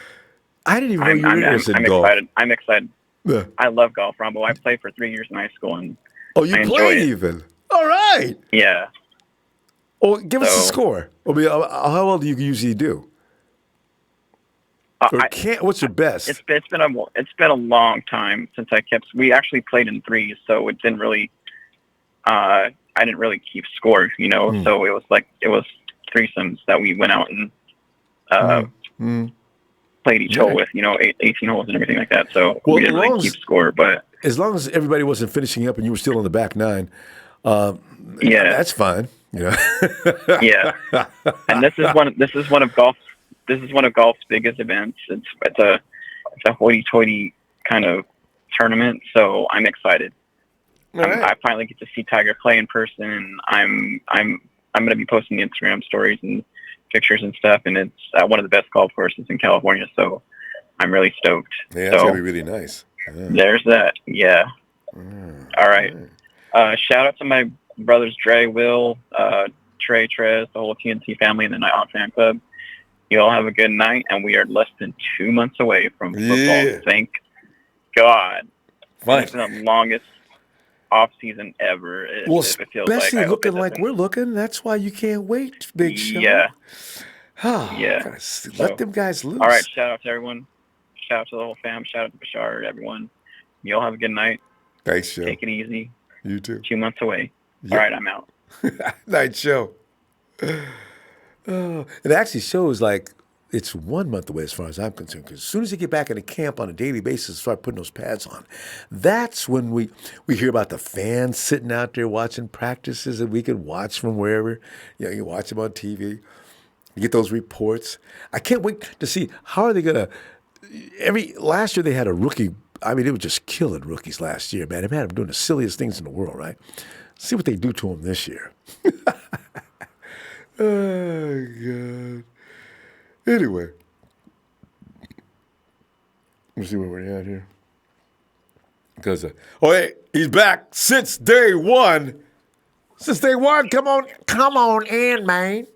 didn't even know you were interested in golf. I'm excited. Yeah. I love golf, Ronbo. I played for 3 years in high school, and you played even? All right. Yeah. Well, give us a score. How well do you usually do? What's your best? It's been a long time since I kept. We actually played in threes, so it didn't really. I didn't really keep score, So it was threesomes that we went out and played each hole with, 18 holes and everything like that. So we didn't really keep score, but as long as everybody wasn't finishing up and you were still on the back nine, that's fine. Yeah. And this is one of golf's biggest events. It's a hoity-toity kind of tournament, so I'm excited. Right. I finally get to see Tiger play in person, and I'm going to be posting Instagram stories and pictures and stuff, and it's one of the best golf courses in California, so I'm really stoked. Yeah, it's going to be really nice. Yeah. There's that. Yeah. All right. Shout out to my brothers Dre, Will, Trey, Trez, the whole TNT family, and the Night Hawk fan club. You all have a good night, and we are less than 2 months away from football. Yeah. Thank God. Fine. It's the longest off season ever. Especially looking like we're looking. That's why you can't wait, Big Show. Yeah. Let them guys loose. All right. Shout out to everyone. Shout out to the whole fam. Shout out to Bashar, everyone. You all have a good night. Thanks, Show. Take it easy. You too. 2 months away. Yep. All right, I'm out. Night, Show. It actually shows like it's 1 month away as far as I'm concerned, because as soon as they get back into camp on a daily basis and start putting those pads on, that's when we hear about the fans sitting out there watching practices that we can watch from wherever. You watch them on TV. You get those reports. I can't wait to see how are they going to. Last year they had a rookie. I mean, they were just killing rookies last year, man. They had them doing the silliest things in the world, right? See what they do to them this year. Oh, God. Anyway, let's see where we're at here. Because, hey, he's back since day one. Since day one, come on in, man.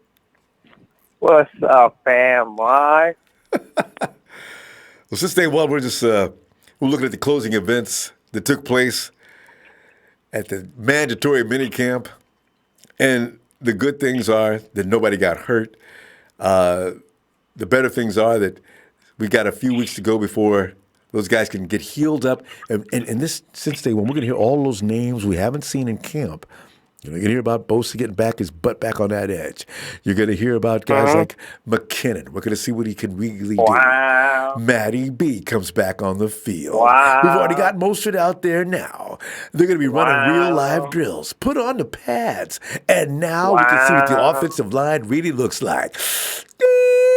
What's up, fam? Why? Well, since day one, we're just we're looking at the closing events that took place at the mandatory minicamp. And the good things are that nobody got hurt. The better things are that we got a few weeks to go before those guys can get healed up. And this since day one, we're going to hear all those names we haven't seen in camp. You're going to hear about Bosa getting his butt back on that edge. You're going to hear about guys like McKinnon. We're going to see what he can really do. Matty B comes back on the field. We've already got Mostert out there now. They're going to be running real live drills. Put on the pads. And now we can see what the offensive line really looks like. That's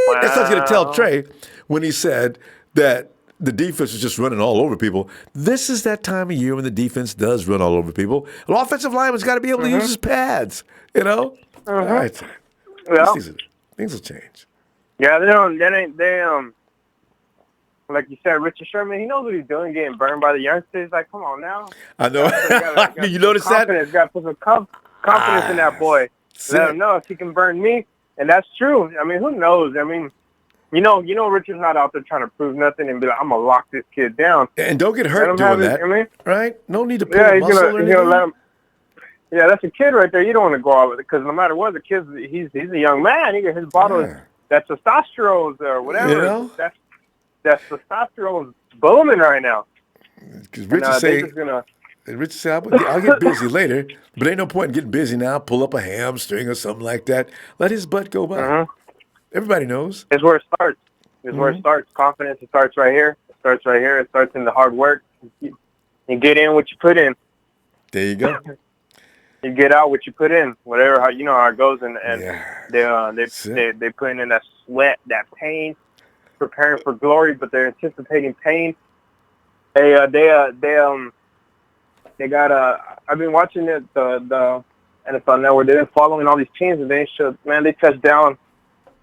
what I was going to tell Trey when he said that the defense is just running all over people. This is that time of year when the defense does run all over people. An offensive lineman's got to be able to use his pads, you know? All right. Well, things will change. Yeah, like you said, Richard Sherman, he knows what he's doing, getting burned by the youngsters. Like, come on now. I know. You notice that? Got to put some confidence in that boy. Let him know if he can burn me. And that's true. I mean, who knows? I mean, you know, Richard's not out there trying to prove nothing and be like, I'm going to lock this kid down. And don't get hurt doing that, right? No need to pull a muscle or anything. Let him. Yeah, that's a kid right there. You don't want to go out with it because no matter what, the kid's he's a young man. His bottle that's testosterone or whatever. You know? That's testosterone booming right now. Because Richard said, I'll get busy later, but ain't no point in getting busy now. Pull up a hamstring or something like that. Let his butt go by. Everybody knows. It's where it starts. Where it starts. Confidence, it starts right here. It starts in the hard work. You get in what you put in. There you go. You get out what you put in. Whatever, how it goes. And they put in that sweat, that pain, preparing for glory, but they're anticipating pain. They got I've been watching the NFL Network. They've been following all these teams, and they touched down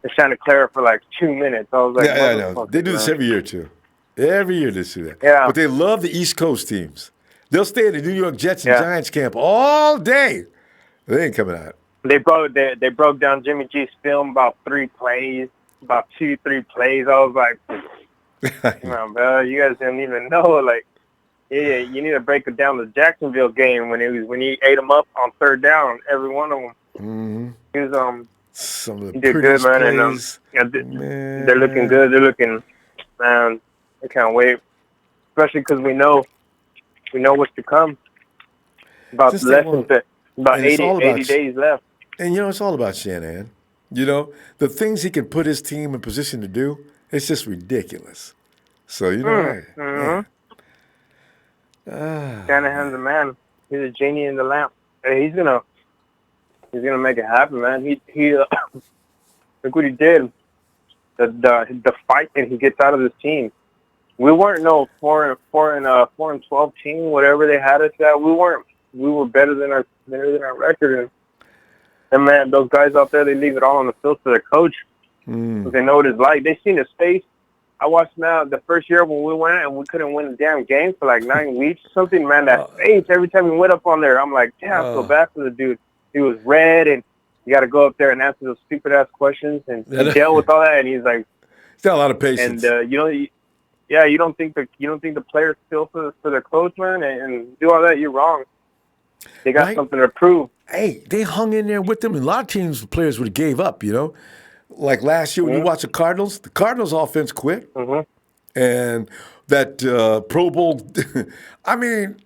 in Santa Clara for like 2 minutes. I was like, I know. They do this every year too. Every year they do that. Yeah. But they love the East Coast teams. They'll stay at the New York Jets and Giants camp all day. They ain't coming out. They broke down Jimmy G's film about 3 plays, about 2-3 plays. I was like, come on, bro, you guys didn't even know. Like, yeah, you need to break it down the Jacksonville game when he ate them up on 3rd down, every one of them. Mm-hmm. He was some of the he did good, man. plays. And they're looking good. They're looking, man. I can't wait, especially because we know what's to come. About 80 days left. And it's all about Shanahan. The things he can put his team in position to do, it's just ridiculous. So Shanahan's a man. He's a genie in the lamp. Hey, he's gonna make it happen, man. He look what he did. The fight that he gets out of this team. We weren't no 4-12 team, whatever they had us at. We were better than our record. And man, those guys out there, they leave it all on the field for their coach. They know what it's like. They seen his face. I watched now the first year when we went and we couldn't win a damn game for like 9 weeks or something. Man, that face every time he went up on there, I'm like, damn, I feel bad for the dude. He was red, and you got to go up there and answer those stupid ass questions and deal with all that. And he's like, he's got a lot of patience. And you don't think the players feel for their coach, man, and do all that. You're wrong. They got something to prove. Hey, they hung in there with them. And a lot of teams, players would have gave up. Like last year when you watch the Cardinals offense quit, and that Pro Bowl. I mean,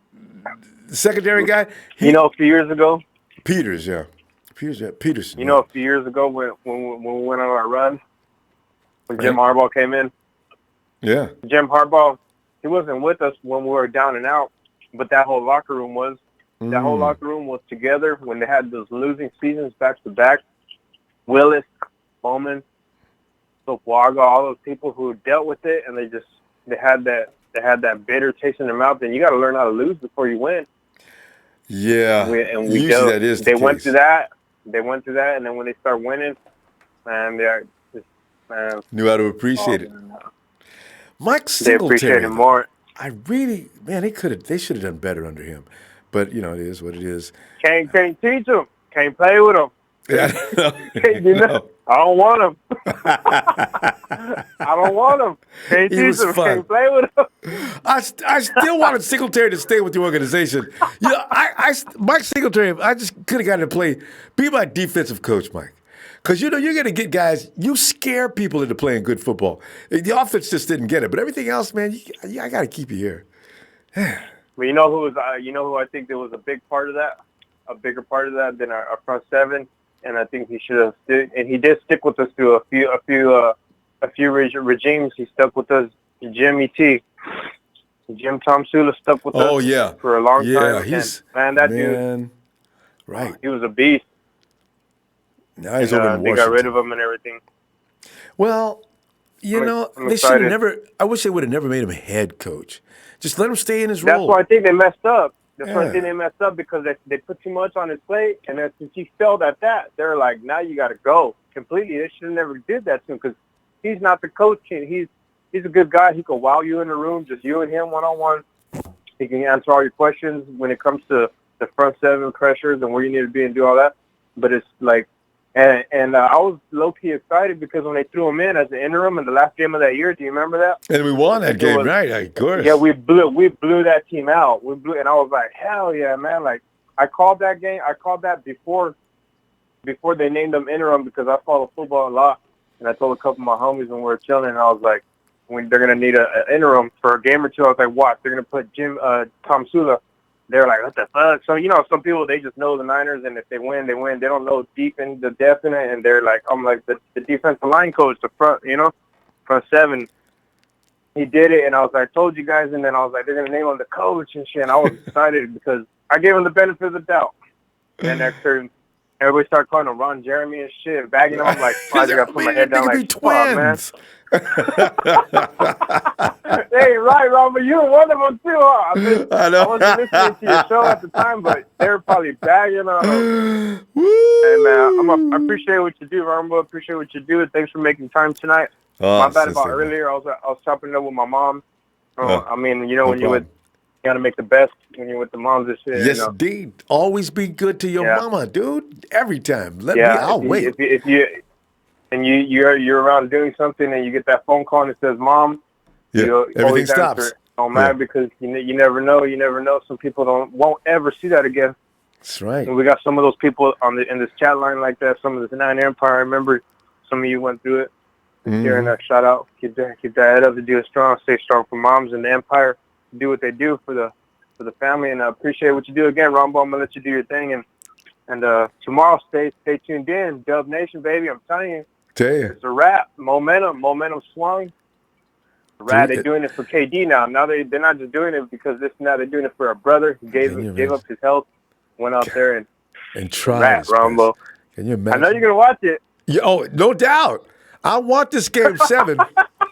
the secondary guy. A few years ago. Peterson. A few years ago when we went on our run, when Jim Harbaugh came in. Yeah. Jim Harbaugh, he wasn't with us when we were down and out, but that whole locker room was. That whole locker room was together when they had those losing seasons back to back. Willis, Bowman, Sopuaga, all those people who dealt with it, and they had that bitter taste in their mouth. And you got to learn how to lose before you win. Yeah, usually that is. They went through that. And then when they start winning, man, knew how to appreciate it. Mike Singletary, they appreciate it more. They should have done better under him. But it is what it is. Can't teach him. Can't play with him. Yeah, I don't want him. I don't want him. Can't He teach was him. fun. Can't play with him. I still wanted Singletary to stay with the organization. You know, Mike Singletary, I just could have gotten to play, be my defensive coach, Mike. Because, you know, you're going to get guys, you scare people into playing good football. The offense just didn't get it. But everything else, man, I got to keep you here. But you know who I think there was a big part of that, a bigger part of that than our front seven, and I think he should have stood, and he did stick with us through a few regimes. He stuck with us. Jim Tom Sula stuck with us. For a long time. Dude, right? He was a beast. Now he's over in Washington. They got rid of him and everything. Well, you know, they should have never. I wish they would have never made him a head coach. Just let him stay in his role. That's why I think they messed up. That's why I think they messed up because they put too much on his plate, and then since he failed at that, they're like, now you got to go completely. They should have never did that to him because he's not the coach. He's a good guy. He can wow you in the room, just you and him one-on-one. He can answer all your questions when it comes to the front seven pressures and where you need to be and do all that. But it's like, and I was low-key excited because when they threw him in as an interim in the last game of that year, do you remember that? And we won that game, right? Of course. Yeah, we blew that team out. And I was like, hell yeah, man! Like I called that game. I called that before they named him interim because I follow football a lot. And I told a couple of my homies when we were chilling, and I was like, when they're gonna need an interim for a game or two, I was like, watch, they're gonna put Tom Sula. They're like, what the fuck? So, you know, some people, they just know the Niners, and if they win, they win. They don't know deep in the depth in it, and they're like, I'm like, the defensive line coach, the front, you know, front seven. He did it, and I was like, I told you guys, and then I was like, they're going to name him the coach and shit, and I was excited because I gave him the benefit of the doubt. And after everybody started calling him Ron Jeremy and shit, bagging him, I'm like, I got to put my head down like, come on, man. Hey, right, Ron, but you were one of them too, huh? I wasn't listening to your show at the time, but they were probably bagging on him. Hey, man, I appreciate what you do, Ronbo. Appreciate what you do. Thanks for making time tonight. My bad about earlier. I was chopping it up with my mom. I mean, you know, when you got to make the best when you're with the moms and shit. Yes, you know? indeed. Always be good to your mama, dude. Every time. I'll wait. And you're around doing something and you get that phone call and it says mom, everything stops. Oh man, because you never know. Some people won't ever see that again. That's right. And we got some of those people in this chat line like that. Some of the Nine Empire. I remember some of you went through it. Hearing that shout out, keep that head up to do it strong. Stay strong for moms and the Empire. Do what they do for the family, and I appreciate what you do again, Ronbo. I'm gonna let you do your thing, and tomorrow stay tuned in, Dub Nation, baby. I'm telling you. It's a wrap. Momentum swung. Right, they're doing it for KD now. Now they're not just doing it because this and that. They're doing it for a brother who gave up his health, went out there and tried. Rap, Ronbo. Can you imagine? I know you're gonna watch it. Yeah, oh, no doubt. I want this game 7.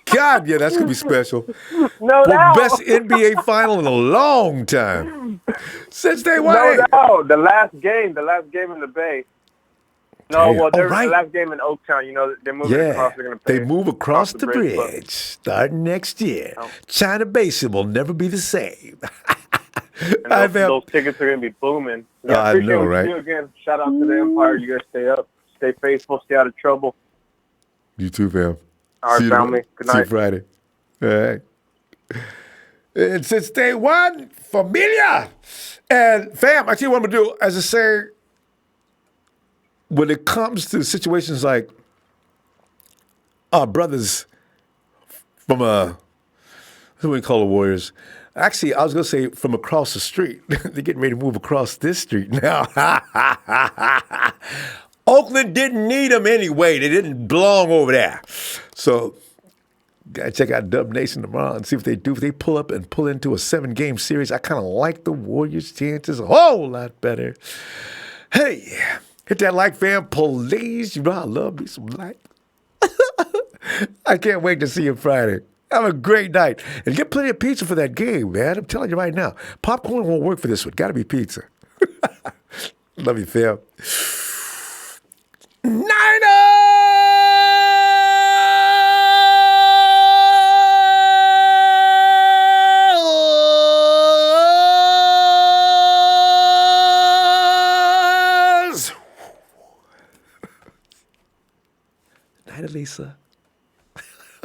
God, yeah, that's gonna be special. No doubt. Best NBA final in a long time since they won. No doubt. The last game in the Bay. No, well, the last game in Oaktown. You know, they're moving across. They're gonna play. They move across the bridge starting next year. China Basin will never be the same. And those tickets are gonna be booming. Yeah, I appreciate what you do again. Shout out to the Empire. You guys stay up, stay faithful, stay out of trouble. You too, fam. All right, family. Good night. See you Friday. All right. And since day one, familia. And fam, I tell you what I'm gonna do. As I say, when it comes to situations like our brothers from what do we call the Warriors? Actually, I was going to say from across the street. They're getting ready to move across this street now. Oakland didn't need them anyway. They didn't belong over there. So, got to check out Dub Nation tomorrow and see what they do. If they pull up and pull into a 7-game series, I kind of like the Warriors' chances a whole lot better. Hey, hit that like, fam, please. You know I love me some like. I can't wait to see you Friday. Have a great night. And get plenty of pizza for that game, man. I'm telling you right now. Popcorn won't work for this one. Got to be pizza. Love you, fam. Niners! Night, Elisa.